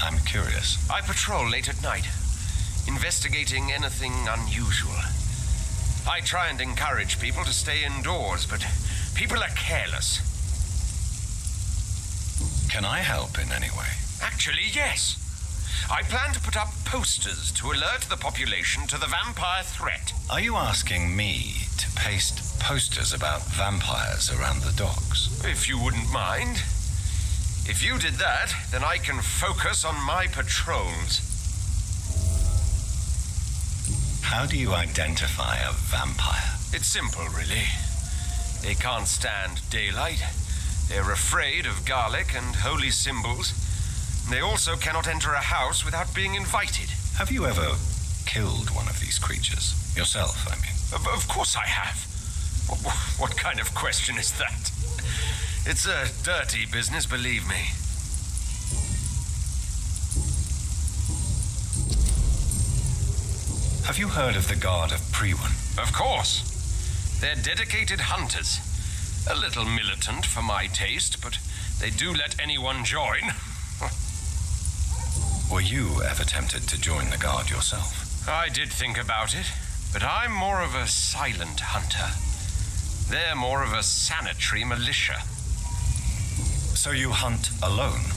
I'm curious. I patrol late at night, investigating anything unusual. I try and encourage people to stay indoors, but people are careless. Can I help in any way? Actually, yes. I plan to put up posters to alert the population to the vampire threat. Are you asking me to paste posters about vampires around the docks? If you wouldn't mind. If you did that, then I can focus on my patrols. How do you identify a vampire? It's simple, really. They can't stand daylight. They're afraid of garlic and holy symbols. They also cannot enter a house without being invited. Have you ever killed one of these creatures? Yourself, I mean. Of course I have. What kind of question is that? It's a dirty business, believe me. Have you heard of the Guard of Priwen? Of course. They're dedicated hunters. A little militant for my taste, but they do let anyone join. Were you ever tempted to join the Guard yourself? I did think about it, but I'm more of a silent hunter. They're more of a sanitary militia. So you hunt alone?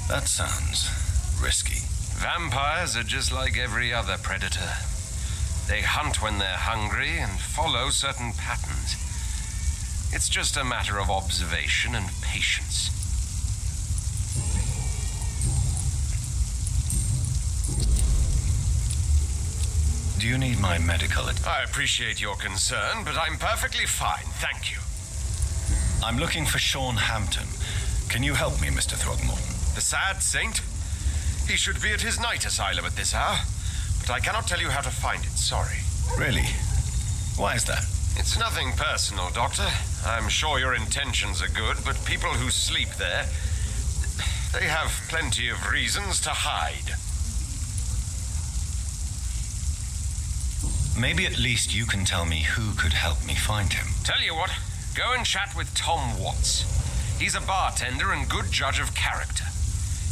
That sounds risky. Vampires are just like every other predator. They hunt when they're hungry and follow certain patterns. It's just a matter of observation and patience. Do you need my medical advice? I appreciate your concern, but I'm perfectly fine, thank you. I'm looking for Sean Hampton. Can you help me, Mr. Throgmorton? The sad saint? He should be at his night asylum at this hour, but I cannot tell you how to find it, sorry. Really? Why is that? It's nothing personal, Doctor. I'm sure your intentions are good, but people who sleep there, they have plenty of reasons to hide. Maybe at least you can tell me who could help me find him. Tell you what, go and chat with Tom Watts. He's a bartender and good judge of character.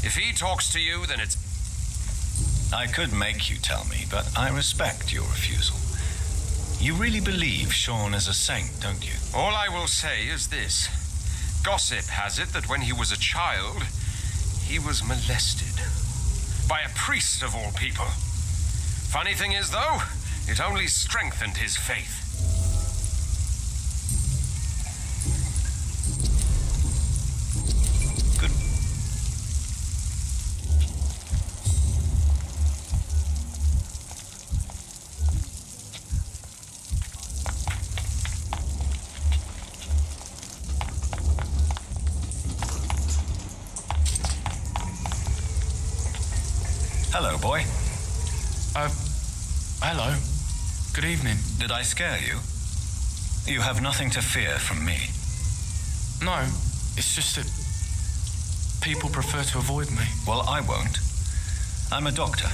If he talks to you, then it's... I could make you tell me, but I respect your refusal. You really believe Sean is a saint, don't you? All I will say is this. Gossip has it that when he was a child, he was molested. By a priest of all people. Funny thing is, though, it only strengthened his faith. Good. Hello, boy. Hello. Good evening. Did I scare you? You have nothing to fear from me. No, it's just that people prefer to avoid me. Well, I won't. I'm a doctor.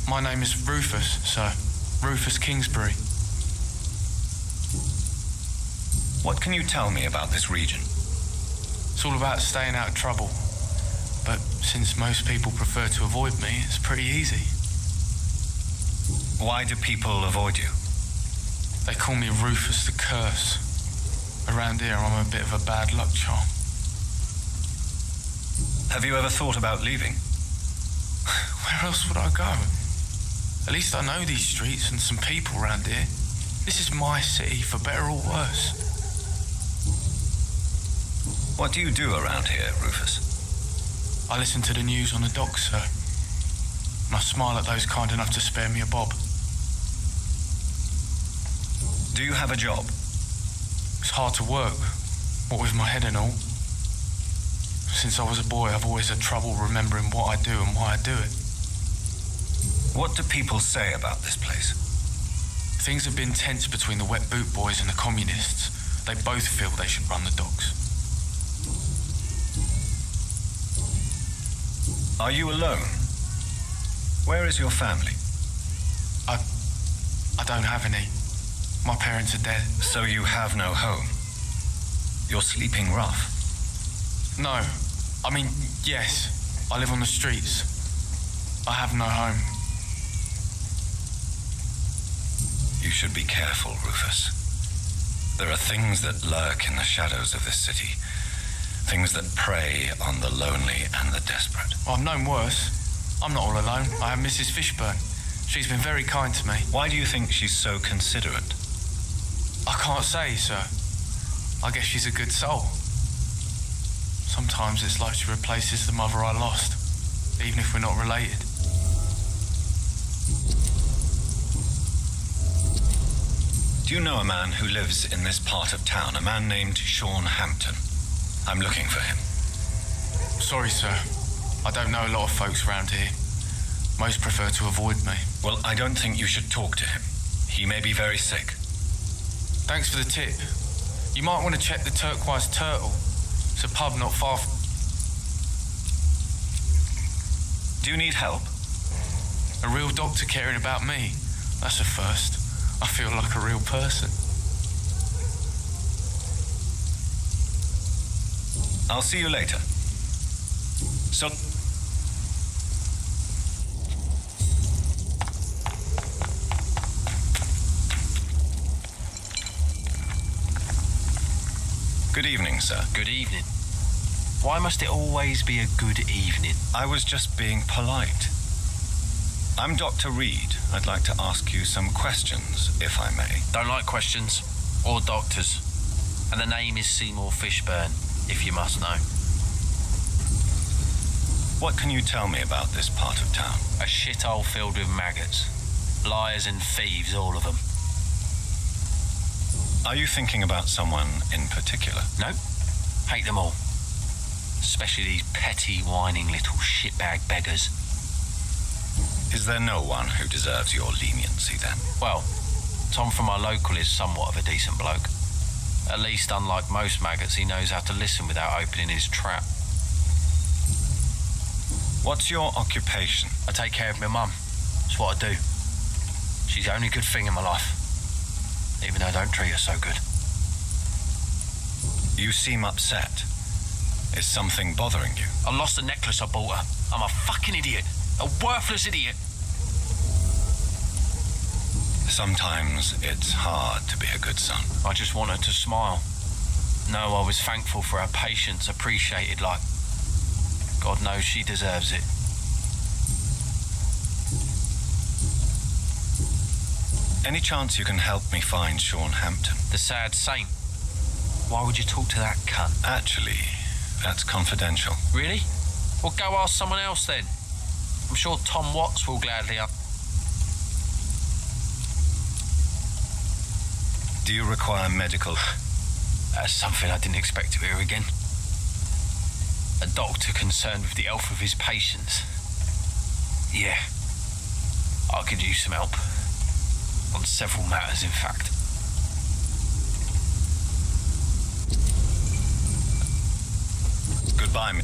My name is Rufus, sir. Rufus Kingsbury. What can you tell me about this region? It's all about staying out of trouble. But since most people prefer to avoid me, it's pretty easy. Why do people avoid you? They call me Rufus the Curse. Around here, I'm a bit of a bad luck charm. Have you ever thought about leaving? Where else would I go? At least I know these streets and some people around here. This is my city, for better or worse. What do you do around here, Rufus? I listen to the news on the docks, sir. And I smile at those kind enough to spare me a bob. Do you have a job? It's hard to work, what with my head and all. Since I was a boy, I've always had trouble remembering what I do and why I do it. What do people say about this place? Things have been tense between the wet boot boys and the communists. They both feel they should run the docks. Are you alone? Where is your family? I don't have any. My parents are dead. So you have no home? You're sleeping rough? No. I mean, yes. I live on the streets. I have no home. You should be careful, Rufus. There are things that lurk in the shadows of this city. Things that prey on the lonely and the desperate. Well, I've known worse. I'm not all alone. I have Mrs. Fishburne. She's been very kind to me. Why do you think she's so considerate? I can't say, sir. I guess she's a good soul. Sometimes it's like she replaces the mother I lost, even if we're not related. Do you know a man who lives in this part of town? A man named Sean Hampton. I'm looking for him. Sorry, sir. I don't know a lot of folks around here. Most prefer to avoid me. Well, I don't think you should talk to him. He may be very sick. Thanks for the tip. You might want to check the Turquoise Turtle. It's a pub not far from... Do you need help? A real doctor caring about me. That's a first. I feel like a real person. I'll see you later. So... Good evening, sir. Good evening. Why must it always be a good evening? I was just being polite. I'm Dr. Reed. I'd like to ask you some questions, if I may. Don't like questions. Or doctors. And the name is Seymour Fishburne, if you must know. What can you tell me about this part of town? A shithole filled with maggots. Liars and thieves, all of them. Are you thinking about someone in particular? No. Hate them all. Especially these petty, whining little shitbag beggars. Is there no one who deserves your leniency, then? Well, Tom from our local is somewhat of a decent bloke. At least, unlike most maggots, he knows how to listen without opening his trap. What's your occupation? I take care of my mum. That's what I do. She's the only good thing in my life. Even though I don't treat her so good. You seem upset. Is something bothering you? I lost the necklace I bought her. I'm a fucking idiot. A worthless idiot. Sometimes it's hard to be a good son. I just want her to smile. No, I was thankful for her patience, appreciated like... God knows she deserves it. Any chance you can help me find Sean Hampton? The sad saint. Why would you talk to that cunt? Actually, that's confidential. Really? Well, go ask someone else then. I'm sure Tom Watts will gladly up. Do you require medical? That's something I didn't expect to hear again. A doctor concerned with the health of his patients. Yeah. I could use some help. On several matters, in fact. Goodbye,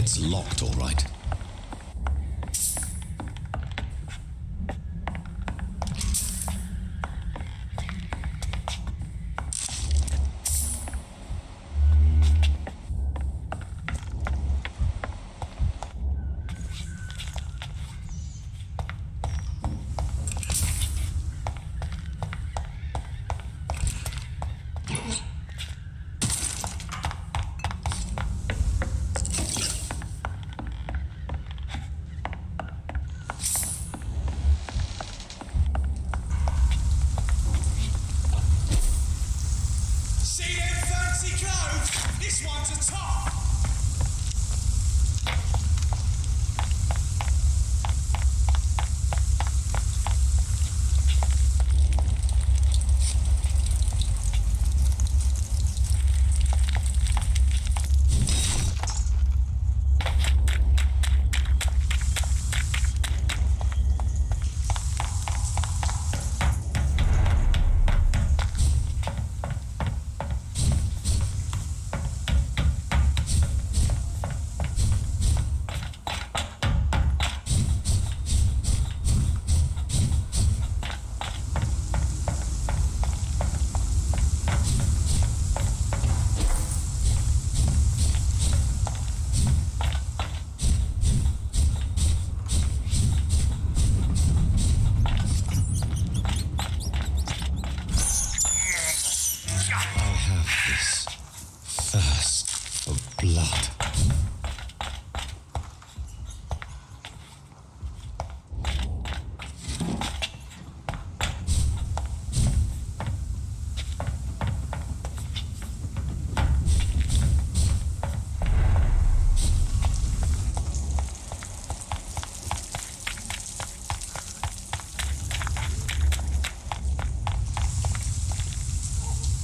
It's locked, all right.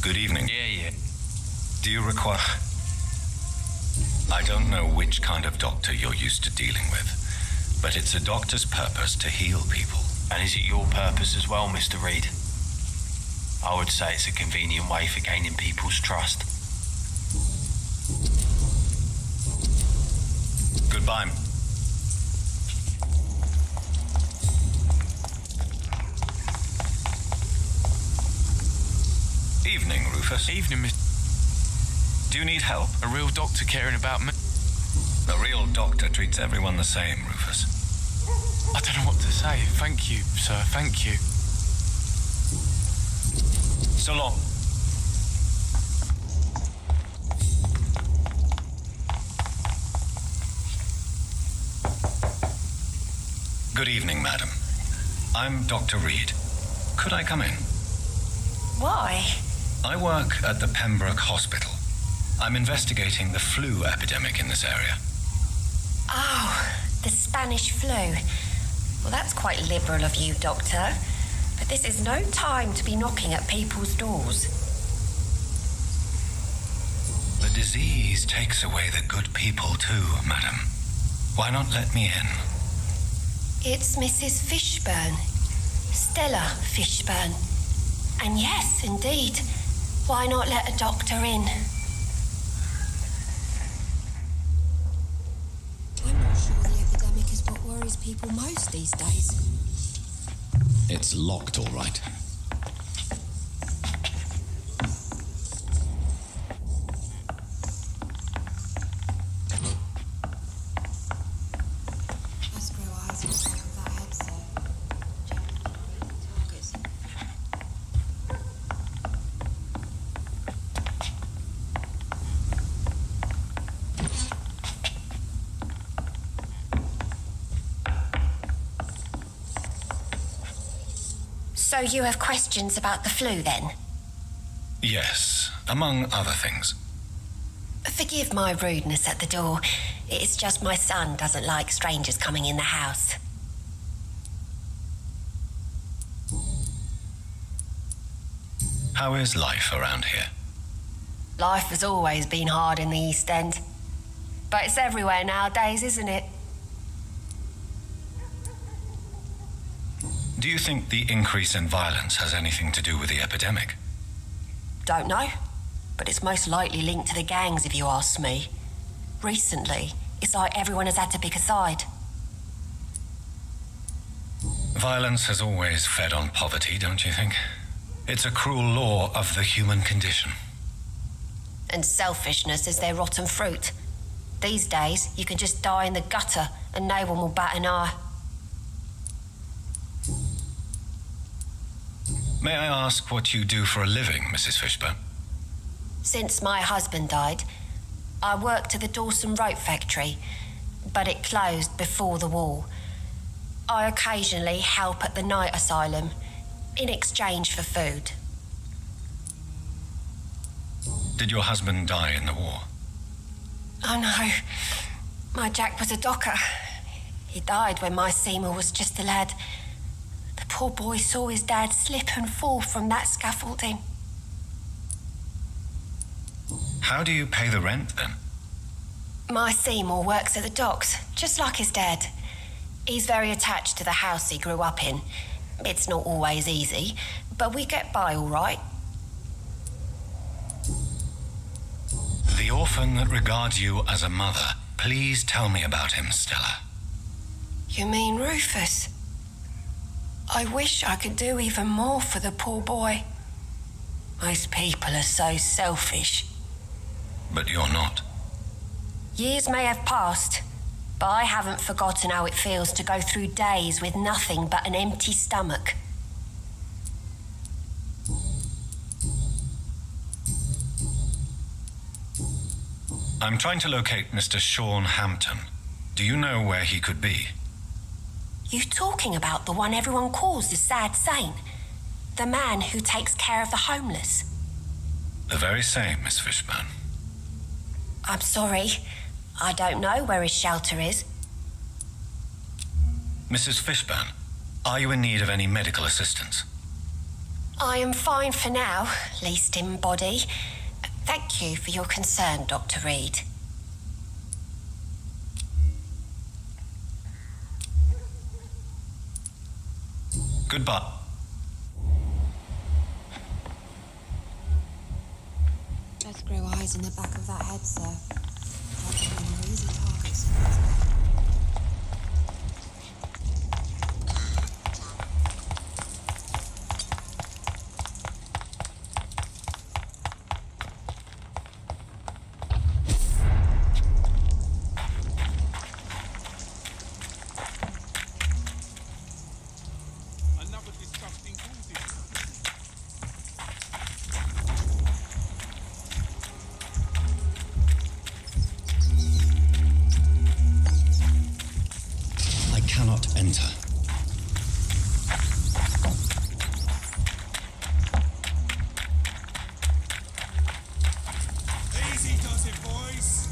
Good evening. Yeah. Do you require... I don't know which kind of doctor you're used to dealing with, but it's a doctor's purpose to heal people. And is it your purpose as well, Mr. Reed? I would say it's a convenient way for gaining people's trust. Goodbye. Evening, Rufus. Evening, Miss... Do you need help? A real doctor caring about me? A real doctor treats everyone the same, Rufus. I don't know what to say. Thank you, sir. Thank you. So long. Good evening, madam. I'm Dr. Reed. Could I come in? Why? I work at the Pembroke Hospital. I'm investigating the flu epidemic in this area. Oh, the Spanish flu. Well, that's quite liberal of you, Doctor. But this is no time to be knocking at people's doors. The disease takes away the good people too, madam. Why not let me in? It's Mrs. Fishburne. Stella Fishburne. And yes, indeed. Why not let a doctor in? I'm not sure the epidemic is what worries people most these days. It's locked, all right. So you have questions about the flu, then? Yes, among other things. Forgive my rudeness at the door. It's just my son doesn't like strangers coming in the house. How is life around here? Life has always been hard in the East End. But it's everywhere nowadays, isn't it? Do you think the increase in violence has anything to do with the epidemic? Don't know. But it's most likely linked to the gangs, if you ask me. Recently, It's like everyone has had to pick a side. Violence has always fed on poverty, don't you think? It's a cruel law of the human condition. And selfishness is their rotten fruit. These days, you can just die in the gutter and no one will bat an eye. May I ask what you do for a living, Mrs. Fishburne? Since my husband died, I worked at the Dawson Rope factory, but it closed before the war. I occasionally help at the night asylum in exchange for food. Did your husband die in the war? Oh no, my Jack was a docker. He died when my Seymour was just a lad. The poor boy saw his dad slip and fall from that scaffolding. How do you pay the rent then? My Seymour works at the docks, just like his dad. He's very attached to the house he grew up in. It's not always easy, but we get by all right. The orphan that regards you as a mother. Please tell me about him, Stella. You mean Rufus? I wish I could do even more for the poor boy. Most people are so selfish. But you're not. Years may have passed, but I haven't forgotten how it feels to go through days with nothing but an empty stomach. I'm trying to locate Mr. Sean Hampton. Do you know where he could be? You talking about the one everyone calls the sad saint? The man who takes care of the homeless? The very same, Miss Fishburne. I'm sorry. I don't know where his shelter is. Mrs. Fishburne, are you in need of any medical assistance? I am fine for now, least in body. Thank you for your concern, Dr. Reed. Goodbye. Let's grow eyes in the back of that head, sir. That's easy targets. Enter. Easy does it, boys.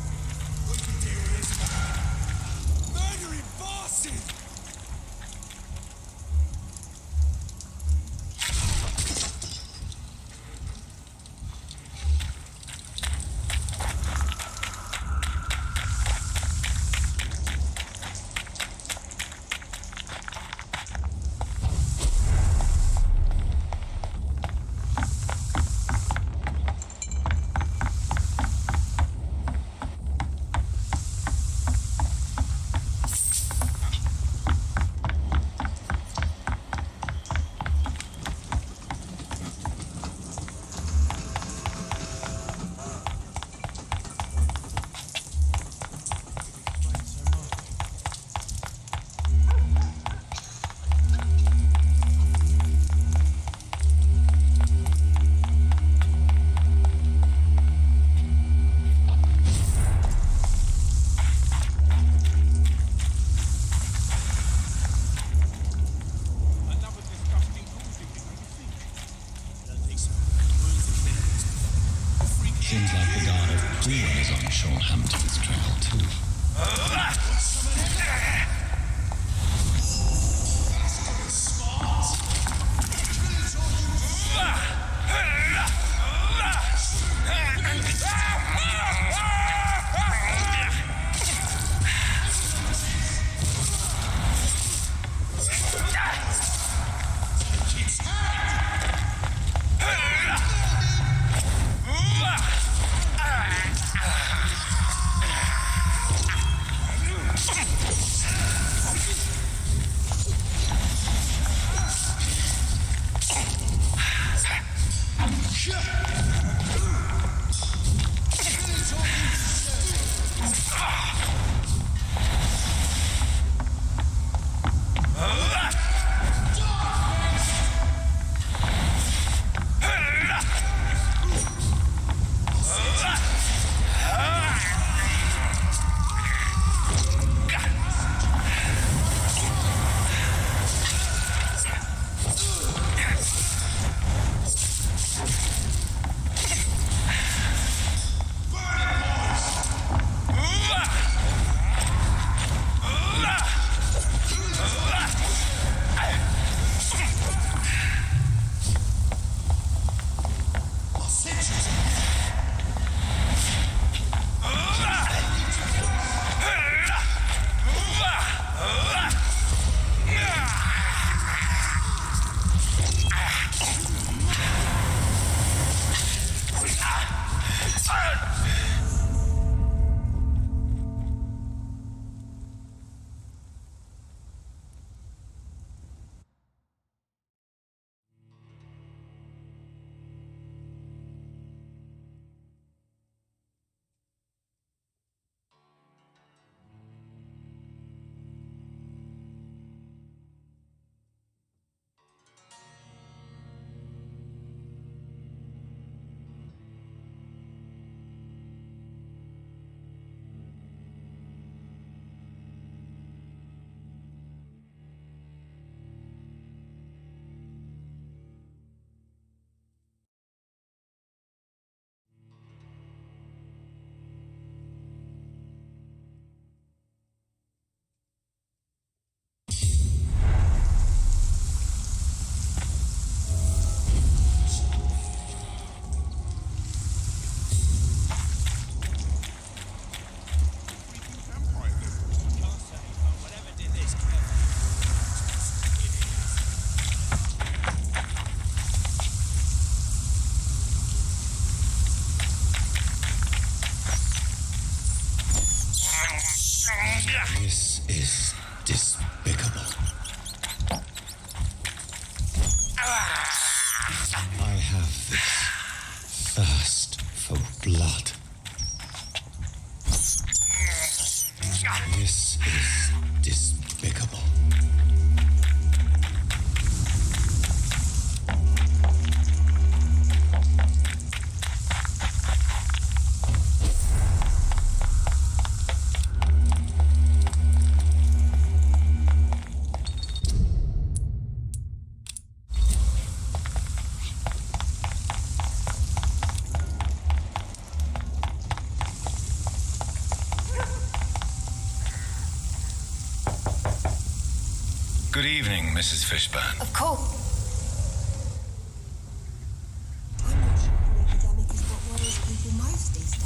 We can deal with this man. Murdering bastard! Seems like the guard of Cleveland is on Sean Hampton's trail, too. This is despicable. I have this thirst for blood. This is despicable. Good evening, Mrs. Fishburne. Of course. I'm not sure an epidemic is what worries people most these days.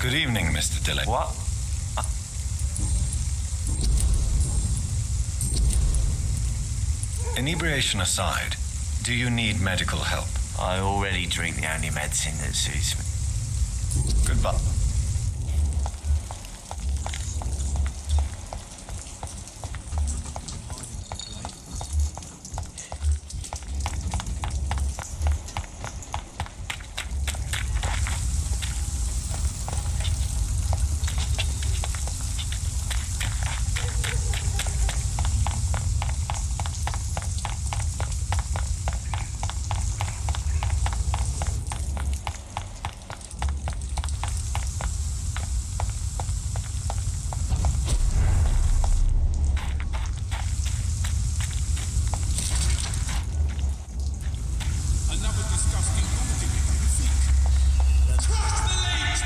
Good evening, Mr. Dillon. What? Inebriation aside, do you need medical help? I already drink the only medicine that suits me. Goodbye. Another disgusting lunatic. You think? Crush the leech,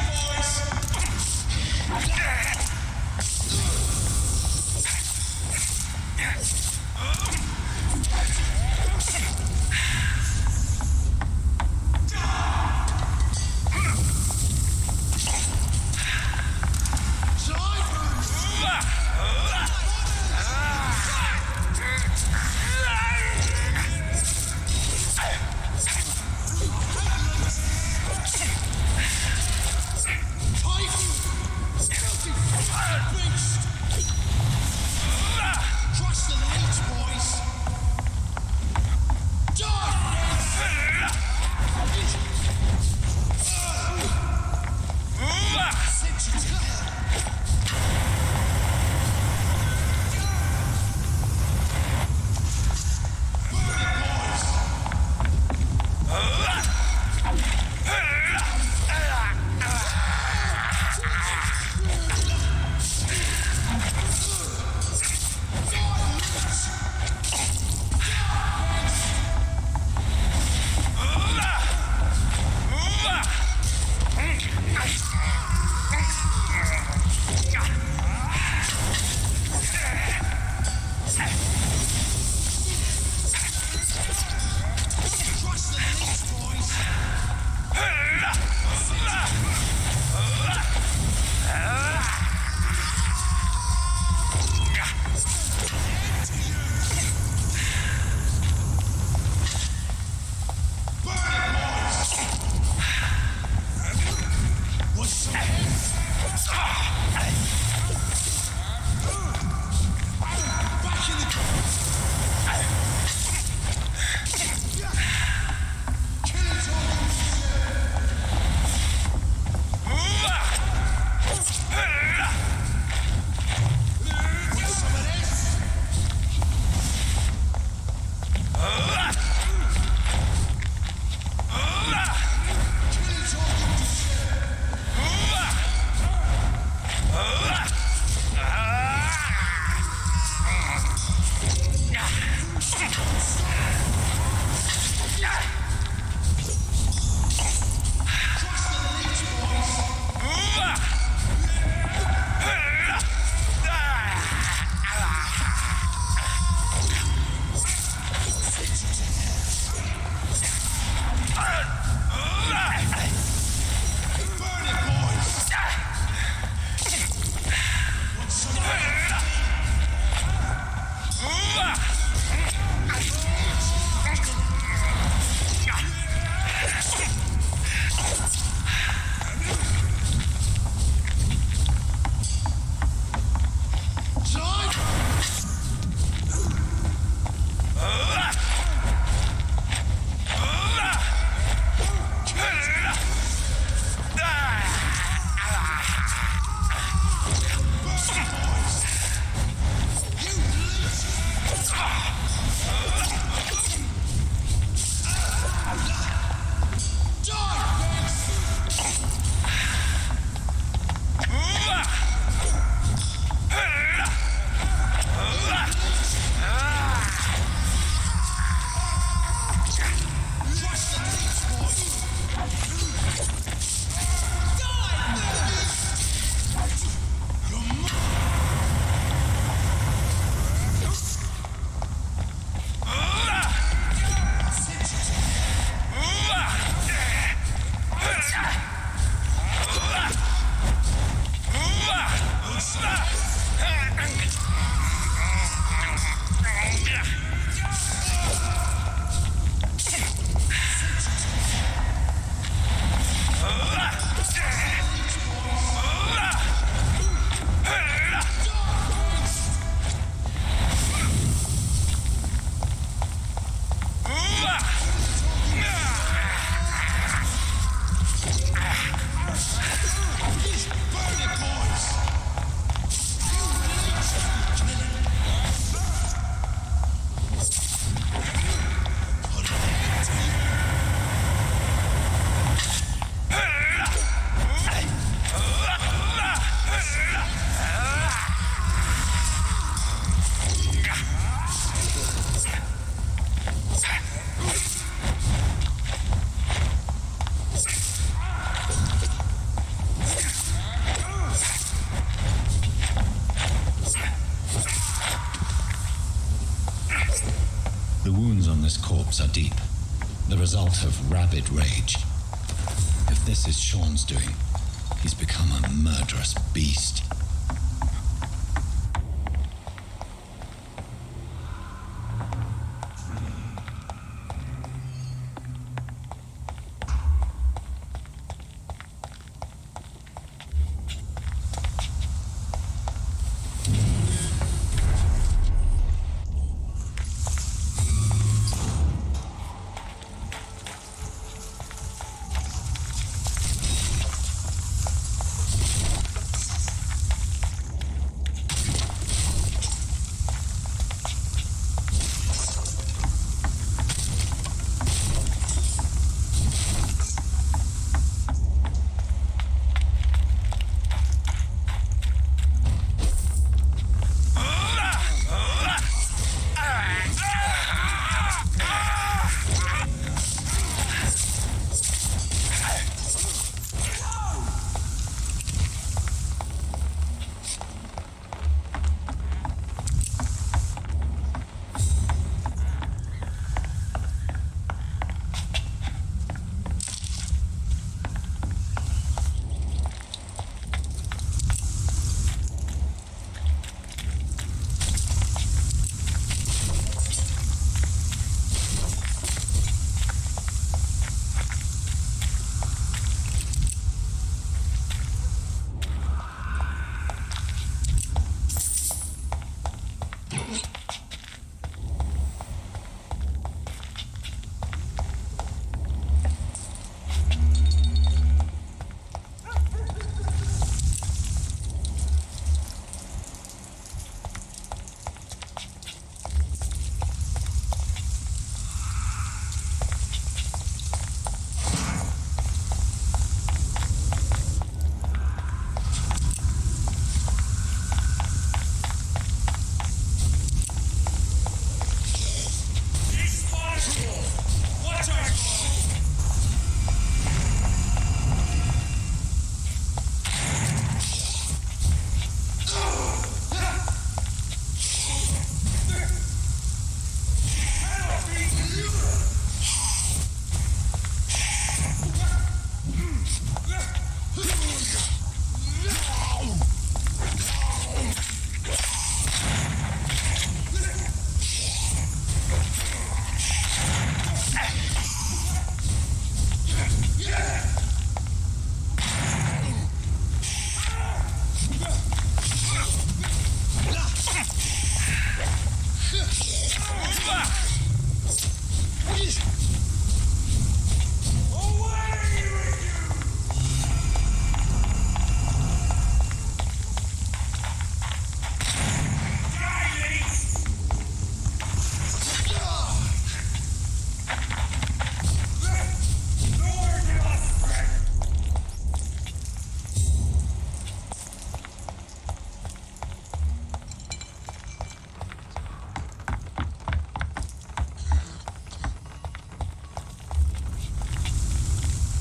this corpse are deep, the result of rabid rage. If this is Sean's doing, he's become a murderous beast.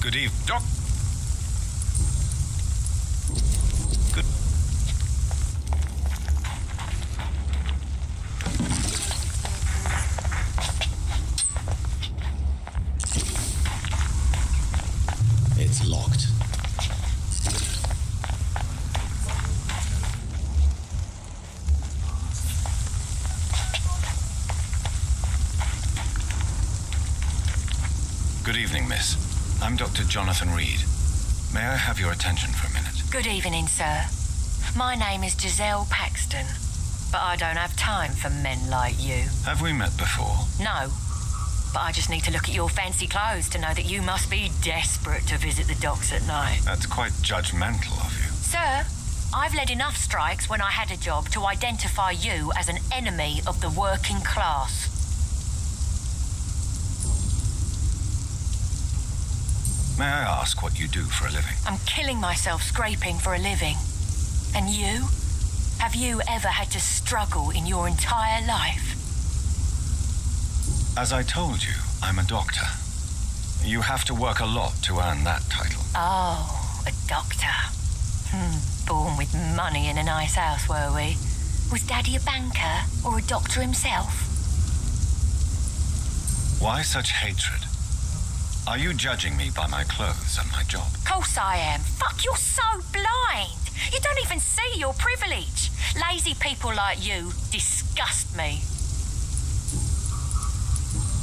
Good evening, Doc. Good. It's locked. Good evening, miss. I'm Dr. Jonathan Reed. May I have your attention for a minute? Good evening, sir. My name is Giselle Paxton, but I don't have time for men like you. Have we met before? No, but I just need to look at your fancy clothes to know that you must be desperate to visit the docks at night. That's quite judgmental of you. Sir, I've led enough strikes when I had a job to identify you as an enemy of the working class. May I ask what you do for a living? I'm killing myself scraping for a living. And you? Have you ever had to struggle in your entire life? As I told you, I'm a doctor. You have to work a lot to earn that title. Oh, a doctor. Born with money in a nice house, were we? Was Daddy a banker or a doctor himself? Why such hatred? Are you judging me by my clothes and my job? Course I am. Fuck, you're so blind. You don't even see your privilege. Lazy people like you disgust me.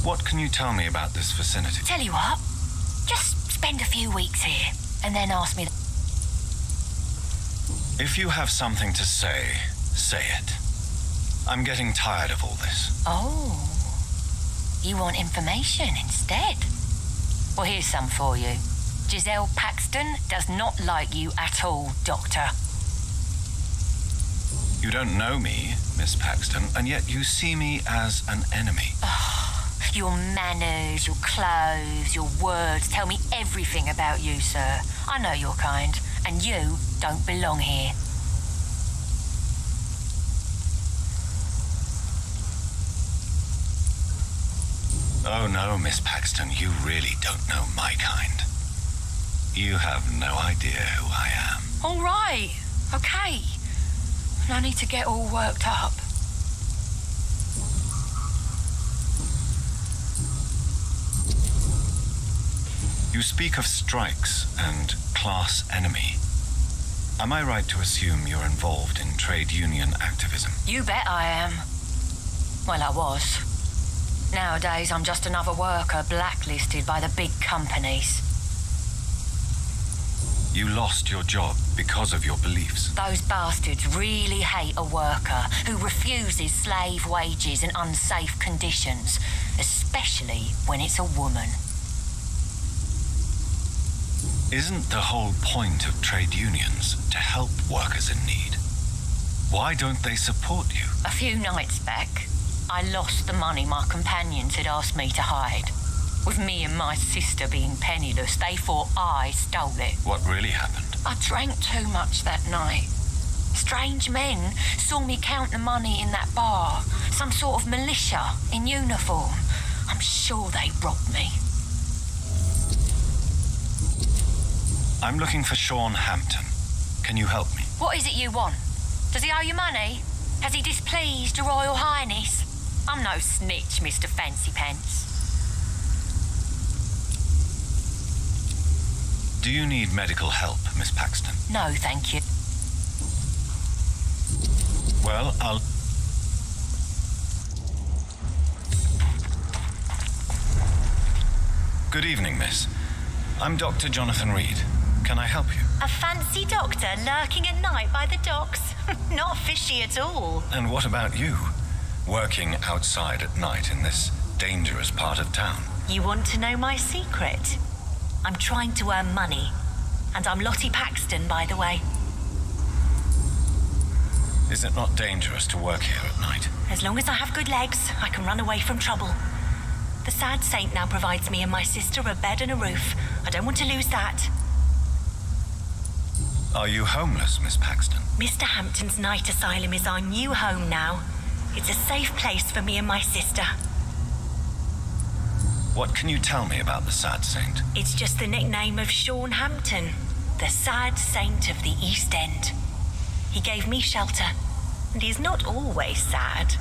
What can you tell me about this vicinity? Tell you what, just spend a few weeks here and then ask me. If you have something to say, say it. I'm getting tired of all this. Oh, you want information instead? Well, here's some for you. Giselle Paxton does not like you at all, Doctor. You don't know me, Miss Paxton, and yet you see me as an enemy. Your manners, your clothes, your words tell me everything about you, sir. I know your kind, and you don't belong here. Oh no, Miss Paxton, you really don't know my kind. You have no idea who I am. All right, okay. No need to get all worked up. You speak of strikes and class enemy. Am I right to assume you're involved in trade union activism? You bet I am. Well, I was. Nowadays, I'm just another worker blacklisted by the big companies. You lost your job because of your beliefs. Those bastards really hate a worker who refuses slave wages and unsafe conditions, especially when it's a woman. Isn't the whole point of trade unions to help workers in need? Why don't they support you? A few nights back, I lost the money my companions had asked me to hide. With me and my sister being penniless, they thought I stole it. What really happened? I drank too much that night. Strange men saw me count the money in that bar. Some sort of militia in uniform. I'm sure they robbed me. I'm looking for Sean Hampton. Can you help me? What is it you want? Does he owe you money? Has he displeased your Royal Highness? I'm no snitch, Mr. Fancy Pants. Do you need medical help, Miss Paxton? No, thank you. Well, I'll... Good evening, miss. I'm Dr. Jonathan Reed. Can I help you? A fancy doctor lurking at night by the docks? Not fishy at all. And what about you? Working outside at night in this dangerous part of town? You want to know my secret? I'm trying to earn money. And I'm Lottie Paxton, by the way. Is it not dangerous to work here at night? As long as I have good legs, I can run away from trouble. The sad saint now provides me and my sister a bed and a roof. I don't want to lose that. Are you homeless, Miss Paxton? Mr. Hampton's night asylum is our new home now. It's a safe place for me and my sister. What can you tell me about the sad saint? It's just the nickname of Sean Hampton, the sad saint of the East End. He gave me shelter, and he's not always sad.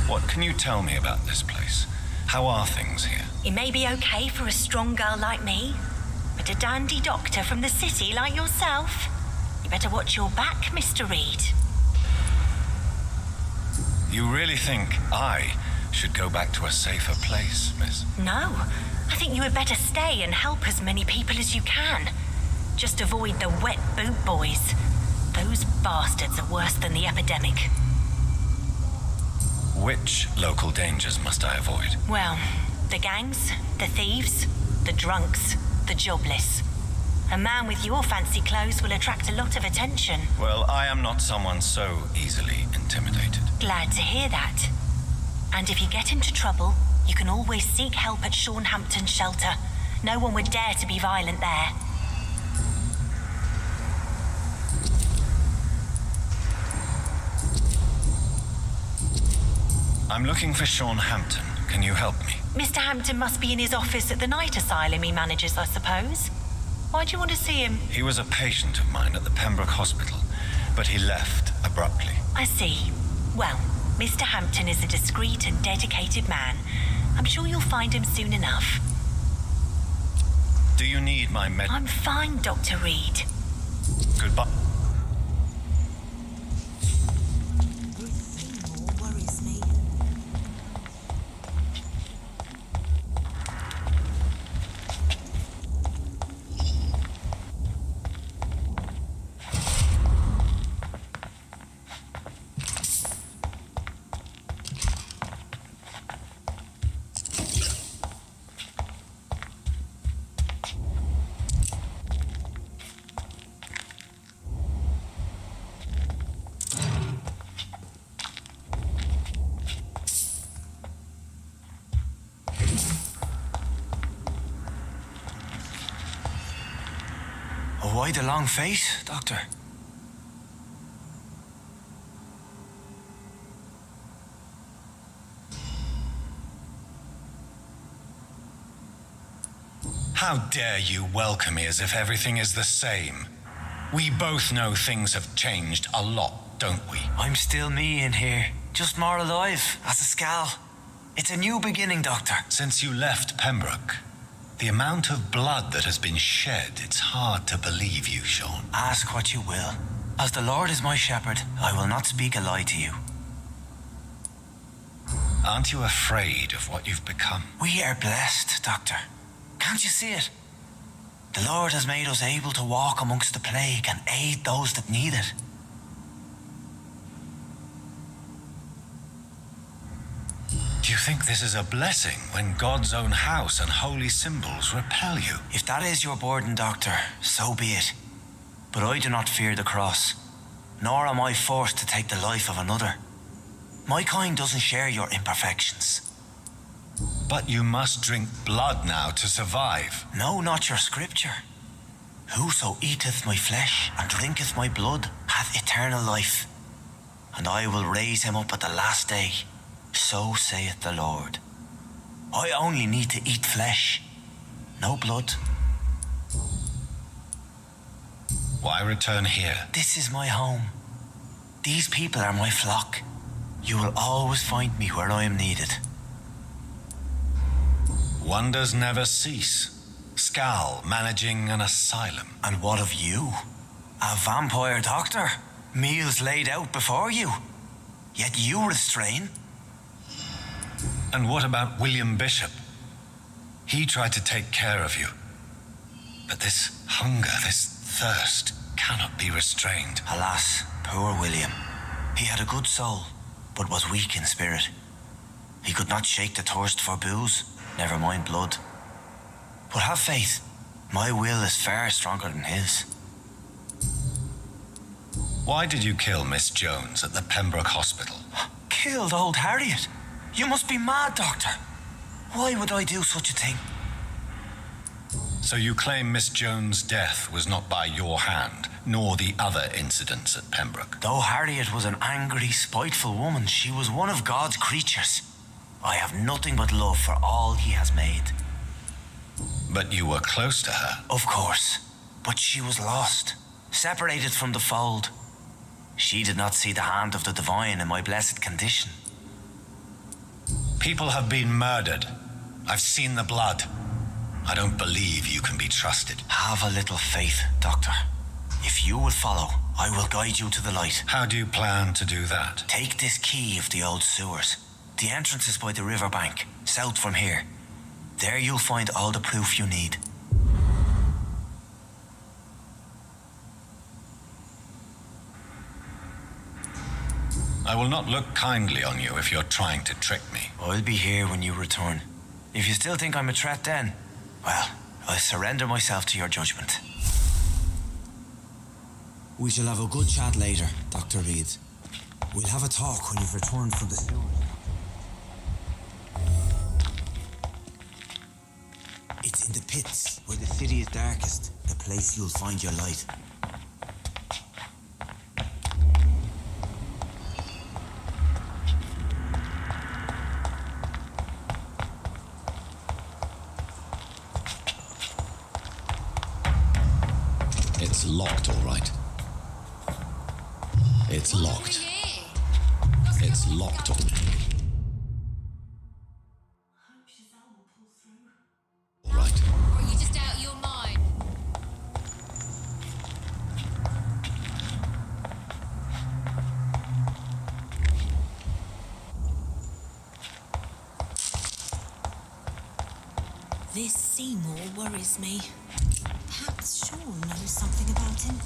What can you tell me about this place? How are things here? It may be okay for a strong girl like me, but a dandy doctor from the city like yourself, you better watch your back, Mr. Reed. You really think I should go back to a safer place, miss? No, I think you had better stay and help as many people as you can. Just avoid the wet boot boys. Those bastards are worse than the epidemic. Which local dangers must I avoid? Well, the gangs, the thieves, the drunks, the jobless. A man with your fancy clothes will attract a lot of attention. Well, I am not someone so easily intimidated. Glad to hear that. And if you get into trouble, you can always seek help at Sean Hampton's shelter. No one would dare to be violent there. I'm looking for Sean Hampton. Can you help me? Mr. Hampton must be in his office at the night asylum he manages, I suppose. Why do you want to see him? He was a patient of mine at the Pembroke Hospital, but he left abruptly. I see. Well, Mr. Hampton is a discreet and dedicated man. I'm sure you'll find him soon enough. Do you need my med... I'm fine, Dr. Reed. Goodbye. Worries me. Why the long face, Doctor? How dare you welcome me as if everything is the same? We both know things have changed a lot, don't we? I'm still me in here, just more alive, as a Skal. It's a new beginning, Doctor. Since you left Pembroke, the amount of blood that has been shed, it's hard to believe you, Sean. Ask what you will. As the Lord is my shepherd, I will not speak a lie to you. Aren't you afraid of what you've become? We are blessed, Doctor. Can't you see it? The Lord has made us able to walk amongst the plague and aid those that need it. Do you think this is a blessing when God's own house and holy symbols repel you? If that is your burden, Doctor, so be it. But I do not fear the cross, nor am I forced to take the life of another. My kind doesn't share your imperfections. But you must drink blood now to survive. No, not your scripture. Whoso eateth my flesh and drinketh my blood hath eternal life, and I will raise him up at the last day. So saith the Lord. I only need to eat flesh, no blood. Why return here? This is my home. These people are my flock. You will always find me where I am needed. Wonders never cease. Skal managing an asylum. And what of you? A vampire doctor? Meals laid out before you. Yet you restrain. And what about William Bishop? He tried to take care of you. But this hunger, this thirst, cannot be restrained. Alas, poor William. He had a good soul, but was weak in spirit. He could not shake the thirst for booze, never mind blood. But have faith, my will is far stronger than his. Why did you kill Miss Jones at the Pembroke Hospital? Killed old Harriet? You must be mad, Doctor. Why would I do such a thing? So you claim Miss Jones' death was not by your hand, nor the other incidents at Pembroke? Though Harriet was an angry, spiteful woman, she was one of God's creatures. I have nothing but love for all he has made. But you were close to her? Of course. But she was lost, separated from the fold. She did not see the hand of the divine in my blessed condition. People have been murdered. I've seen the blood. I don't believe you can be trusted. Have a little faith, Doctor. If you will follow, I will guide you to the light. How do you plan to do that? Take this key of the old sewers. The entrance is by the riverbank, south from here. There you'll find all the proof you need. I will not look kindly on you if you're trying to trick me. I'll be here when you return. If you still think I'm a threat then, well, I surrender myself to your judgment. We shall have a good chat later, Dr. Reed. We'll have a talk when you've returned from the sewers. It's in the pits, where the city is darkest, the place you'll find your light. It's locked, all right. It's locked. It's locked. All right. Or are you just out of your mind? This Seymour worries me. Perhaps Sean knows something about him.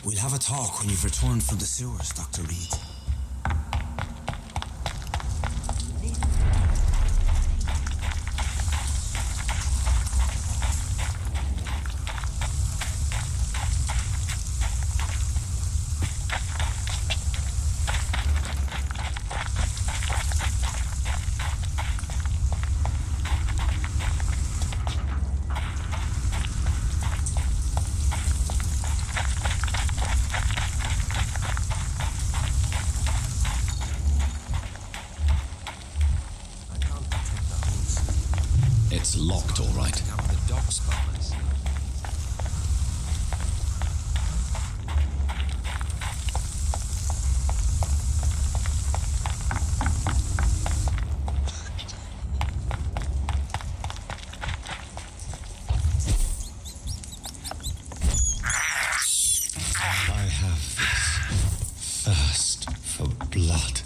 We'll have a talk when you've returned from the sewers, Dr. Reed. It's locked, all right. The dock spotless. I have this thirst for blood.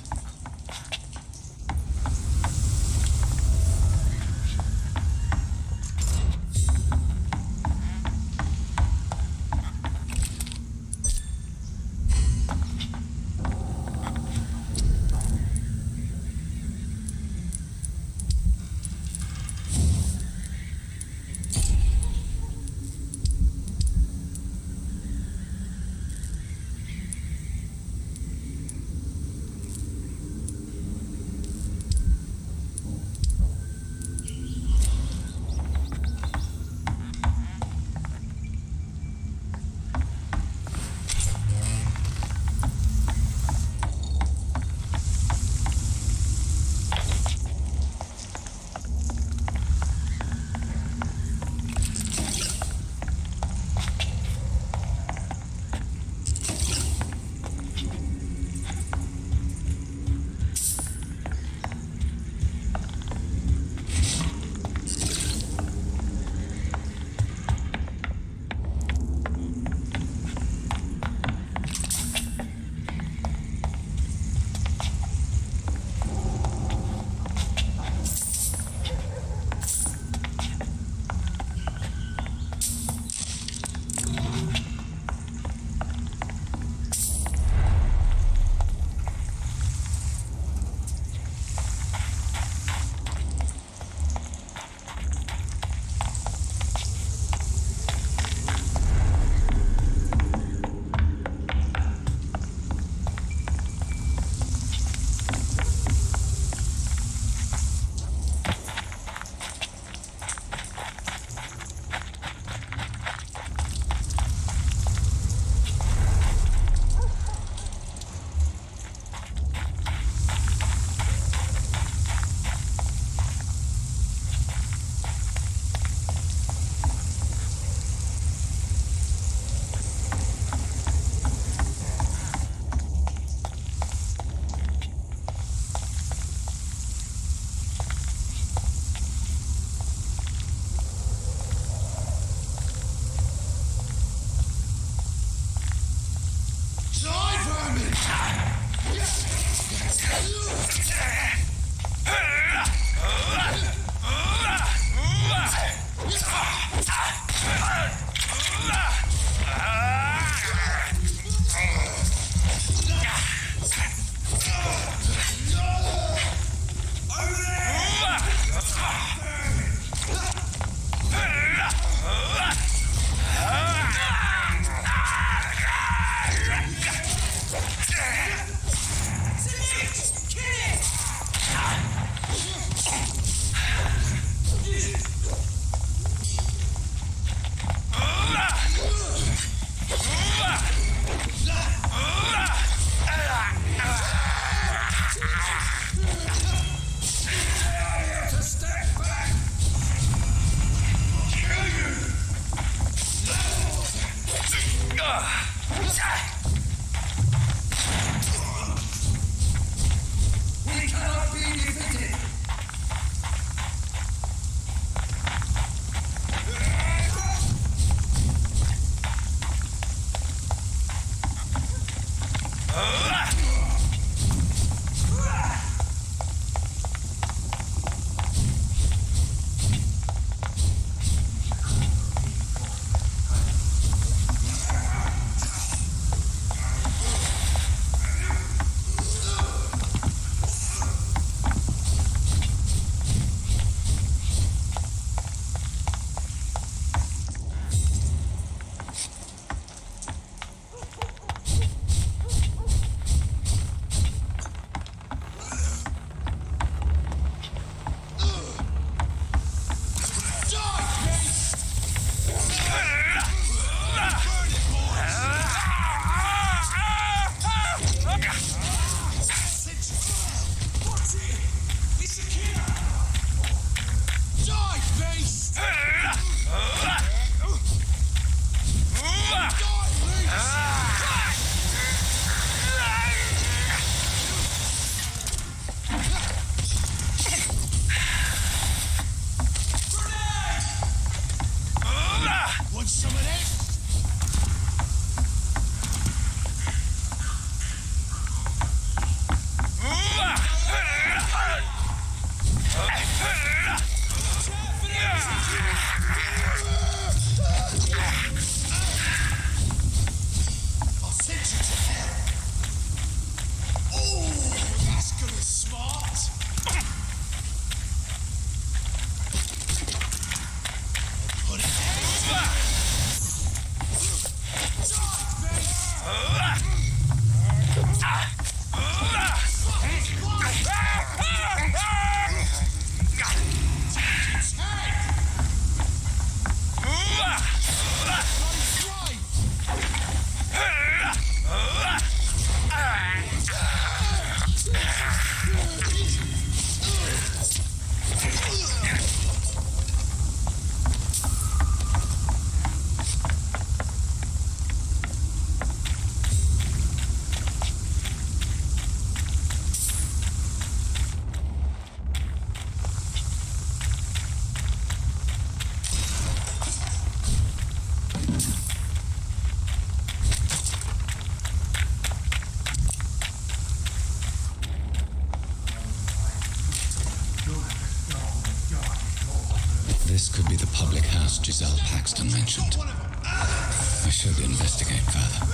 This could be the public house Giselle Paxton mentioned. I should investigate further.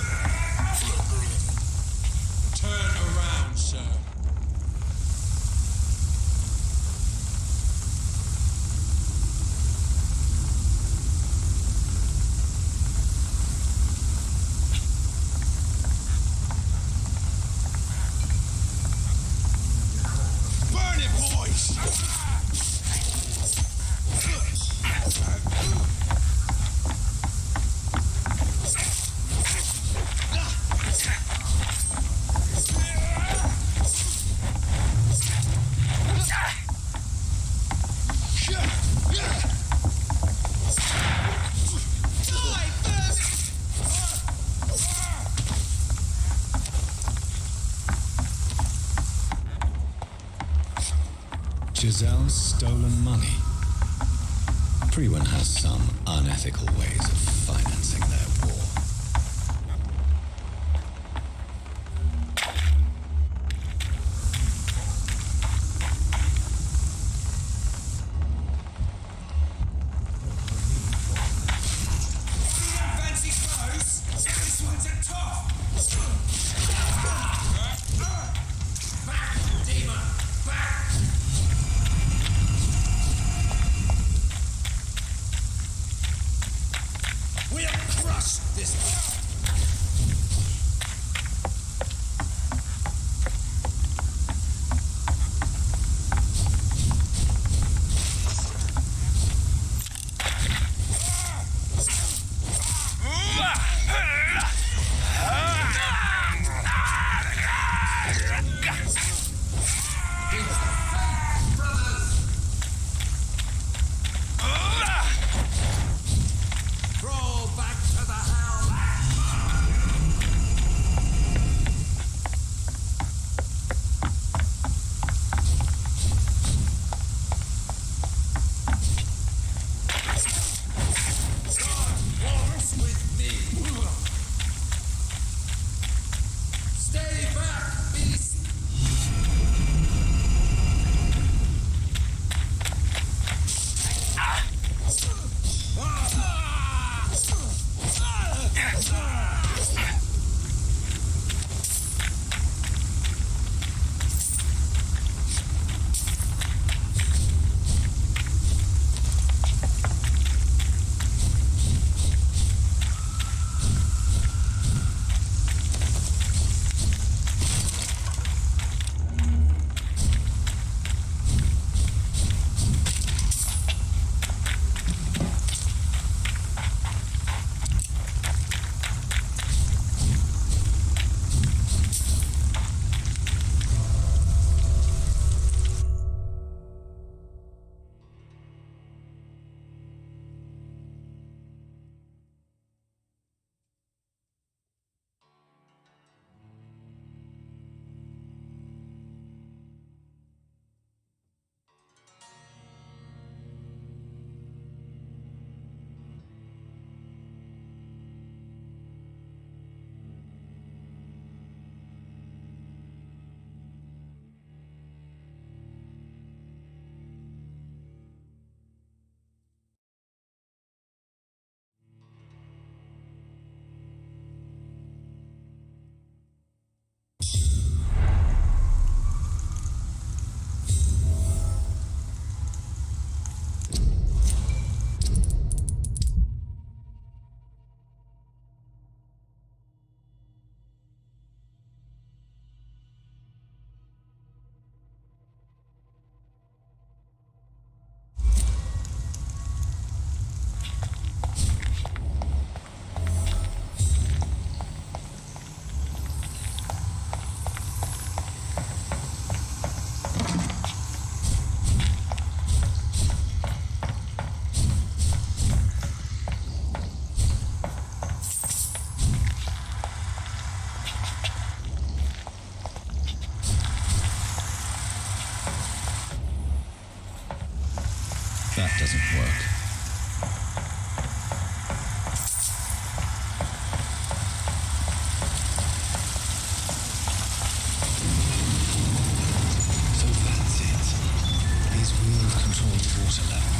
Turn around, sir. Burn it, boys! Giselle's stolen money. Freeman has some unethical ways of financing their war. Fancy clothes? This one's a top! Back, demon! Back! We'll crush this. Crawl back to the house. God walks with me. Stay back, beast. That doesn't work. So that's it. These wheels control the water level.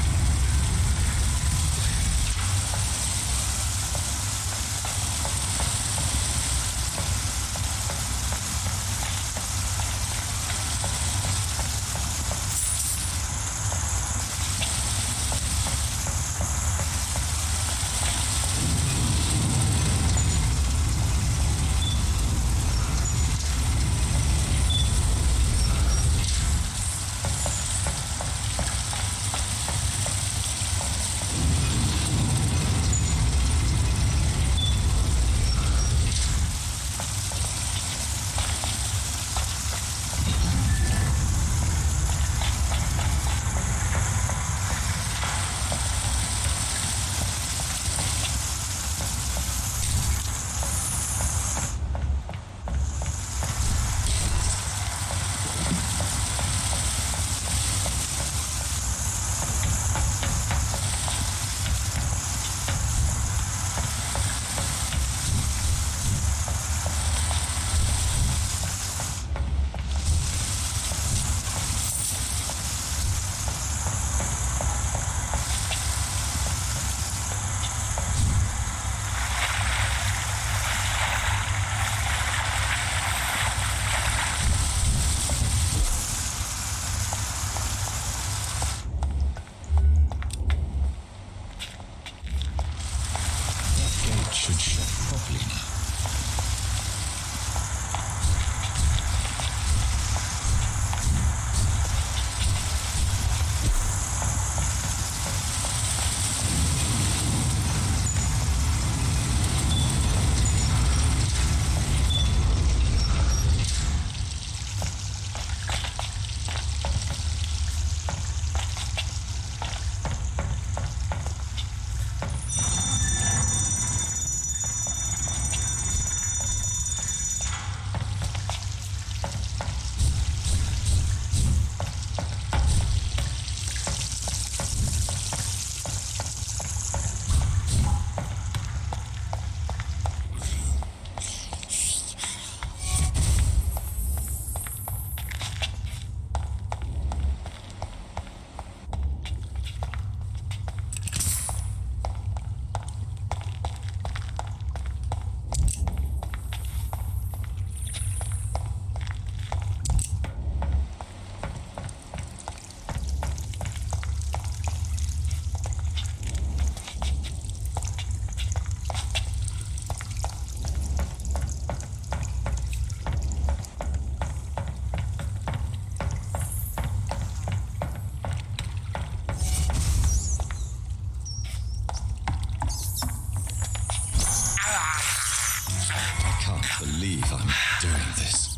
doing this.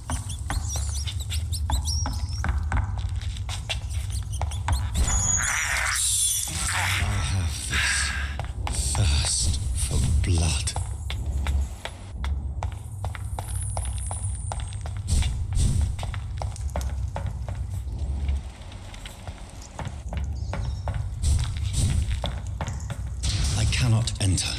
I have this thirst for blood. I cannot enter.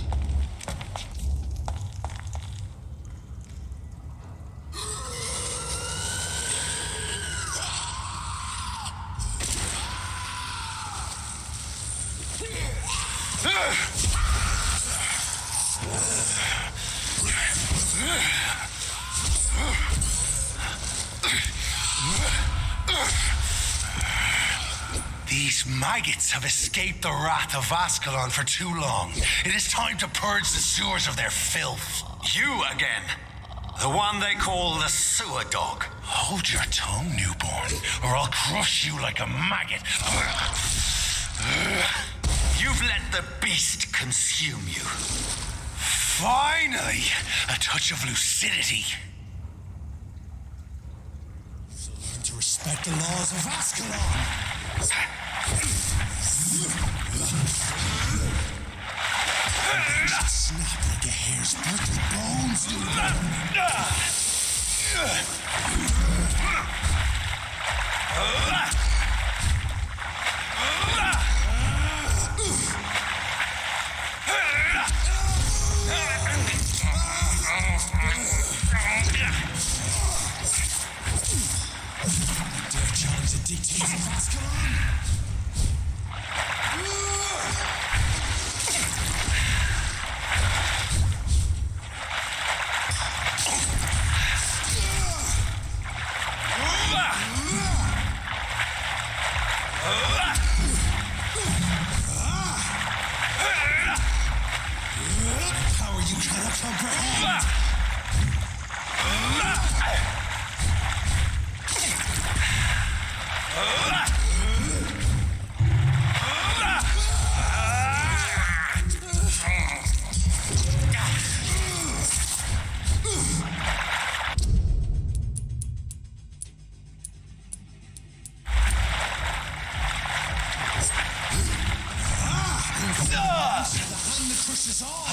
These maggots have escaped the wrath of Ascalon for too long. It is time to purge the sewers of their filth. You again. The one they call the sewer dog. Hold your tongue, newborn, or I'll crush you like a maggot. You've let the beast consume you. Finally, a touch of lucidity. Learn to respect the laws of Ascalon. Snap like a hare's purple bones, dare challenge the dictates of Ascalon? Power you cannot comprehend. The hand that crushes all.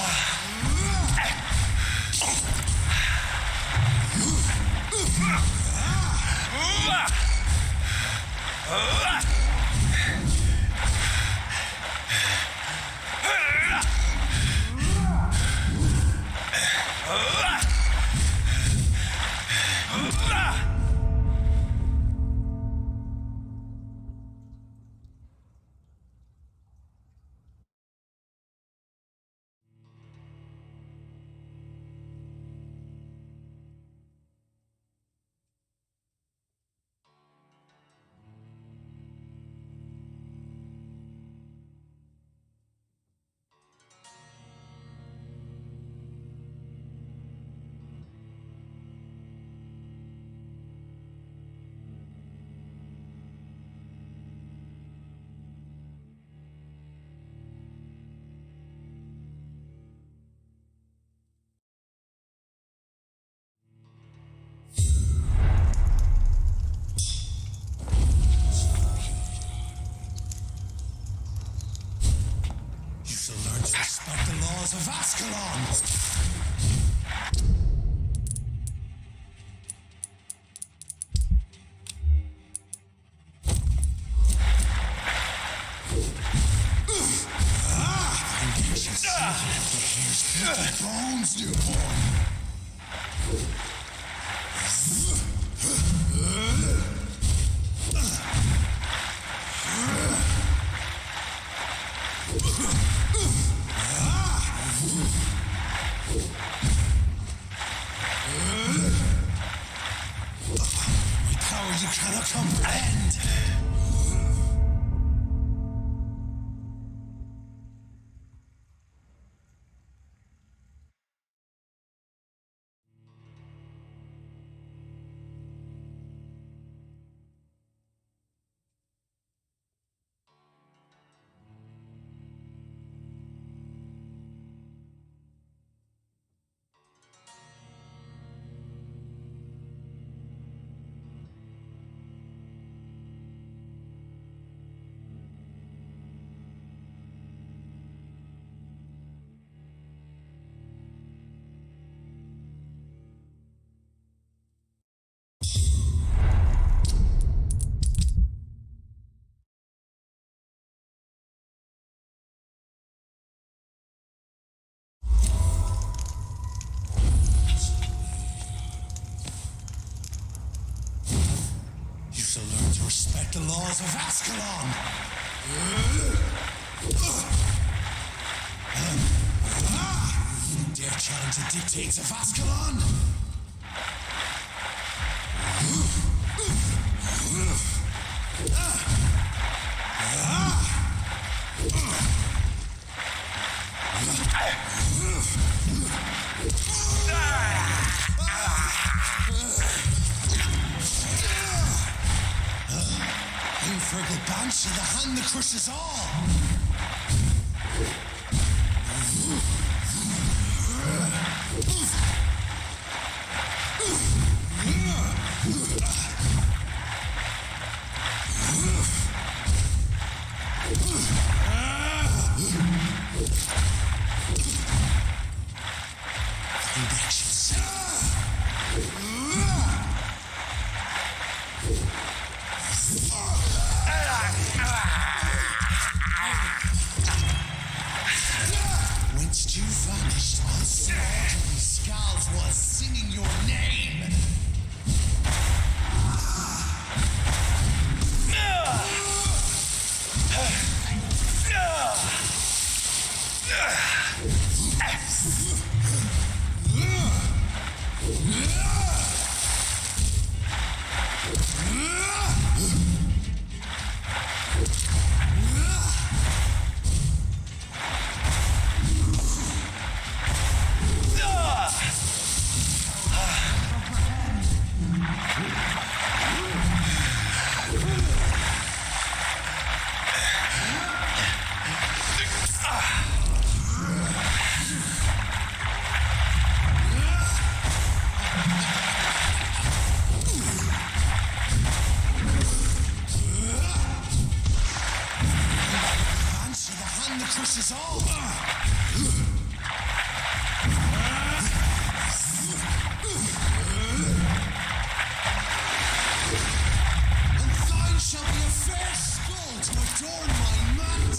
You shall learn to respect the laws of Ascalon. Bones, newborn. My power you cannot comprehend. to respect the laws of Ascalon. You dare challenge the dictates of Ascalon? Infernal Banshee, the hand that crushes all! Whence you vanished while slaughtering skulls while singing your name? Crushes all! And thine shall be a fair skull to adorn my mat!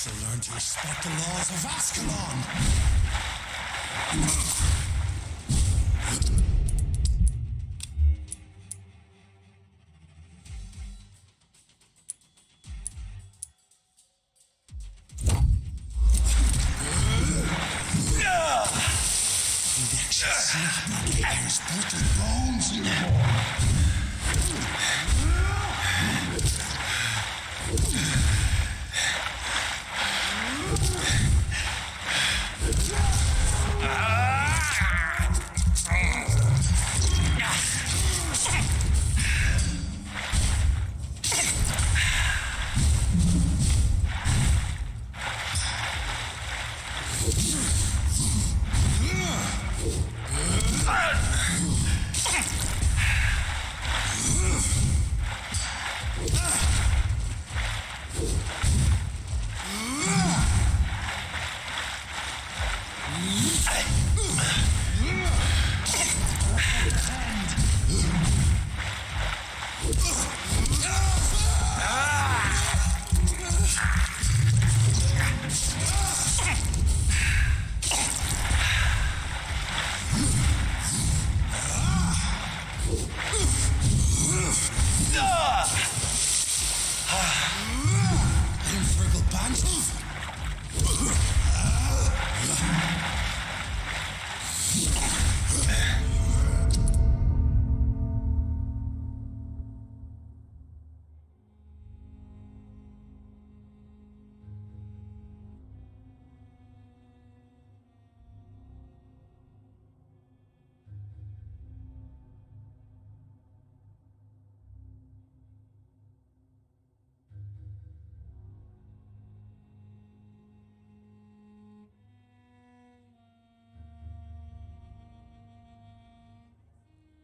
Learn to respect the laws of Ascalon! The action snap there's bolted bones in your